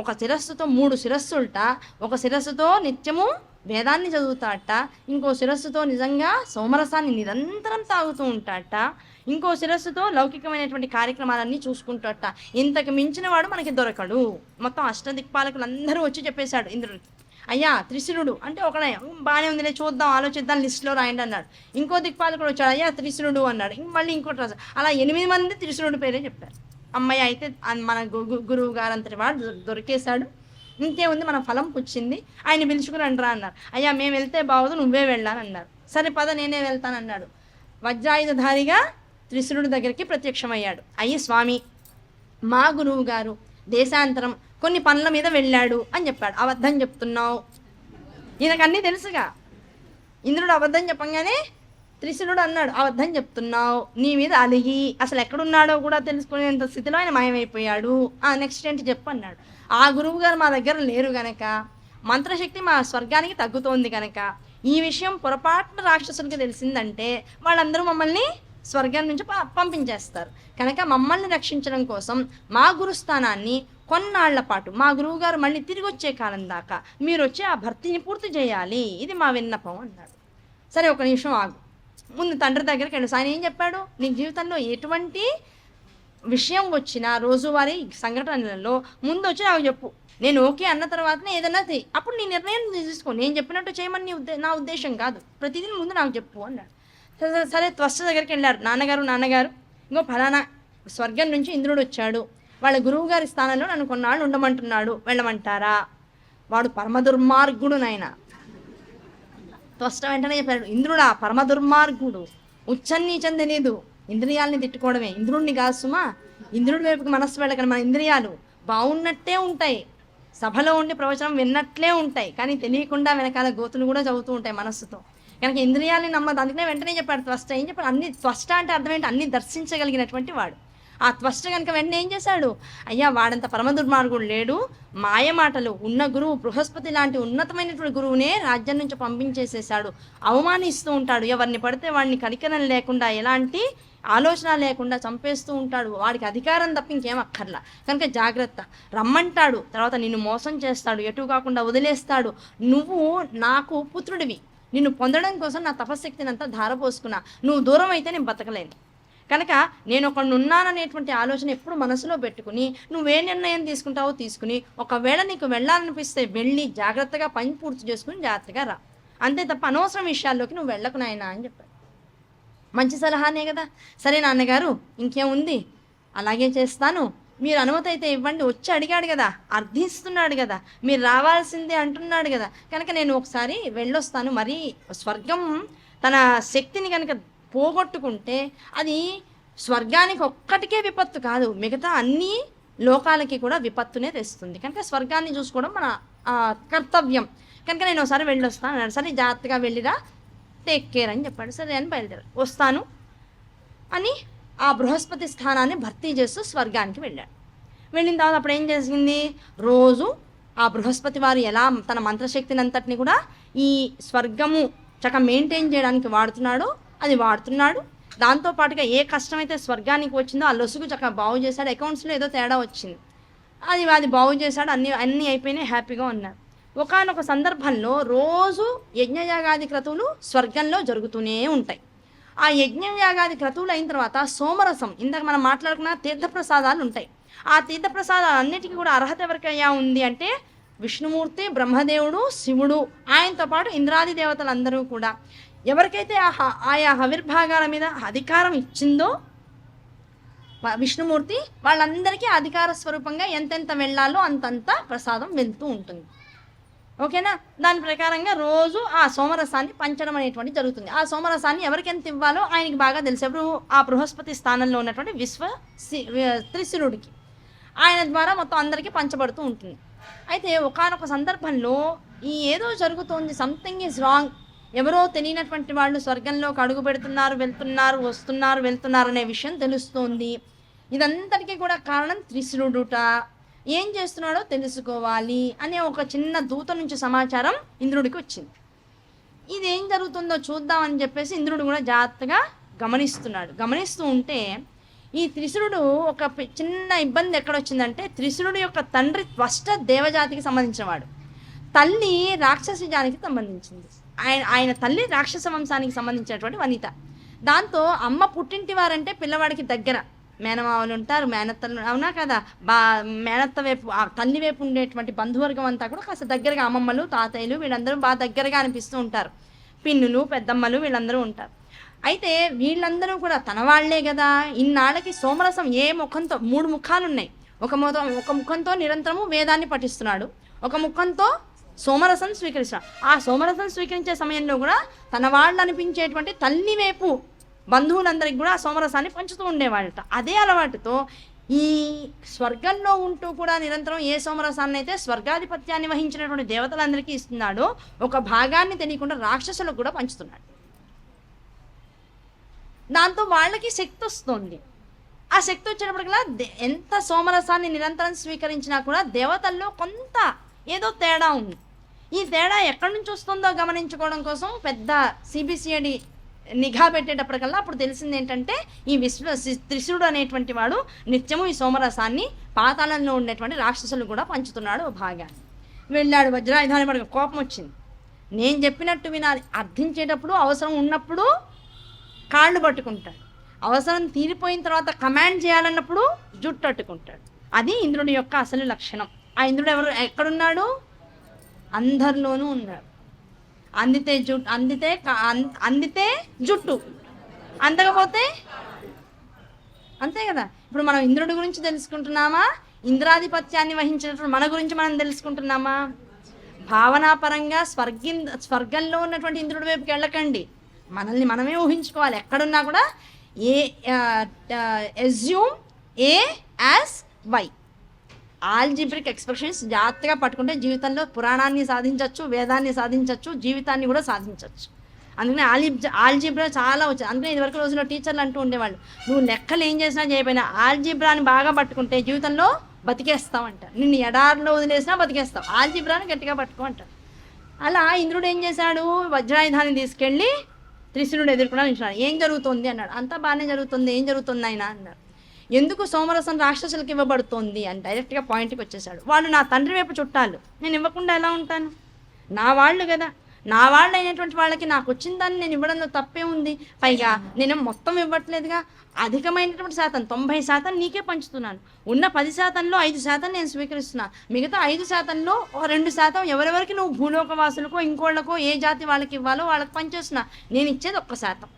ఒక శిరస్సుతో 3 శిరస్సులట, ఒక శిరస్సుతో నిత్యము వేదాన్ని చదువుతాట, ఇంకో శిరస్సుతో నిజంగా సోమరసాన్ని నిరంతరం తాగుతూ ఉంటాట, ఇంకో శిరస్సుతో లౌకికమైనటువంటి కార్యక్రమాలన్నీ చూసుకుంటాట. ఇంతకు మించిన వాడు మనకి దొరకడు. మొత్తం అష్టదిక్పాలకులు అందరూ వచ్చి చెప్పేశాడు ఇంద్రుడికి, అయ్యా త్రిశురుడు అంటే ఒకనే, బాగానే ఉందిలే చూద్దాం ఆలోచిద్దాం లిస్టులో రాయండి అన్నాడు. ఇంకో దిక్పాలకుడు వచ్చాడు, అయ్యా త్రిశురుడు అన్నాడు. మళ్ళీ ఇంకోటి రాశాడు. అలా 8 మంది త్రిశురుడు పేరే చెప్పారు. అమ్మాయి అయితే మన గురువు గారు అంతటి వాడు దొరికేశాడు, ఇంకేముంది మన ఫలం పుచ్చింది, ఆయన పిలుచుకుని రండిరా అన్నారు. అయ్యా మేము వెళ్తే బాగోదు, నువ్వే వెళ్ళానన్నారు. సరే పద నేనే వెళ్తానన్నాడు. వజ్రాయుధధారిగా త్రిశురుడి దగ్గరికి ప్రత్యక్షమయ్యాడు. అయ్యి స్వామి, మా గురువు గారు దేశాంతరం కొన్ని పనుల మీద వెళ్ళాడు అని చెప్పాడు. అబద్ధం చెప్తున్నావు, ఈయనకన్నీ తెలుసుగా. ఇంద్రుడు అబద్ధం చెప్పంగానే త్రిశురుడు అన్నాడు, అబద్ధం చెప్తున్నావు, నీ మీద అలిగి అసలు ఎక్కడున్నాడో కూడా తెలుసుకునేంత స్థితిలో ఆయన మాయమైపోయాడు. నెక్స్ట్ ఏంటి చెప్పు అన్నాడు. ఆ గురువు గారు మా దగ్గర లేరు గనక మంత్రశక్తి మా స్వర్గానికి తగ్గుతోంది కనుక ఈ విషయం పొరపాటున రాక్షసులకి తెలిసిందంటే వాళ్ళందరూ మమ్మల్ని స్వర్గం నుంచి పంపించేస్తారు. కనుక మమ్మల్ని రక్షించడం కోసం మా గురుస్థానాన్ని కొన్నాళ్ల పాటు మా గురువుగారు మళ్ళీ తిరిగి వచ్చే కాలం దాకా మీరు వచ్చి ఆ భర్తీని పూర్తి చేయాలి, ఇది మా విన్నపం అన్నాడు. సరే ఒక నిమిషం ఆగు, ముందు తండ్రి దగ్గరికి వెళ్ళి ఆయన ఏం చెప్పాడు, నీ జీవితంలో ఎటువంటి విషయం వచ్చినా రోజువారీ సంఘటనలలో ముందు వచ్చి నాకు చెప్పు, నేను ఓకే అన్న తర్వాతనే ఏదన్నా అప్పుడు నీ నిర్ణయం తీసుకో, నేను చెప్పినట్టు చేయమని నా ఉద్దేశం కాదు, ప్రతిదీ ముందు నాకు చెప్పు అన్నాడు. సరే త్వష్ట దగ్గరికి వెళ్ళారు. నాన్నగారు ఇంకో ఫలానా స్వర్గం నుంచి ఇంద్రుడు వచ్చాడు, వాళ్ళ గురువు గారి స్థానంలో నన్ను కొన్నాళ్ళు ఉండమంటున్నాడు, వెళ్ళమంటారా? వాడు పరమ దుర్మార్గుడు నాయన. త్వష్ట వెంటనే చెప్పాడు, ఇంద్రుడా పరమ దుర్మార్గుడు, ఉచ్చన్నీచం తెలీదు, ఇంద్రియాలని తిట్టుకోవడమే, ఇంద్రుడిని కాదు సుమా, ఇంద్రుడి వైపుకి మనస్సు వెళ్ళకని మన ఇంద్రియాలు బాగున్నట్టే ఉంటాయి, సభలో ఉండి ప్రవచనం విన్నట్లే ఉంటాయి, కానీ తెలియకుండా వెనకాల గోతులు కూడా చదువుతూ ఉంటాయి మనస్సుతో. కనుక ఇంద్రియాలని నమ్మదు. అందుకనే వెంటనే చెప్పాడు త్వష్ట. ఏం చెప్పాడు, అన్ని త్వష్ట అంటే అర్థం ఏంటి, అన్ని దర్శించగలిగినటువంటి వాడు. ఆ త్వష్ట కనుక వెంటనే ఏం చేశాడు, అయ్యా వాడంత పరమ దుర్మార్గుడు లేడు, మాయ మాటలు ఉన్న గురువు బృహస్పతి లాంటి ఉన్నతమైనటువంటి గురువునే రాజ్యం నుంచి పంపించేసేసాడు, అవమానిస్తూ ఉంటాడు, ఎవరిని పడితే వాడిని కనికరం లేకుండా ఎలాంటి ఆలోచన లేకుండా చంపేస్తూ ఉంటాడు, వాడికి అధికారం తప్ప ఇంకేం అక్కర్లా, కనుక జాగ్రత్త, రమ్మంటాడు, తర్వాత నిన్ను మోసం చేస్తాడు, ఎటు కాకుండా వదిలేస్తాడు, నువ్వు నాకు పుత్రుడివి, నిన్ను పొందడం కోసం నా తపశక్తిని అంతా ధారపోసుకున్నా, నువ్వు దూరం అయితే నేను బతకలేను, కనుక నేను ఒకడు ఉన్నాననేటువంటి ఆలోచన ఎప్పుడు మనసులో పెట్టుకుని నువ్వే నిర్ణయం తీసుకుంటావో తీసుకుని, ఒకవేళ నీకు వెళ్ళాలనిపిస్తే వెళ్ళి జాగ్రత్తగా పని పూర్తి చేసుకుని జాగ్రత్తగా రా, అంతే తప్ప అనవసరం విషయాల్లోకి నువ్వు వెళ్ళకు నాయనా అని చెప్పాడు. మంచి సలహానే కదా. సరే నాన్నగారు ఇంకేముంది, అలాగే చేస్తాను, మీరు అనుమతి అయితే ఇవ్వండి, వచ్చి అడిగాడు కదా, అర్థిస్తున్నాడు కదా, మీరు రావాల్సిందే అంటున్నాడు కదా, కనుక నేను ఒకసారి వెళ్ళొస్తాను. మరి స్వర్గం తన శక్తిని కనుక పోగొట్టుకుంటే అది స్వర్గానికి ఒక్కటికే విపత్తు కాదు, మిగతా అన్ని లోకాలకి కూడా విపత్తునే తెస్తుంది, కనుక స్వర్గాన్ని చూసుకోవడం మన కర్తవ్యం, కనుక నేను ఒకసారి వెళ్ళొస్తాను అన్నాడు. సరే జాగ్రత్తగా వెళ్ళిరా, టేక్ కేర్ అని చెప్పాడు. సరే అని బయలుదేరాడు. వస్తాను అని ఆ బృహస్పతి స్థానాన్ని భర్తీ చేస్తూ స్వర్గానికి వెళ్ళాడు. వెళ్ళిన తర్వాత అప్పుడు ఏం చేసింది, రోజు ఆ బృహస్పతి వారు ఎలా తన మంత్రశక్తిని అంతటిని కూడా ఈ స్వర్గము చక్కగా మెయింటైన్ చేయడానికి వాడుతున్నాడో అది వాడుతున్నాడు. దాంతోపాటుగా ఏ కష్టమైతే స్వర్గానికి వచ్చిందో ఆ లొసుగు చక్కగా బాగు చేశాడు. అకౌంట్స్లో ఏదో తేడా వచ్చింది, అది బాగు చేశాడు. అన్నీ అయిపోయినాయి, హ్యాపీగా ఉన్నారు. ఒకానొక సందర్భంలో రోజు యజ్ఞయాగాది క్రతువులు స్వర్గంలో జరుగుతూనే ఉంటాయి. ఆ యజ్ఞయాగాది క్రతువులు అయిన తర్వాత సోమరసం, ఇందాక మనం మాట్లాడుకున్న తీర్థప్రసాదాలు ఉంటాయి. ఆ తీర్థప్రసాదాలు అన్నిటికీ కూడా అర్హత ఎవరికయ్యా ఉంది అంటే విష్ణుమూర్తి, బ్రహ్మదేవుడు, శివుడు, ఆయనతో పాటు ఇంద్రాది దేవతలందరూ కూడా ఎవరికైతే ఆయా హవిర్భాగాల మీద అధికారం ఇచ్చిందో విష్ణుమూర్తి వాళ్ళందరికీ అధికార స్వరూపంగా ఎంతెంత వెళ్ళాలో అంతంత ప్రసాదం వెళ్తూ ఉంటుంది. ఓకేనా? దాని ప్రకారంగా రోజు ఆ సోమరసాన్ని పంచడం అనేటువంటి జరుగుతుంది. ఆ సోమరసాన్ని ఎవరికి ఎంత ఇవ్వాలో ఆయనకి బాగా తెలుసు. ఎవరు? ఆ బృహస్పతి స్థానంలో ఉన్నటువంటి త్రిశిరుడికి, ఆయన ద్వారా మొత్తం అందరికీ పంచబడుతూ ఉంటుంది. అయితే ఒకానొక సందర్భంలో ఈ ఏదో జరుగుతోంది, సంథింగ్ ఈజ్ రాంగ్, ఎవరో తెలియనటువంటి వాళ్ళు స్వర్గంలోకి అడుగు పెడుతున్నారు, వెళ్తున్నారు అనే విషయం తెలుస్తోంది. ఇదంతటికీ కూడా కారణం త్రిశిరుడుట. ఏం చేస్తున్నాడో తెలుసుకోవాలి అనే ఒక చిన్న దూత నుంచి సమాచారం ఇంద్రుడికి వచ్చింది. ఇదేం జరుగుతుందో చూద్దామని చెప్పేసి ఇంద్రుడు కూడా జాగ్రత్తగా గమనిస్తూ ఉంటే ఈ త్రిశిరుడు ఒక చిన్న ఇబ్బంది ఎక్కడొచ్చిందంటే, త్రిశిరుడు యొక్క తండ్రి త్వష్ట దేవజాతికి సంబంధించిన వాడు, తల్లి రాక్షస జాతికి సంబంధించింది. ఆయన తల్లి రాక్షస వంశానికి సంబంధించినటువంటి వనిత. దాంతో అమ్మ పుట్టింటి వారంటే పిల్లవాడికి దగ్గర, మేనమావలు ఉంటారు, మేనత్తలు, అవునా కదా, మేనత్త వైపు తల్లి వైపు ఉండేటువంటి బంధువర్గం అంతా కూడా కాస్త దగ్గరగా, అమ్మమ్మలు, తాతయ్యలు వీళ్ళందరూ బాగా దగ్గరగా అనిపిస్తూ ఉంటారు, పిన్నులు, పెద్దమ్మలు వీళ్ళందరూ ఉంటారు. అయితే వీళ్ళందరూ కూడా తన వాళ్లే కదా. ఇన్నాళ్ళకి సోమరసం ఏ ముఖంతో, 3 ముఖాలు ఉన్నాయి. ఒక ముఖంతో నిరంతరము వేదాన్ని పఠిస్తున్నాడు, ఒక ముఖంతో సోమరసం స్వీకరిస్తున్నాడు. ఆ సోమరసం స్వీకరించే సమయంలో కూడా తన వాళ్ళు అనిపించేటువంటి తల్లి వైపు బంధువులందరికీ కూడా ఆ సోమరసాన్ని పంచుతూ ఉండేవాళ్ళట. అదే అలవాటుతో ఈ స్వర్గంలో ఉంటూ కూడా నిరంతరం ఏ సోమరసాన్ని అయితే స్వర్గాధిపత్యాన్ని వహించినటువంటి దేవతలందరికీ ఇస్తున్నాడో ఒక భాగాన్ని తెలియకుండా రాక్షసులకు కూడా పంచుతున్నాడు. దాంతో వాళ్ళకి శక్తి వస్తుంది. ఆ శక్తి వచ్చేటప్పటికల్లా ఎంత సోమరసాన్ని నిరంతరం స్వీకరించినా కూడా దేవతల్లో కొంత ఏదో తేడా ఉంది. ఈ తేడా ఎక్కడి నుంచి వస్తుందో గమనించుకోవడం కోసం పెద్ద సిబిసిఐడి నిఘా పెట్టేటప్పటికల్లా అప్పుడు తెలిసింది ఏంటంటే ఈ త్రిశూరుడు అనేటువంటి వాడు నిత్యము ఈ సోమరసాన్ని పాతాళంలో ఉండేటువంటి రాక్షసులు కూడా పంచుతున్నాడు భాగాన్ని. వెళ్ళాడు వజ్రాయుధాన్ని పడికి కోపం వచ్చింది. నేను చెప్పినట్టు వినాలి, అర్థించేటప్పుడు అవసరం ఉన్నప్పుడు కాళ్ళు పట్టుకుంటాడు, అవసరం తీరిపోయిన తర్వాత కమాండ్ చేయాలన్నప్పుడు జుట్టు అట్టుకుంటాడు. అది ఇంద్రుడి యొక్క అసలు లక్షణం. ఆ ఇంద్రుడు ఎవరు ఎక్కడున్నాడు? అందరిలోనూ ఉన్నాడు. అందితే జుట్టు, అందకపోతే అంతే కదా. ఇప్పుడు మనం ఇంద్రుడి గురించి తెలుసుకుంటున్నామా, ఇంద్రాధిపత్యాన్ని వహించినటువంటి మన గురించి మనం తెలుసుకుంటున్నామా? భావనాపరంగా స్వర్గంలో ఉన్నటువంటి ఇంద్రుడి వైపుకి వెళ్ళకండి, మనల్ని మనమే ఊహించుకోవాలి. ఎక్కడున్నా కూడా assume a as y. Algebraic expressions జాగ్రత్తగా పట్టుకుంటే జీవితంలో పురాణాన్ని సాధించవచ్చు, వేదాన్ని సాధించవచ్చు, జీవితాన్ని కూడా సాధించవచ్చు. అందుకని ఆల్జిబ్రా చాలా వచ్చింది. అందుకని ఇదివరకు రోజుల్లో టీచర్లు అంటూ ఉండేవాళ్ళు, నువ్వు లెక్కలు ఏం చేసినా చేయకపోయినా ఆల్జిబ్రాని బాగా పట్టుకుంటే జీవితంలో బతికేస్తావంట. నిన్ను ఎడారిలో వదిలేసినా బతికేస్తావు, ఆల్జిబ్రాని గట్టిగా పట్టుకో అంటారు. అలా ఇంద్రుడు ఏం చేశాడు? వజ్రాయుధాన్ని తీసుకెళ్ళి త్రిశూరుడు ఎదుర్కొన్నా నిలిచాడు. ఏం జరుగుతుంది అన్నాడు. అంతా బాగానే జరుగుతుంది. ఏం జరుగుతుంది ఆయన అన్నాడు. ఎందుకు సోమరసం రాక్షసులకు ఇవ్వబడుతోంది అని డైరెక్ట్గా పాయింట్కి వచ్చేసాడు. వాళ్ళు నా తండ్రి వైపు చుట్టాలు, నేను ఇవ్వకుండా ఎలా ఉంటాను? నా వాళ్ళు కదా, నా వాళ్ళు అయినటువంటి వాళ్ళకి నాకు వచ్చిన దాన్ని నేను ఇవ్వడంలో తప్పే ఉంది. పైగా నేను మొత్తం ఇవ్వట్లేదుగా, అధికమైనటువంటి శాతం 90% నీకే పంచుతున్నాను. ఉన్న 10%లో 5% నేను స్వీకరిస్తున్నా. మిగతా 5%లో 2% ఎవరెవరికి నువ్వు భూలోకవాసులకో ఇంకోళ్ళకో ఏ జాతి వాళ్ళకి ఇవ్వాలో వాళ్ళకి పనిచేస్తున్నా. నేను ఇచ్చేది 1%.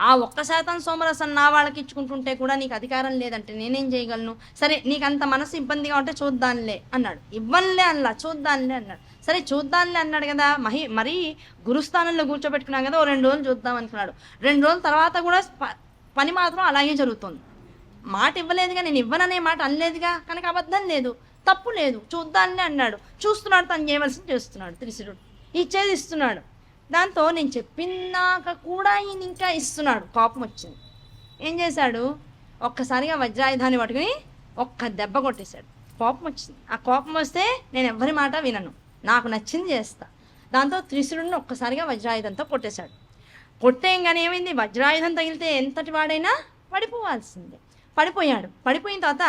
ఆ 1% సోమరసం నా వాళ్ళకి ఇచ్చుకుంటుంటే కూడా నీకు అధికారం లేదంటే నేనేం చేయగలను? సరే, నీకు అంత మనసు ఇబ్బందిగా ఉంటే చూద్దాంలే అన్నాడు. ఇవ్వనులే అన్నా, చూద్దాంలే అన్నాడు. సరే చూద్దాంలే అన్నాడు కదా, మరీ గురుస్థానంలో కూర్చోబెట్టుకున్నాం కదా, 2 రోజులు చూద్దాం అనుకున్నాడు. 2 రోజుల తర్వాత కూడా పని మాత్రం అలాగే జరుగుతుంది. మాట ఇవ్వలేదుగా, నేను ఇవ్వననే మాట అనలేదుగా, కనుక అబద్ధం లేదు, తప్పు లేదు, చూద్దాంలే అన్నాడు. చూస్తున్నాడు, తను చేయవలసింది చేస్తున్నాడు. త్రిశూరుడు ఇచ్చేది ఇస్తున్నాడు. దాంతో నేను చెప్పినాక కూడా ఈయన ఇంకా ఇస్తున్నాడు. కోపం వచ్చింది. ఏం చేశాడు? ఒక్కసారిగా వజ్రాయుధాన్ని పట్టుకుని ఒక్క దెబ్బ కొట్టేశాడు. కోపం వచ్చింది. ఆ కోపం వస్తే నేను ఎవ్వరి మాట వినను, నాకు నచ్చింది చేస్తా. దాంతో త్రిశూరుడిని ఒక్కసారిగా వజ్రాయుధంతో కొట్టేశాడు. కొట్టేయంగానే ఏమైంది? వజ్రాయుధం తగిలితే ఎంతటి వాడైనా పడిపోవాల్సిందే. పడిపోయాడు. పడిపోయిన తర్వాత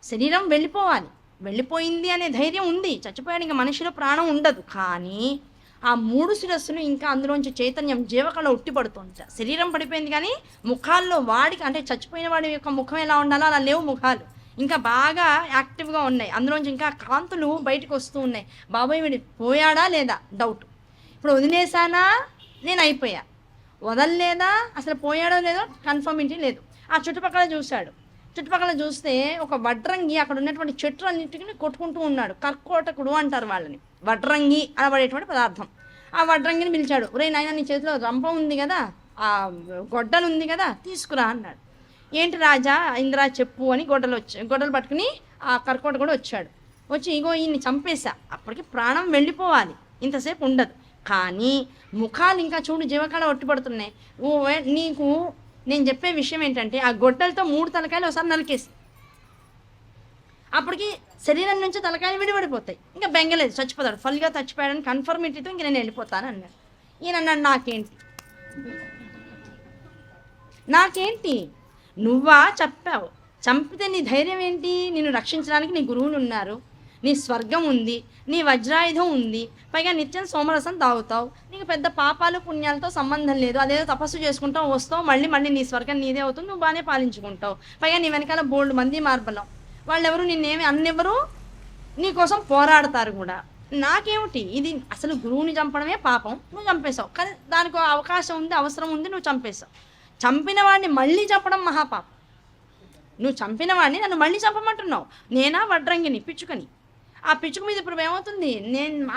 శరీరం వెళ్ళిపోయింది అనే ధైర్యం ఉంది. చచ్చిపోయాడు, ఇంకా మనిషిలో ప్రాణం ఉండదు. కానీ ఆ 3 శిరస్సులు ఇంకా అందులోంచి చైతన్యం జీవకళ ఉట్టిపడుతుంది. శరీరం పడిపోయింది కానీ ముఖాల్లో వాడికి, అంటే చచ్చిపోయిన వాడి యొక్క ముఖం ఎలా ఉండాలో అలా లేవు ముఖాలు, ఇంకా బాగా యాక్టివ్గా ఉన్నాయి. అందులోంచి ఇంకా కాంతులు బయటకు వస్తూ ఉన్నాయి. బాబాయ్ వీడి పోయాడా లేదా డౌట్. ఇప్పుడు వదిలేసానా, నేను అయిపోయా. వదలలేదా, అసలు పోయాడో లేదో కన్ఫర్మిటీ లేదు. ఆ చుట్టుపక్కల చూశాడు. చుట్టుపక్కల చూస్తే ఒక వడ్రంగి అక్కడ ఉన్నటువంటి చెట్లన్నింటిని కొట్టుకుంటూ ఉన్నాడు. కర్కోటకుడు అంటారు వాళ్ళని. వడ్రంగి అనబడేటువంటి పదార్థం. ఆ వడ్రంగిని పిలిచాడు. ఒరే నాయన, నీ చేతిలో రంప ఉంది కదా, ఆ గొడ్డలు ఉంది కదా, తీసుకురా అన్నాడు. ఏంటి రాజా, ఇంద్రా చెప్పు అని గొడ్డలు పట్టుకుని ఆ కర్కోటకుడు వచ్చాడు. వచ్చి ఇగో ఈయన్ని చంపేశా. అప్పటికి ప్రాణం వెళ్ళిపోవాలి, ఇంతసేపు ఉండదు. కానీ ముఖాలు ఇంకా చూడు జీవకాల ఒట్టిపడుతున్నాయి. నీకు నేను చెప్పే విషయం ఏంటంటే, ఆ గొడ్డలతో 3 తలకాయలు ఒకసారి నరికేసి అప్పటికి శరీరం నుంచి తలకాయలు విడిపడిపోతాయి. ఇంకా బెంగలేదు, చచ్చిపోతాడు. ఫల్గా చచ్చిపోయాడని కన్ఫర్మిటీతో ఇంక నేను వెళ్ళిపోతాను అన్నాడు. ఈయన అన్నాడు, నాకేంటి నువ్వా చెప్పావు, చంపితే నీ ధైర్యం ఏంటి? నిన్ను రక్షించడానికి నీ గురువులు ఉన్నారు, నీ స్వర్గం ఉంది, నీ వజ్రాయుధం ఉంది, పైగా నిత్యం సోమరసం తాగుతావు, నీకు పెద్ద పాపాలు పుణ్యాలతో సంబంధం లేదు. అదేదో తపస్సు చేసుకుంటావు, వస్తావు, మళ్ళీ నీ స్వర్గం నీదే అవుతుంది, నువ్వు బాగానే పాలించుకుంటావు. పైగా నీ వెనకాల బోల్డ్ మంది మార్బలం, వాళ్ళెవరు నిన్నేమి అన్నెవరు, నీకోసం పోరాడతారు కూడా. నాకేమిటి ఇది? అసలు గురువుని చంపడమే పాపం, నువ్వు చంపేశావు. కానీ దానికి అవకాశం ఉంది, అవసరం ఉంది, నువ్వు చంపేశావు. చంపిన వాడిని మళ్ళీ చంపడం మహాపాపం. నువ్వు చంపిన వాడిని నన్ను మళ్ళీ చంపమంటున్నావు. నేనా వడ్రంగిని, పిచ్చుకని. ఆ పిచ్చుక మీద ఇప్పుడు ఏమవుతుంది?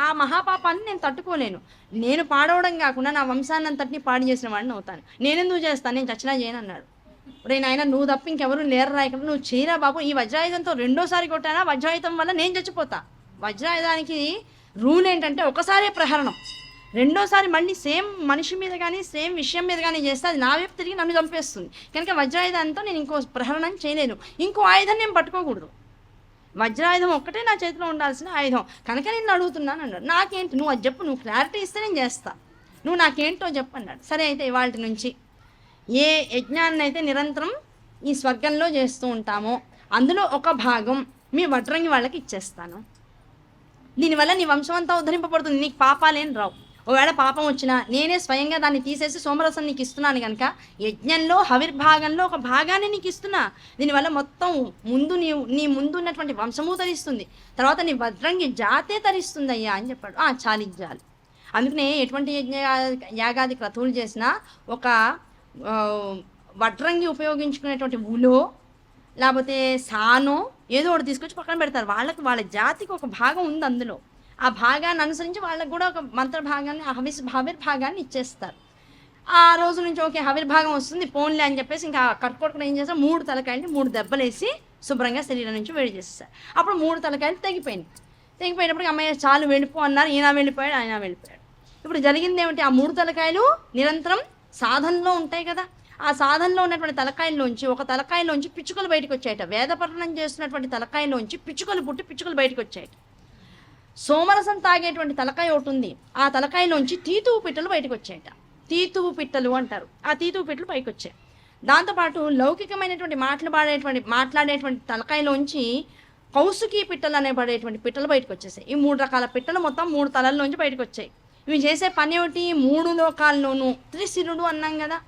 ఆ మహాపాపాన్ని నేను తట్టుకోలేను. నేను పాడవడం కాకుండా నా వంశాన్ని అంతటిని పాడు చేసిన వాడిని అవుతాను. నేనెందుకు చేస్తాను? నేను చచ్చినా చేయను అన్నాడు. రే నాయన, నువ్వు తప్ప ఇంకెవరు లేరు రాయకుండా నువ్వు చేయరా బాబు. ఈ వజ్రాయుధంతో 2సారి కొట్టానా, వజ్రాయుధం వల్ల నేను చచ్చిపోతా. వజ్రాయుధానికి రూల్ ఏంటంటే ఒకసారే ప్రహరణం, 2సారి మళ్ళీ సేమ్ మనిషి మీద కానీ సేమ్ విషయం మీద కానీ చేస్తే అది నా వైపు తిరిగి నన్ను చంపేస్తుంది. కనుక వజ్రాయుధంతో నేను ఇంకో ప్రహరణం చేయలేను, ఇంకో ఆయుధం నేను పట్టుకోకూడదు. వజ్రాయుధం ఒక్కటే నా చేతిలో ఉండాల్సిన ఆయుధం కనుక నేను అడుగుతున్నాను అన్నాడు. నాకేంటి, నువ్వు అది చెప్పు, నువ్వు క్లారిటీ ఇస్తే నేను చేస్తా, నువ్వు నాకేంటో చెప్పు అన్నాడు. సరే అయితే ఇవాళ నుంచి ఏ యజ్ఞాన్ని అయితే నిరంతరం ఈ స్వర్గంలో చేస్తూ ఉంటామో అందులో ఒక భాగం మీ వడ్రంగి వాళ్ళకి ఇచ్చేస్తాను. దీనివల్ల నీ వంశం అంతా ఉద్ధరింపబడుతుంది, నీకు పాపాలేం రావు. ఒకవేళ పాపం వచ్చినా నేనే స్వయంగా దాన్ని తీసేసి సోమరసం నీకు ఇస్తున్నాను కనుక యజ్ఞంలో హవిర్భాగంలో ఒక భాగాన్ని నీకు ఇస్తున్నా. దీనివల్ల మొత్తం ముందు నీ ముందు ఉన్నటువంటి వంశము తరిస్తుంది, తర్వాత నీ వడ్రంగి జాతే తరిస్తుంది అయ్యా అని చెప్పాడు. చాలించాలి. అందుకనే ఎటువంటి యాగాది క్రతువులు చేసినా ఒక వడ్రంగి ఉపయోగించుకునేటువంటి ఉలో లేకపోతే సానో ఏదో ఒకటి తీసుకొచ్చి పక్కన పెడతారు. వాళ్ళ జాతికి ఒక భాగం ఉంది, అందులో ఆ భాగాన్ని అనుసరించి వాళ్ళకు కూడా ఒక మంత్ర భాగాన్ని హవిర్భాగాన్ని ఇచ్చేస్తారు. ఆ రోజు నుంచి ఓకే హవిర్భాగం వస్తుంది పోన్లే అని చెప్పేసి ఇంకా కట్టుకోకుండా ఏం చేస్తారు, 3 తలకాయలు 3 దెబ్బలేసి శుభ్రంగా శరీరం నుంచి వేడి చేస్తారు. అప్పుడు 3 తలకాయలు తెగిపోయినప్పటికీ అమ్మాయి చాలు వెళ్ళిపో అన్నారు, ఈయన వెళ్ళిపోయాడు, ఆయన వెళ్ళిపోయాడు. ఇప్పుడు జరిగింది ఏమిటి, ఆ 3 తలకాయలు నిరంతరం సాధనలో ఉంటాయి కదా, ఆ సాధనలో ఉన్నటువంటి తలకాయల్లోంచి ఒక తలకాయలోంచి పిచ్చుకలు బయటకు వచ్చాయట. వేదపఠనం చేస్తున్నటువంటి తలకాయలోంచి పిచ్చుకలు పుట్టి పిచ్చుకలు బయటకు వచ్చాయట. సోమరసం తాగేటువంటి తలకాయ ఒకటి ఉంది, ఆ తలకాయలోంచి తీతువు పిట్టలు బయటకు వచ్చాయట. తీతువు పిట్టలు అంటారు, ఆ తీతువు పిట్టలు పైకి వచ్చాయి. దాంతోపాటు లౌకికమైనటువంటి మాట్లాడేటువంటి తలకాయలోంచి కౌసుకీ పిట్టలు అనేబడేటువంటి పిట్టలు బయటకు వచ్చేసాయి. ఈ 3 రకాల పిట్టలు మొత్తం 3 తలల్లోంచి బయటకు వచ్చాయి. ఇవి చేసే పని ఏమిటి, 3 లోకాల్లోనూ త్రిశిరుడు అన్నాం కదా,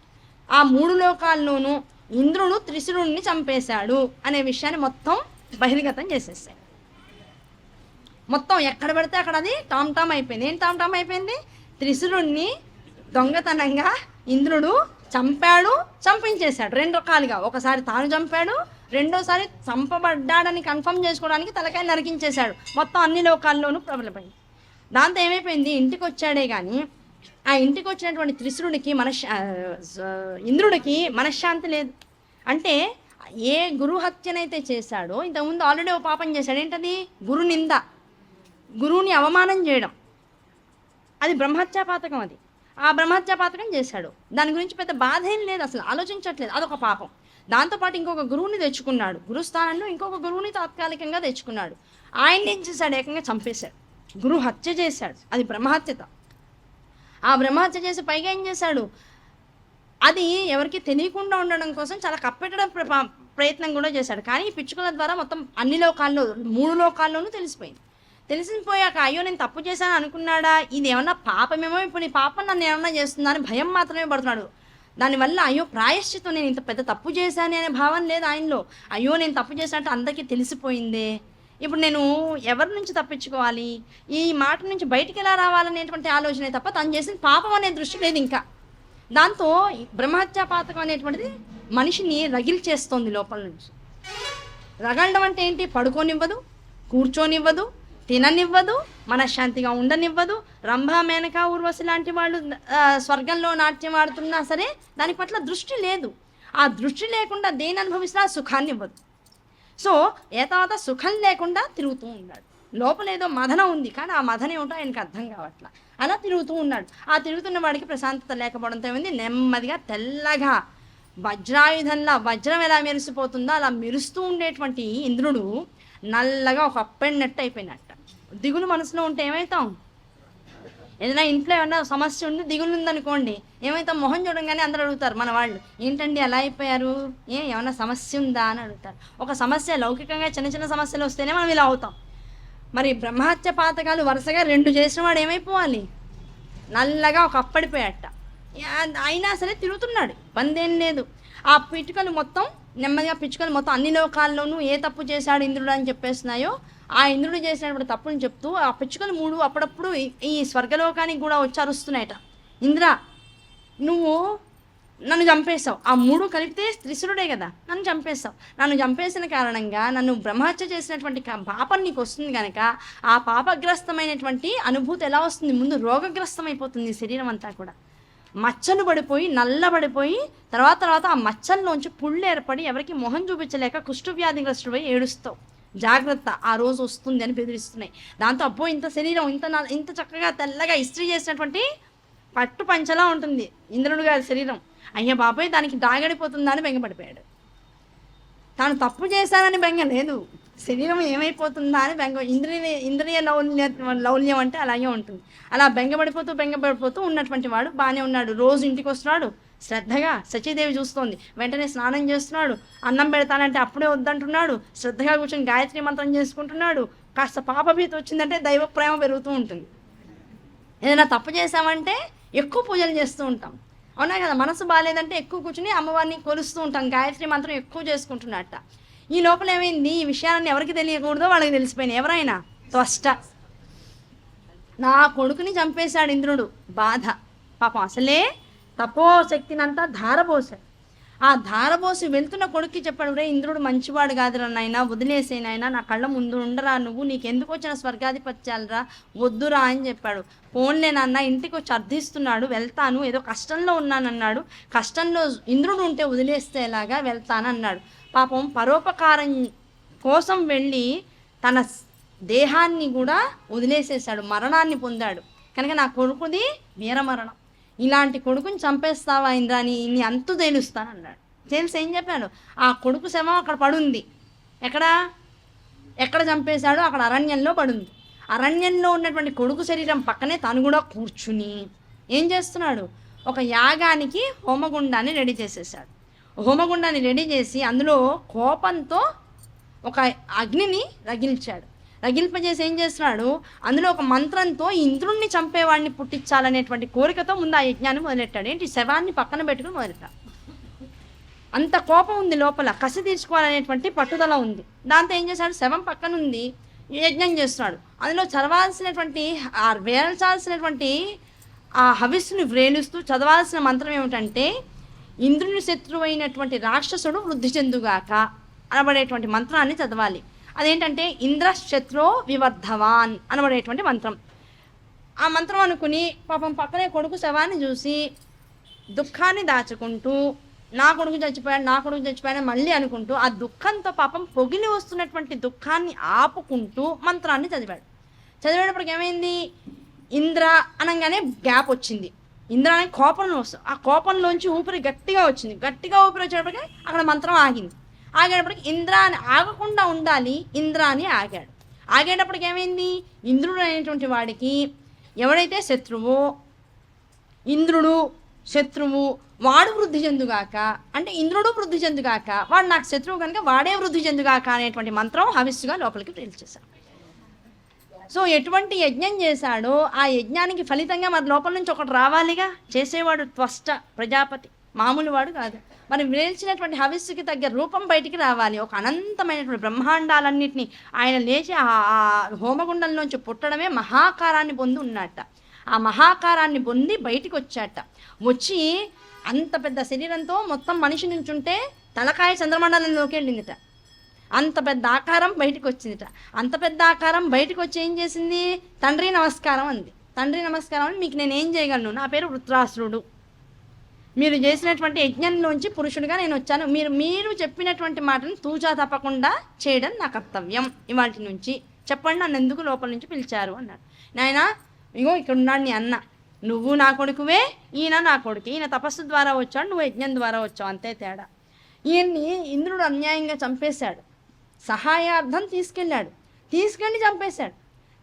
ఆ 3 లోకాల్లోనూ ఇంద్రుడు త్రిశిరుడిని చంపేశాడు అనే విషయాన్ని మొత్తం బహిర్గతం చేసేసాయి. మొత్తం ఎక్కడ పడితే అక్కడ అది టామ్ అయిపోయింది. ఏం టామ్ అయిపోయింది, త్రిశిరుడిని దొంగతనంగా ఇంద్రుడు చంపాడు, చంపించేశాడు 2 రకాలుగా. ఒకసారి తాను చంపాడు, రెండోసారి చంపబడ్డాడని కన్ఫర్మ్ చేసుకోవడానికి తలకాయ నరికించేశాడు. మొత్తం అన్ని లోకాల్లోనూ ప్రబలమైంది. దాంతో ఏమైపోయింది, ఇంటికి వచ్చాడే కానీ ఆ ఇంటికి వచ్చినటువంటి త్రిశురుడికి ఇంద్రుడికి మనశ్శాంతి లేదు. అంటే ఏ గురు హత్యనైతే చేశాడో ఇంతకుముందు ఆల్రెడీ ఓ పాపం చేశాడు. ఏంటది, గురు నింద, గురువుని అవమానం చేయడం, అది బ్రహ్మహత్యాపాతకం. అది ఆ బ్రహ్మహత్యాపాతకం చేశాడు. దాని గురించి పెద్ద బాధ ఏం లేదు, అసలు ఆలోచించట్లేదు, అదొక పాపం. దాంతోపాటు ఇంకొక గురువుని తెచ్చుకున్నాడు, గురుస్థానంలో ఇంకొక గురువుని తాత్కాలికంగా తెచ్చుకున్నాడు. ఆయన్ని ఏం చేశాడు, ఏకంగా చంపేశాడు, గురు హత్య చేశాడు. అది బ్రహ్మహత్యత. ఆ బ్రహ్మహత్య చేసి పైగా ఏం చేశాడు, అది ఎవరికి తెలియకుండా ఉండడం కోసం చాలా కప్పెట్టడం ప్రయత్నం కూడా చేశాడు. కానీ ఈ పిచ్చుకల ద్వారా మొత్తం అన్ని లోకాల్లో 3 లోకాల్లోనూ తెలిసిపోయాక అయ్యో నేను తప్పు చేశాను అనుకున్నాడా, ఇది ఏమన్నా పాపమేమో, ఇప్పుడు నీ పాపం నన్ను ఏమన్నా చేస్తుందా అని భయం మాత్రమే పడుతున్నాడు. దానివల్ల అయ్యో ప్రాయశ్చిత్తం, నేను ఇంత పెద్ద తప్పు చేశాను అనే భావం లేదు ఆయనలో. అయ్యో నేను తప్పు చేశానంటే అందరికీ తెలిసిపోయిందే, ఇప్పుడు నేను ఎవరి నుంచి తప్పించుకోవాలి, ఈ మాట నుంచి బయటికి ఎలా రావాలనేటువంటి ఆలోచనే తప్ప తను చేసిన పాపం అనే దృష్టి లేదు ఇంకా. దాంతో బ్రహ్మహత్యాపాతకం అనేటువంటిది మనిషిని రగిల్చేస్తోంది లోపల నుంచి. రగలడం అంటే ఏంటి, పడుకోనివ్వదు, కూర్చోనివ్వదు, తిననివ్వదు, మనశ్శాంతిగా ఉండనివ్వదు. రంభ, మేనక, ఊర్వశి లాంటి వాళ్ళు స్వర్గంలో నాట్యం ఆడుతున్నా సరే దాని పట్ల దృష్టి లేదు. ఆ దృష్టి లేకుండా దేని అనుభవిస్తున్నా సుఖాన్ని ఇవ్వదు. సో తర్వాత సుఖం లేకుండా తిరుగుతూ ఉన్నాడు. లోపల ఏదో మదన ఉంది, కానీ ఆ మదన ఏమిటో ఆయనకు అర్థం కావట్లా. అలా తిరుగుతూ ఉన్నాడు. ఆ తిరుగుతున్న వాడికి ప్రశాంతత లేకపోవడంతో ఏమైంది, నెమ్మదిగా తెల్లగా వజ్రాయుధంలా, వజ్రం ఎలా మెరిసిపోతుందో అలా మెరుస్తూ ఉండేటువంటి ఇంద్రుడు నల్లగా ఒక అప్పెన్నట్టు అయిపోయినట్ట. దిగులు మనసులో ఉంటే ఏమవుతాం, ఏదైనా ఇంట్లో ఏమన్నా సమస్య ఉండి దిగులు ఉందనుకోండి ఏమవుతాం, మొహం చూడంగానే అందరూ అడుగుతారు మన వాళ్ళు, ఏంటండి అలా అయిపోయారు, ఏమన్నా సమస్య ఉందా అని అడుగుతారు. ఒక సమస్య లౌకికంగా చిన్న చిన్న సమస్యలు వస్తేనే మనం ఇలా అవుతాం. మరి బ్రహ్మహత్య పాతకాలు వరుసగా 2 చేసిన వాడు ఏమైపోవాలి, నల్లగా ఒక అప్పడిపోయాట. అయినా సరే తిరుగుతున్నాడు, బందేం లేదు. ఆ పిచ్చుకలు మొత్తం నెమ్మదిగా అన్ని లోకాల్లోనూ ఏ తప్పు చేశాడు ఇంద్రుడు అని చెప్పేస్తున్నాయో ఆ ఇంద్రుడు చేసినటువంటి తప్పుని చెప్తూ ఆ పిచ్చుకలు 3 అప్పుడప్పుడు ఈ స్వర్గలోకానికి కూడా వచ్చి అరుస్తున్నాయట. ఇంద్ర, నువ్వు నన్ను చంపేశావు, ఆ 3 కలిపితే త్రిశురుడే కదా, నన్ను చంపేశావు. నన్ను చంపేసిన కారణంగా నన్ను బ్రహ్మహత్య చేసినటువంటి పాపం నీకు వస్తుంది కనుక ఆ పాపగ్రస్తమైనటువంటి అనుభూతి ఎలా వస్తుంది, ముందు రోగగ్రస్తం అయిపోతుంది శరీరం అంతా కూడా, మచ్చలు పడిపోయి నల్లబడిపోయి తర్వాత ఆ మచ్చల్లోంచి పుళ్ళు ఏర్పడి ఎవరికి మొహం చూపించలేక కుష్ఠవ్యాధిగ్రస్తుడిపై ఏడుస్తావు. జాగ్రత్త, ఆ రోజు వస్తుంది అని బెదిరిస్తున్నాయి. దాంతో అబ్బో ఇంత శరీరం ఇంత చక్కగా తెల్లగా ఇస్త్రీ చేసినటువంటి పట్టు పంచలా ఉంటుంది ఇంద్రుడు గారి శరీరం. అయ్యా బాబాయ్ దానికి డాగడిపోతుందా అని బెంగపడిపోయాడు. తాను తప్పు చేశానని బెంగ లేదు, శరీరం ఏమైపోతుందా అని బెంగ. ఇంద్రియ లౌల్యం అంటే అలాగే ఉంటుంది. అలా బెంగపడిపోతూ ఉన్నటువంటి వాడు బాగానే ఉన్నాడు. రోజు ఇంటికి వస్తున్నాడు శ్రద్ధగా, సచీదేవి చూస్తోంది, వెంటనే స్నానం చేస్తున్నాడు. అన్నం పెడతానంటే అప్పుడే వద్దంటున్నాడు. శ్రద్ధగా కూర్చొని గాయత్రి మంత్రం చేసుకుంటున్నాడు. కాస్త పాపభీతి వచ్చిందంటే దైవ ప్రేమ పెరుగుతూ ఉంటుంది. ఏదైనా తప్పు చేసామంటే ఎక్కువ పూజలు చేస్తూ ఉంటాం, అవునా కదా. మనసు బాగాలేదంటే ఎక్కువ కూర్చుని అమ్మవారిని కొలుస్తూ ఉంటాం, గాయత్రి మంత్రం ఎక్కువ చేసుకుంటున్నట్ట. ఈ లోపల ఏమైంది, ఈ విషయాన్ని ఎవరికి తెలియకూడదో వాళ్ళకి తెలిసిపోయినాయి. ఎవరైనా త్వష్ట, నా కొడుకుని చంపేశాడు ఇంద్రుడు, బాధ. పాపం అసలే తపోశక్తినంతా ధారపోసాడు. ఆ ధారపోసి వెళ్తున్న కొడుక్కి చెప్పాడు, రే ఇంద్రుడు మంచివాడు కాదురా నాయనా, వదిలేసేనాయనా, నా కళ్ళ ముందు ఉండరా, నువ్వు నీకెందుకు వచ్చిన స్వర్గాధిపత్యాలరా, వద్దురా అని చెప్పాడు. పోన్లే నాన్న, ఇంటికి వచ్చి అర్థిస్తున్నాడు, వెళ్తాను, ఏదో కష్టంలో ఉన్నానన్నాడు. కష్టంలో ఇంద్రుడు ఉంటే వదిలేస్తే ఎలాగా, వెళ్తానన్నాడు. పాపం పరోపకారం కోసం వెళ్ళి తన దేహాన్ని కూడా వదిలేసేసాడు, మరణాన్ని పొందాడు. కనుక నా కొడుకుది వీరమరణం. ఇలాంటి కొడుకుని చంపేస్తావా ఇంద్రాని, నీ అంతు తేలుస్తానన్నాడు. తెలిసి ఏం చెప్పాడు, ఆ కొడుకు శవం అక్కడ పడుంది. ఎక్కడ చంపేశాడో అక్కడ అరణ్యంలో పడుంది. అరణ్యంలో ఉన్నటువంటి కొడుకు శరీరం పక్కనే తను కూడా కూర్చుని ఏం చేస్తున్నాడు, ఒక యాగానికి హోమగుండాన్ని రెడీ చేసేసాడు. హోమగుండాన్ని రెడీ చేసి అందులో కోపంతో ఒక అగ్నిని రగిల్చాడు. రగిల్పజేసి ఏం చేస్తున్నాడు, అందులో ఒక మంత్రంతో ఇంద్రుణ్ణి చంపేవాడిని పుట్టించాలనేటువంటి కోరికతో ముందు ఆ యజ్ఞాన్ని మొదలెట్టాడు. ఏంటి, శవాన్ని పక్కన పెట్టుకుని మొదలెట్టాడు. అంత కోపం ఉంది లోపల, కసి తీర్చుకోవాలనేటువంటి పట్టుదల ఉంది. దాంతో ఏం చేశాడు, శవం పక్కన ఉంది, యజ్ఞం చేస్తున్నాడు. అందులో వేల్చాల్సినటువంటి ఆ హవిస్సుని వ్రేలుస్తూ చదవాల్సిన మంత్రం ఏమిటంటే, ఇంద్రుని శత్రువైనటువంటి రాక్షసుడు వృద్ధి చెందుగాక అనబడేటువంటి మంత్రాన్ని చదవాలి. అదేంటంటే ఇంద్ర శత్రో వివర్ధవాన్ అనబడేటువంటి మంత్రం. ఆ మంత్రం అనుకుని పాపం పక్కనే కొడుకు శవాన్ని చూసి దుఃఖాన్ని దాచుకుంటూ, నా కొడుకు చచ్చిపోయాడు మళ్ళీ అనుకుంటూ, ఆ దుఃఖంతో పాపం పొగిలి వస్తున్నటువంటి దుఃఖాన్ని ఆపుకుంటూ మంత్రాన్ని చదివేటప్పటికి ఏమైంది, ఇంద్ర అనగానే గ్యాప్ వచ్చింది. ఇంద్ర అనే కోపంలో వస్తుంది. ఆ కోపంలోంచి ఊపిరి గట్టిగా వచ్చింది. గట్టిగా ఊపిరి వచ్చేటప్పటికి అక్కడ మంత్రం ఆగింది. ఆగేటప్పటికి ఇంద్ర అని ఆగకుండా ఉండాలి, ఇంద్ర అని ఆగాడు. ఆగేటప్పటికి ఏమైంది, ఇంద్రుడు అనేటువంటి వాడికి ఎవడైతే శత్రువో, ఇంద్రుడు శత్రువు, వాడు వృద్ధి చెందుగాక, అంటే ఇంద్రుడు వృద్ధి చెందుగాక, వాడు నాకు శత్రువు కనుక వాడే వృద్ధి చెందుగాక అనేటువంటి మంత్రం హవిస్సుగా లోపలికి తేల్చేశాడు. సో ఎటువంటి యజ్ఞం చేశాడో ఆ యజ్ఞానికి ఫలితంగా మరి లోపల నుంచి ఒకటి రావాలిగా. చేసేవాడు త్వష్ట ప్రజాపతి, మామూలు వాడు కాదు. మరి వేల్చినటువంటి హవిస్సుకి తగ్గ రూపం బయటికి రావాలి. ఒక అనంతమైనటువంటి బ్రహ్మాండాలన్నింటినీ ఆయన లేచి ఆ హోమగుండంలోంచి పుట్టడమే మహాకారాన్ని పొంది ఉన్నట్ట. ఆ మహాకారాన్ని పొంది బయటికి వచ్చాట. వచ్చి అంత పెద్ద శరీరంతో మొత్తం మనిషి నుంచి ఉంటే తలకాయ చంద్రమండలంలోకి వెళ్ళిందిట. అంత పెద్ద ఆకారం బయటకు వచ్చిందిట. అంత పెద్ద ఆకారం బయటకు వచ్చి ఏం చేసింది, తండ్రి నమస్కారం అంది. తండ్రి నమస్కారం అని, మీకు నేనేం చేయగలను, నా పేరు వృత్రాసురుడు, మీరు చేసినటువంటి యజ్ఞంలోంచి పురుషుడిగా నేను వచ్చాను, మీరు చెప్పినటువంటి మాటను తూచా తప్పకుండా చేయడం నా కర్తవ్యం, ఇవాటి నుంచి చెప్పండి, నన్ను ఎందుకు లోపల నుంచి పిలిచారు అన్నాడు. నాయన ఇగో ఇక్కడ ఉన్నాడు నీ అన్న, నువ్వు నా కొడుకువే, ఈయన నా కొడుకు, ఈయన తపస్సు ద్వారా వచ్చాడు, నువ్వు యజ్ఞం ద్వారా వచ్చావు, అంతే తేడా. ఈయన్ని ఇంద్రుడు అన్యాయంగా చంపేశాడు, సహాయార్థం తీసుకెళ్ళి చంపేశాడు.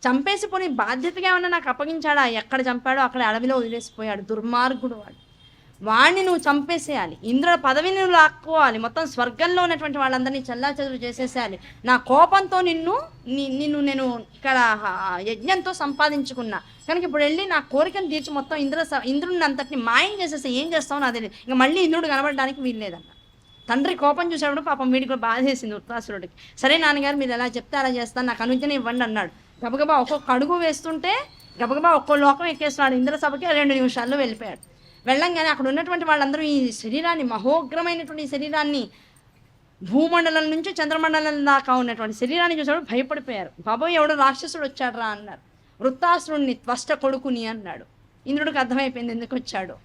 చంపేసి పోనీ బాధ్యతగా ఏమన్నా నాకు అప్పగించాడా, ఎక్కడ చంపాడో అక్కడ అడవిలో వదిలేసిపోయాడు, దుర్మార్గుడు వాడు. వాణ్ణి నువ్వు చంపేసేయాలి, ఇంద్రుల పదవిని నువ్వు లాక్కోవాలి, మొత్తం స్వర్గంలో ఉన్నటువంటి వాళ్ళందరినీ చెల్లాచెదురు చేసేసేయాలి. నా కోపంతో నిన్ను నేను ఇక్కడ యజ్ఞంతో సంపాదించుకున్నా కనుక ఇప్పుడు వెళ్ళి నా కోరికను తీర్చి మొత్తం ఇంద్రుడిని అంతటిని మాయం చేసేస్తే ఏం చేస్తావు నాకు తెలియదు, ఇంకా మళ్ళీ ఇంద్రుడు కనబడడానికి వీల్లేదన్న. తండ్రి కోపం చూసేటప్పుడు పాపం వీడికి కూడా బాధ చేసింది వృత్రాసురుడికి. సరే నాన్నగారు మీరు ఎలా చెప్తే అలా చేస్తాను, నాకు అనుజ్ఞని ఇవ్వండి అన్నాడు. గబగబా ఒక్కొక్క అడుగు వేస్తుంటే గబగబా ఒక్కో లోకం ఎక్కేస్తున్నాడు. ఇంద్ర సభకి 2 నిమిషాల్లో వెళ్ళిపోయాడు. వెళ్ళంగానే అక్కడ ఉన్నటువంటి వాళ్ళందరూ ఈ శరీరాన్ని, మహోగ్రమైనటువంటి శరీరాన్ని, భూమండలం నుంచి చంద్రమండలం దాకా ఉన్నటువంటి శరీరాన్ని చూసాడు, భయపడిపోయారు. బాబోయ్ ఎవడో రాక్షసుడు వచ్చాడు రా అన్నారు. వృత్తాసురుణ్ణి త్వష్ట కొడుకుని అన్నాడు. ఇంద్రుడికి అర్థమైపోయింది ఎందుకు వచ్చాడు.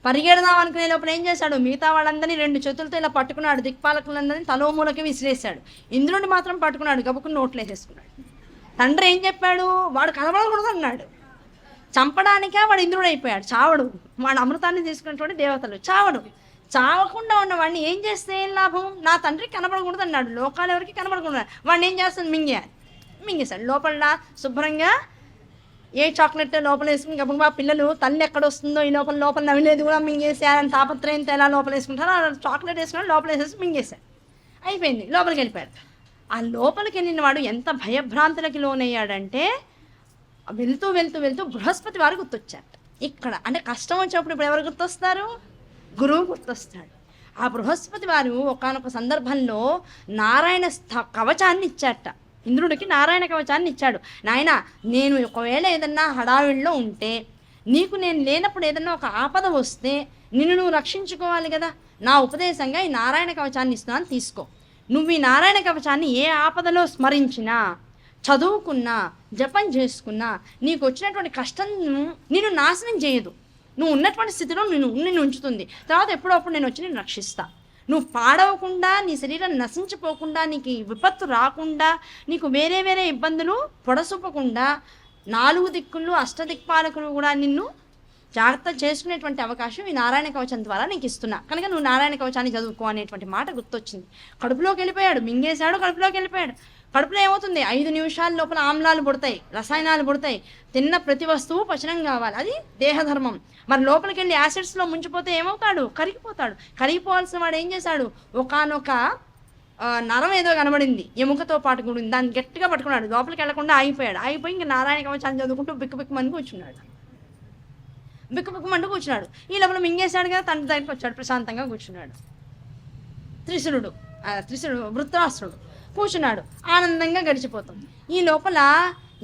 పరిగెడదాం అనుకునే లోపల ఏం చేశాడు, మిగతా వాళ్ళందరినీ 2 చేతులతో ఇలా పట్టుకున్నాడు, దిక్పాలకులందరినీ తలోమూలకి విసిరేశాడు. ఇంద్రుడిని మాత్రం పట్టుకున్నాడు, గబుకుని నోట్లో వేసేసుకున్నాడు. తండ్రి ఏం చెప్పాడు, వాడు కనబడకూడదు అన్నాడు. చంపడానికే వాడు ఇంద్రుడు అయిపోయాడు, చావడు. వాడు అమృతాన్ని తీసుకున్నటువంటి దేవతలు చావడు. చావకుండా ఉన్నవాడిని ఏం చేస్తే ఏం లాభం? నా తండ్రికి కనపడకూడదు అన్నాడు, లోకాలు ఎవరికి కనపడకూడదు. వాడిని ఏం చేస్తుంది? మింగేశాడు. లోపల శుభ్రంగా ఏ చాక్లెట్ లోపల వేసుకుని గబగబా పిల్లలు తల్లి ఎక్కడ వస్తుందో ఈ లోపల నవ్విలేదు కూడా మింగేసేయాలని తాపత్రయంతో ఎలా లోపల వేసుకుంటారో ఆ చాక్లెట్ వేసుకుని లోపల వేసేసి మింగేశాడు. అయిపోయింది, లోపలికి వెళ్ళిపోయాడు. ఆ లోపలికి వెళ్ళిన వాడు ఎంత భయభ్రాంతులకి లోనయ్యాడంటే వెళ్తూ వెళ్తూ వెళ్తూ బృహస్పతి వారు గుర్తొచ్చారు. ఇక్కడ అంటే కష్టం వచ్చినప్పుడు ఇప్పుడు ఎవరు గుర్తొస్తారు? గురువు గుర్తొస్తాడు. ఆ బృహస్పతి వారు ఒకానొక సందర్భంలో నారాయణ కవచాన్ని ఇచ్చాట. ఇంద్రుడికి నారాయణ కవచాన్ని ఇచ్చాడు. నాయన, నేను ఒకవేళ ఏదన్నా హడావిడిలో ఉంటే, నీకు నేను లేనప్పుడు ఏదన్నా ఒక ఆపద వస్తే నిన్ను నువ్వు రక్షించుకోవాలి కదా, నా ఉపదేశంగా ఈ నారాయణ కవచాన్ని ఇస్తున్నాను, తీసుకో. నువ్వు ఈ నారాయణ కవచాన్ని ఏ ఆపదలో స్మరించినా, చదువుకున్నా, జపం చేసుకున్నా నీకు వచ్చినటువంటి కష్టం నిన్ను నాశనం చేయదు. నువ్వు ఉన్నటువంటి స్థితిలో నిన్ను ఉంచుతుంది. తర్వాత ఎప్పుడప్పుడు నేను వచ్చి నేను రక్షిస్తా. నువ్వు పాడవకుండా, నీ శరీరం నశించిపోకుండా, నీకు విపత్తు రాకుండా, నీకు వేరే వేరే ఇబ్బందులు పొడసూపకుండా 4 దిక్కులు అష్టదిక్పాలకులు కూడా నిన్ను జాగ్రత్త చేసుకునేటువంటి అవకాశం ఈ నారాయణ కవచం ద్వారా నీకు ఇస్తున్నా, కనుక నువ్వు నారాయణ కవచాన్ని చదువుకో అనేటువంటి మాట గుర్తొచ్చింది. కడుపులోకి వెళ్ళిపోయాడు, మింగేశాడు, కడుపులోకి వెళ్ళిపోయాడు. కడుపులో ఏమవుతుంది? 5 నిమిషాల లోపల ఆమ్లాలు పుడతాయి, రసాయనాలు పుడతాయి. తిన్న ప్రతి వస్తువు పచనం కావాలి, అది దేహధర్మం. మరి లోపలికి వెళ్ళి యాసిడ్స్లో ముంచిపోతే ఏమవుతాడు? కరిగిపోతాడు. కరిగిపోవాల్సిన వాడు ఏం చేశాడు? ఒకానొక నరం ఏదో కనబడింది, ఎముకతో పాటు కూడా దాన్ని గట్టిగా పట్టుకున్నాడు, లోపలికి వెళ్లకుండా ఆగిపోయి ఇంకా నారాయణ కవచాన్ని చదువుకుంటూ బిక్కుబిక్కుమని కూర్చున్నాడు. బిక్కుబిక్కుమంటూ కూర్చున్నాడు. ఈ లోపల మింగేశాడు కదా, తండ్రి దగ్గరికి వచ్చాడు, ప్రశాంతంగా కూర్చున్నాడు. త్రిశురుడు వృత్రాసురుడు కూర్చున్నాడు. ఆనందంగా గడిచిపోతుంది. ఈ లోపల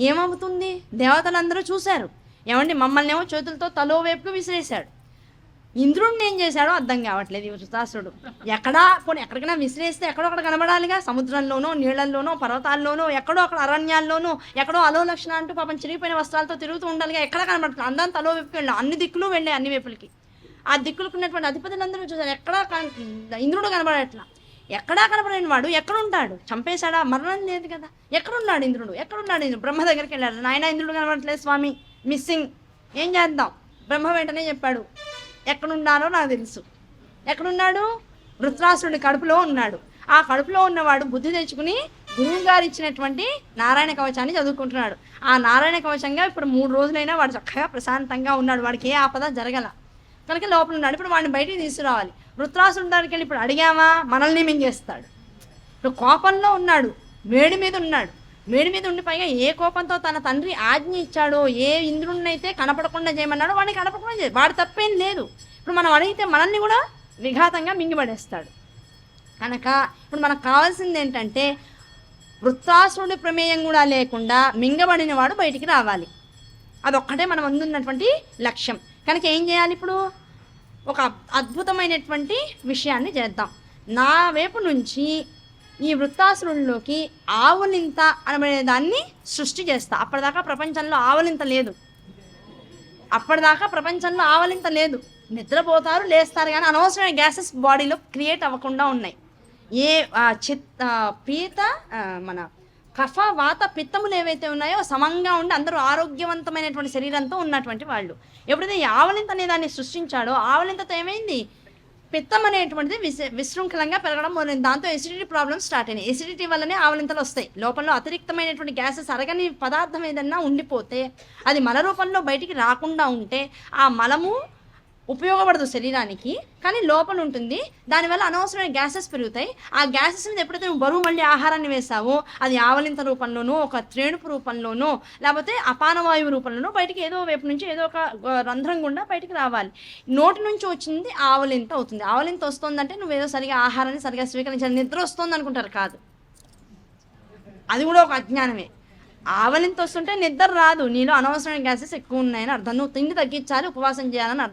ఏమవుతుంది? దేవతలందరూ చూశారు. ఏమండి, మమ్మల్ని ఏమో చేతులతో తలో వైపుకు విసిరేశాడు. ఇంద్రుడిని ఏం చేశాడో అర్థం కావట్లేదు ఈ వృత్రాసురుడు. ఎక్కడికైనా విసిరేస్తే ఎక్కడో అక్కడ కనబడాలిగా, సముద్రంలోనో, నీళ్లల్లోనో, పర్వతాల్లోనో, ఎక్కడో అక్కడ అరణ్యాల్లోనో, ఎక్కడో అలో లక్షణ అంటూ పాపం చిరిగిపోయిన వస్త్రాలతో తిరుగుతూ ఉండాలిగా, ఎక్కడ కనబడుతుంది? అందరం తలో వైపుకి వెళ్ళాం, అన్ని దిక్కులు వెళ్ళాయి, అన్ని వైపులకి. ఆ దిక్కులకు ఉన్నటువంటి అధిపతులందరూ చూశారు, ఎక్కడా ఇంద్రుడు కనబడట్లా. ఎక్కడా కనబడిన వాడు ఎక్కడుంటాడు? చంపేశాడా? మరణం లేదు కదా. ఎక్కడున్నాడు ఇంద్రుడు? బ్రహ్మ దగ్గరికి వెళ్ళాడు. నాయన, ఇంద్రుడు కనబడట్లేదు స్వామి, మిస్సింగ్, ఏం చేద్దాం? బ్రహ్మ వెంటనే చెప్పాడు, ఎక్కడున్నారో నాకు తెలుసు. ఎక్కడున్నాడు? వృత్రాసురుడి కడుపులో ఉన్నాడు. ఆ కడుపులో ఉన్నవాడు బుద్ధి తెచ్చుకుని గురువు గారు ఇచ్చినటువంటి నారాయణ కవచాన్ని చదువుకుంటున్నాడు. ఆ నారాయణ కవచంగా ఇప్పుడు 3 రోజులైనా వాడు చక్కగా ప్రశాంతంగా ఉన్నాడు. వాడికి ఏ ఆపద జరగల, కనుక లోపల ఉన్నాడు. ఇప్పుడు వాడిని బయటికి తీసుకురావాలి. వృత్రాసురుడి దగ్గరికి వెళ్ళి ఇప్పుడు అడిగామా, మనల్ని మింగేస్తాడు. ఇప్పుడు కోపంలో ఉన్నాడు, వేడి మీద ఉండి పైగా ఏ కోపంతో తన తండ్రి ఆజ్ఞ ఇచ్చాడో, ఏ ఇంద్రుడినైతే కనపడకుండా చేయమన్నాడో వాడిని కనపడకుండా చేయాలి. వాడి తప్పేం లేదు. ఇప్పుడు మనం అడిగితే మనల్ని కూడా విఘాతంగా మింగిపడేస్తాడు. కనుక ఇప్పుడు మనకు కావాల్సింది ఏంటంటే వృత్రాసురుడి ప్రమేయం కూడా లేకుండా మింగబడిన వాడు బయటికి రావాలి. అదొక్కటే మనం అందున్నటువంటి లక్ష్యం. కనుక ఏం చేయాలి? ఇప్పుడు ఒక అద్భుతమైనటువంటి విషయాన్ని చేద్దాం. నా వైపు నుంచి ఈ వృత్తాసురుల్లోకి ఆవులింత అనబడే దాన్ని సృష్టి చేస్తా. అప్పటిదాకా ప్రపంచంలో ఆవలింత లేదు. నిద్రపోతారు, లేస్తారు, కానీ అనవసరమైన గ్యాసెస్ బాడీలో క్రియేట్ అవ్వకుండా ఉన్నాయి. ఏ మన కఫ, వాత, పిత్తములు ఏవైతే ఉన్నాయో సమంగా ఉండి అందరూ ఆరోగ్యవంతమైనటువంటి శరీరంతో ఉన్నటువంటి వాళ్ళు. ఎప్పుడైతే ఈ ఆవలింత అనే దాన్ని సృష్టించాడో, ఆవలింతతో ఏమైంది? పిత్తం అనేటువంటిది విశృంఖలంగా పెరగడం మొదలైంది. దాంతో ఎసిడిటీ ప్రాబ్లమ్స్ స్టార్ట్ అయినాయి. ఎసిడిటీ వల్లనే ఆవలింతలు వస్తాయి. లోపల అతిరిక్తమైనటువంటి గ్యాసెస్, అరగని పదార్థం ఏదన్నా ఉండిపోతే అది మల రూపంలో బయటికి రాకుండా ఉంటే ఆ మలము ఉపయోగపడదు శరీరానికి, కానీ లోపల ఉంటుంది. దానివల్ల అనవసరమైన గ్యాసెస్ పెరుగుతాయి. ఆ గ్యాసెస్ మీద ఎప్పుడైతే నువ్వు బరువు మళ్ళీ ఆహారాన్ని వేసావో అది ఆవలింత రూపంలోనో, ఒక త్రేణుపు రూపంలోనో, లేకపోతే అపానవాయువు రూపంలోనో బయటికి ఏదో వైపు నుంచి ఏదో ఒక రంధ్రం గుండా బయటికి రావాలి. నోటి నుంచి వచ్చింది ఆవలింత అవుతుంది. ఆవలింత వస్తుందంటే నువ్వేదో సరిగా ఆహారాన్ని సరిగా స్వీకరించాలి. నిద్ర వస్తుంది అనుకుంటారు, కాదు, అది కూడా ఒక అజ్ఞానమే. ఆవలింత వస్తుంటే నిద్ర రాదు, నీలో అనవసరమైన గ్యాసెస్ ఎక్కువ ఉన్నాయని అర్థం. నువ్వు తిండి తగ్గించాలి, ఉపవాసం చేయాలని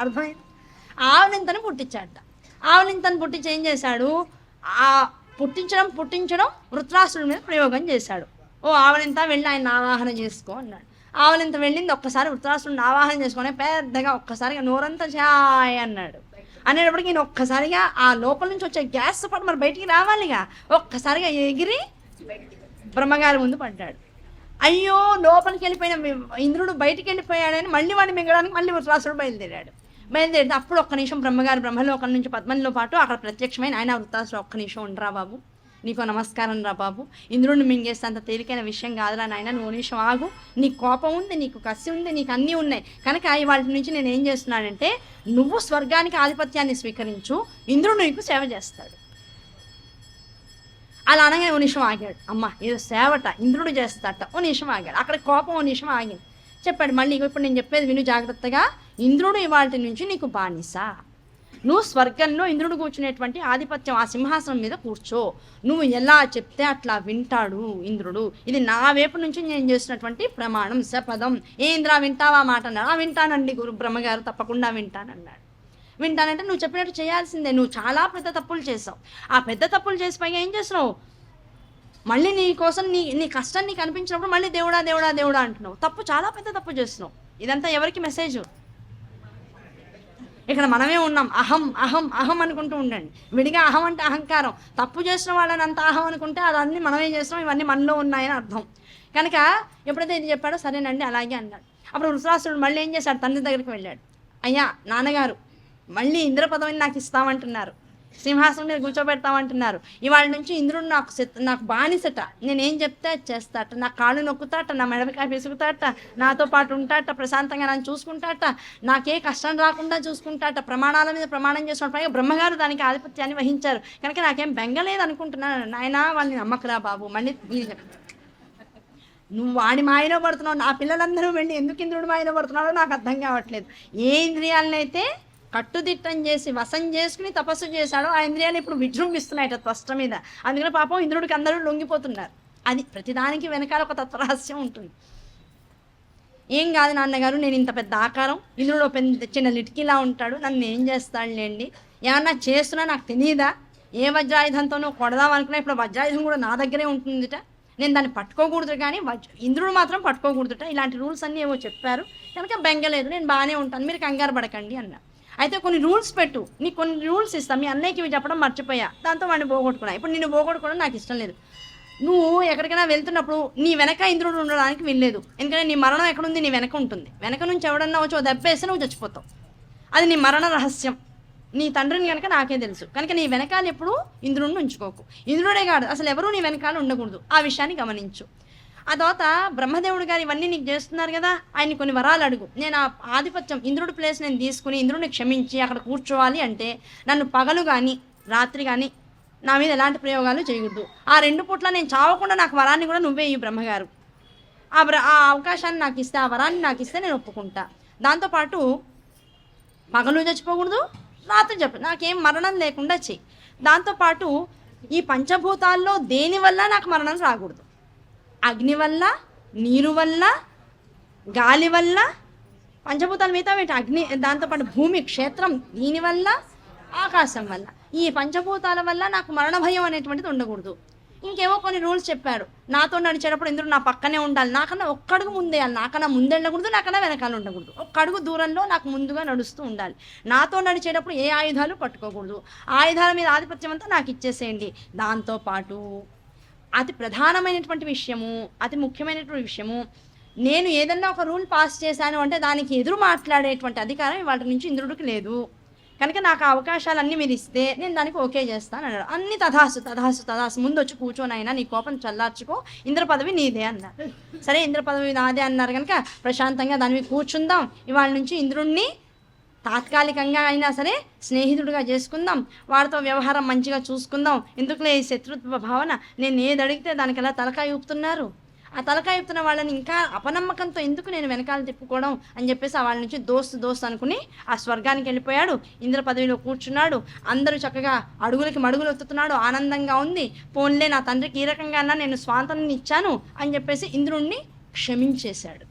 అర్థమైంది. ఆవలింతను పుట్టించి ఏం చేశాడు? ఆ పుట్టించడం వృత్రాసురుడి మీద ప్రయోగం చేశాడు. ఓ ఆవలింత వెళ్ళి ఆయన ఆవాహన చేసుకో అన్నాడు. ఆవలింత వెళ్ళింది. ఒక్కసారి వృత్రాసురుడిని ఆవాహన చేసుకొని పెద్దగా ఒక్కసారిగా నోరంతా ఛాయ్ అన్నాడు. అనేటప్పటికి ఈయన ఒక్కసారిగా ఆ లోపల నుంచి వచ్చే గ్యాస్ పాటు మరి బయటికి రావాలిగా, ఒక్కసారిగా ఎగిరి బ్రహ్మగారి ముందు పడ్డాడు. అయ్యో, లోపలికి వెళ్ళిపోయిన ఇంద్రుడు బయటికి వెళ్ళిపోయాడని మళ్ళీ వాడిని మింగడానికి మళ్ళీ వృత్రాసురుడు బయలుదేరితే అప్పుడు ఒక్క నిమిషం బ్రహ్మగారు బ్రహ్మలోకం నుంచి పద్మంలో పాటు అక్కడ ప్రత్యక్షమైన ఆయన వృత్తాసుడు, ఒక్క నిమిషం ఉండరా బాబు, నీకు నమస్కారం రా బాబు, ఇంద్రుడిని మింగేస్తే అంత తేలికైన విషయం కాదురా నాయన, నువ్వు నిమిషం ఆగు, నీకు కోపం ఉంది, నీకు కసి ఉంది, నీకు అన్నీ ఉన్నాయి కనుక వాటి నుంచి నేను ఏం చేస్తున్నానంటే నువ్వు స్వర్గానికి ఆధిపత్యాన్ని స్వీకరించు, ఇంద్రుడు నీకు సేవ చేస్తాడు. అలా అనగానే ఓ నిమిషం ఆగాడు. అమ్మ ఏదో సేవట ఇంద్రుడు చేస్తాట, ఓ నిమిషం ఆగాడు. అక్కడ కోపం ఓ నిమిషం ఆగింది. చెప్పాడు మళ్ళీ, ఇప్పుడు నేను చెప్పేది విను జాగ్రత్తగా, ఇంద్రుడు ఇవాళ నుంచి నీకు బానిస, నువ్వు స్వర్గంలో ఇంద్రుడు కూర్చునేటువంటి ఆధిపత్యం ఆ సింహాసనం మీద కూర్చో, నువ్వు ఎలా చెప్తే అట్లా వింటాడు ఇంద్రుడు. ఇది నా వైపు నుంచి నేను చేసినటువంటి ప్రమాణం, శపథం. ఏ ఇంద్ర వింటావా మాట అన్నాడు. వింటానండి గురు బ్రహ్మగారు, తప్పకుండా వింటానన్నాడు. వింటానంటే నువ్వు చెప్పినట్టు చేయాల్సిందే, నువ్వు చాలా పెద్ద తప్పులు చేసావు, ఆ పెద్ద తప్పులు చేసి పైగా ఏం చేస్తున్నావు, మళ్ళీ నీ కోసం నీ కష్టం నీకు అనిపించినప్పుడు మళ్ళీ దేవుడా దేవుడా దేవుడా అంటున్నావు. తప్పు, చాలా పెద్ద తప్పు చేస్తున్నావు. ఇదంతా ఎవరికి మెసేజ్? ఇక్కడ మనమే ఉన్నాం. అహం అహం అహం అనుకుంటూ ఉండండి. విడిగా అహం అంటే అహంకారం. తప్పు చేసిన వాళ్ళని అంత అహం అనుకుంటే అదన్నీ మనమే చేస్తున్నాం, ఇవన్నీ మనలో ఉన్నాయని అర్థం. కనుక ఎప్పుడైతే ఇది చెప్పాడో సరేనండి అలాగే అన్నాడు. అప్పుడు వృత్రాసురుడు మళ్ళీ ఏం చేశాడు, తండ్రి దగ్గరికి వెళ్ళాడు. అయ్యా నాన్నగారు మళ్ళీ ఇంద్ర పదవిని నాకు ఇస్తామంటున్నారు, సింహాసనం మీద కూర్చోబెడతామంటున్నారు, ఇవాళ నుంచి ఇంద్రుడు నాకు బానిసట, నేనేం చెప్తే అది చేస్తాట, నా కాళ్ళు నొక్కుతాట, నా మెడకాయ పిసుకుతాట, నాతో పాటు ఉంటాట, ప్రశాంతంగా నన్ను చూసుకుంటాట, నాకే కష్టం రాకుండా చూసుకుంటాట, ప్రమాణాల మీద ప్రమాణం చేస్తున్న పైగా బ్రహ్మగారు దానికి ఆధిపత్యాన్ని వహించారు కనుక నాకేం బెంగలేదు అనుకుంటున్నాను. నాయన వాళ్ళని నమ్మకరా బాబు, మళ్ళీ నువ్వు వాడి మాయలో పడుతున్నావు, నా పిల్లలందరూ వెళ్ళి ఎందుకు ఇంద్రుడు మాయలో పడుతున్నాడో నాకు అర్థం కావట్లేదు. ఏ ఇంద్రియాలనైతే కట్టుదిట్టం చేసి వశం చేసుకుని తపస్సు చేశాడో ఆ ఇంద్రియాలు ఇప్పుడు విజృంభిస్తున్నాయట త్వష్ట మీద. అందుకని పాపం ఇంద్రుడికి అందరూ లొంగిపోతున్నారు. అది ప్రతిదానికి వెనకాల ఒక తత్వరహస్యం ఉంటుంది. ఏం కాదు నాన్నగారు, నేను ఇంత పెద్ద ఆకారం, ఇంద్రుడు పెద్ద చిన్న లిటికీలా ఉంటాడు, నన్ను ఏం చేస్తాడులేండి, ఏమన్నా చేస్తున్నా నాకు తెలియదా, ఏ వజ్రాయుధంతోనో కొడదాం అనుకున్నా, ఇప్పుడు వజ్రాయుధం కూడా నా దగ్గరే ఉంటుందిట, నేను దాన్ని పట్టుకోకూడదు కానీ ఇంద్రుడు మాత్రం పట్టుకోకూడదుట, ఇలాంటి రూల్స్ అన్నీ ఏవో చెప్పారు కనుక బెంగలేదు, నేను బాగానే ఉంటాను, మీరు కంగారు పడకండి అన్నా. అయితే కొన్ని రూల్స్ పెట్టు, నీకు కొన్ని రూల్స్ ఇస్తాను, మీ అన్నయ్యకి ఇవి చెప్పడం మర్చిపోయా, దాంతో వాడిని పోగొట్టుకున్నా, ఇప్పుడు నిన్ను పోగొట్టుకోవడం నాకు ఇష్టం లేదు, నువ్వు ఎక్కడికైనా వెళ్తున్నప్పుడు నీ వెనక ఇంద్రుడు ఉండడానికి వెళ్ళలేదు, ఎందుకంటే నీ మరణం ఎక్కడుంది, నీ వెనక ఉంటుంది, వెనక నుంచి ఎవడన్నా వచ్చి దెబ్బేస్తే నువ్వు చచ్చిపోతావు, అది నీ మరణ రహస్యం, నీ తండ్రిని కనుక నాకే తెలుసు కనుక నీ వెనకాల ఎప్పుడు ఇంద్రుడిని ఉంచుకోకు, ఇంద్రుడే కాదు అసలు ఎవరూ నీ వెనకాల ఉండకూడదు, ఆ విషయాన్ని గమనించు. ఆ తర్వాత బ్రహ్మదేవుడు గారు ఇవన్నీ నీకు చేస్తున్నారు కదా, ఆయన్ని కొన్ని వరాలు అడుగు, నేను ఆ ఆధిపత్యం ఇంద్రుడి ప్లేస్ నేను తీసుకుని ఇంద్రుడిని క్షమించి అక్కడ కూర్చోవాలి అంటే నన్ను పగలు కానీ రాత్రి కానీ నా మీద ఎలాంటి ప్రయోగాలు చేయకూడదు, ఆ 2 పూట్ల నేను చావకుండా నాకు వరాన్ని కూడా నువ్వే ఈ బ్రహ్మగారు, ఆ అవకాశాన్ని నాకు ఇస్తే, ఆ వరాన్ని నాకు ఇస్తే నేను ఒప్పుకుంటా, దాంతోపాటు పగలు చచ్చిపోకూడదు, రాత్రి చెప్పు, నాకేం మరణం లేకుండా చెయ్యి, దాంతోపాటు ఈ పంచభూతాల్లో దేనివల్ల నాకు మరణం రాకూడదు, అగ్ని వల్ల, నీరు వల్ల, గాలి వల్ల, పంచభూతాల మిగతా వీటి అగ్ని, దాంతోపాటు భూమి క్షేత్రం దీనివల్ల, ఆకాశం వల్ల, ఈ పంచభూతాల వల్ల నాకు మరణ భయం అనేటువంటిది ఉండకూడదు. ఇంకేవో కొన్ని రూల్స్ చెప్పాడు, నాతో నడిచేటప్పుడు ఇంద్రుడు నా పక్కనే ఉండాలి, నాకన్నా ఒక్కడుగు ముందే, నాకన్నా ముందు వెళ్ళకూడదు, నాకన్నా వెనకాల ఉండకూడదు, ఒక్కడుగు దూరంలో నాకు ముందుగా నడుస్తూ ఉండాలి, నాతో నడిచేటప్పుడు ఏ ఆయుధాలు పట్టుకోకూడదు, ఆయుధాల మీద ఆధిపత్యం అంతా నాకు ఇచ్చేసేయండి, దాంతోపాటు అతి ప్రధానమైనటువంటి విషయము, అతి ముఖ్యమైనటువంటి విషయము, నేను ఏదన్నా ఒక రూల్ పాస్ చేశాను అంటే దానికి ఎదురు మాట్లాడేటువంటి అధికారం వాటి నుంచి ఇంద్రుడికి లేదు కనుక నాకు ఆ అవకాశాలన్నీ మీరు ఇస్తే నేను దానికి ఓకే చేస్తాను అన్నాడు. అన్ని తథాసు తథాసు తథాసు, ముందు వచ్చి కూర్చోనైనా నీ కోపం చల్లార్చుకో, ఇంద్ర పదవి నీదే అన్నారు. సరే ఇంద్ర పదవి నాదే అన్నారు కనుక ప్రశాంతంగా దాని మీద కూర్చుందాం, ఇవాళ నుంచి ఇంద్రుడిని తాత్కాలికంగా అయినా సరే స్నేహితుడిగా చేసుకుందాం, వాడితో వ్యవహారం మంచిగా చూసుకుందాం, ఎందుకులే ఈ శత్రుత్వ భావన, నేను ఏది అడిగితే దానికి ఎలా తలకాయ ఊపుతున్నారు, ఆ తలకాయ ఊపుతున్న వాళ్ళని ఇంకా అపనమ్మకంతో ఎందుకు నేను వెనకాల తిప్పుకోవడం అని చెప్పేసి వాళ్ళ నుంచి దోస్తు అనుకుని ఆ స్వర్గానికి వెళ్ళిపోయాడు, ఇంద్ర పదవిలో కూర్చున్నాడు, అందరూ చక్కగా అడుగులకి మడుగులు ఎత్తుతున్నాడు, ఆనందంగా ఉంది, పోన్లే నా తండ్రికి ఈ రకంగా నేను స్వాతంత్రం ఇచ్చాను అని చెప్పేసి ఇంద్రుణ్ణి క్షమించేశాడు.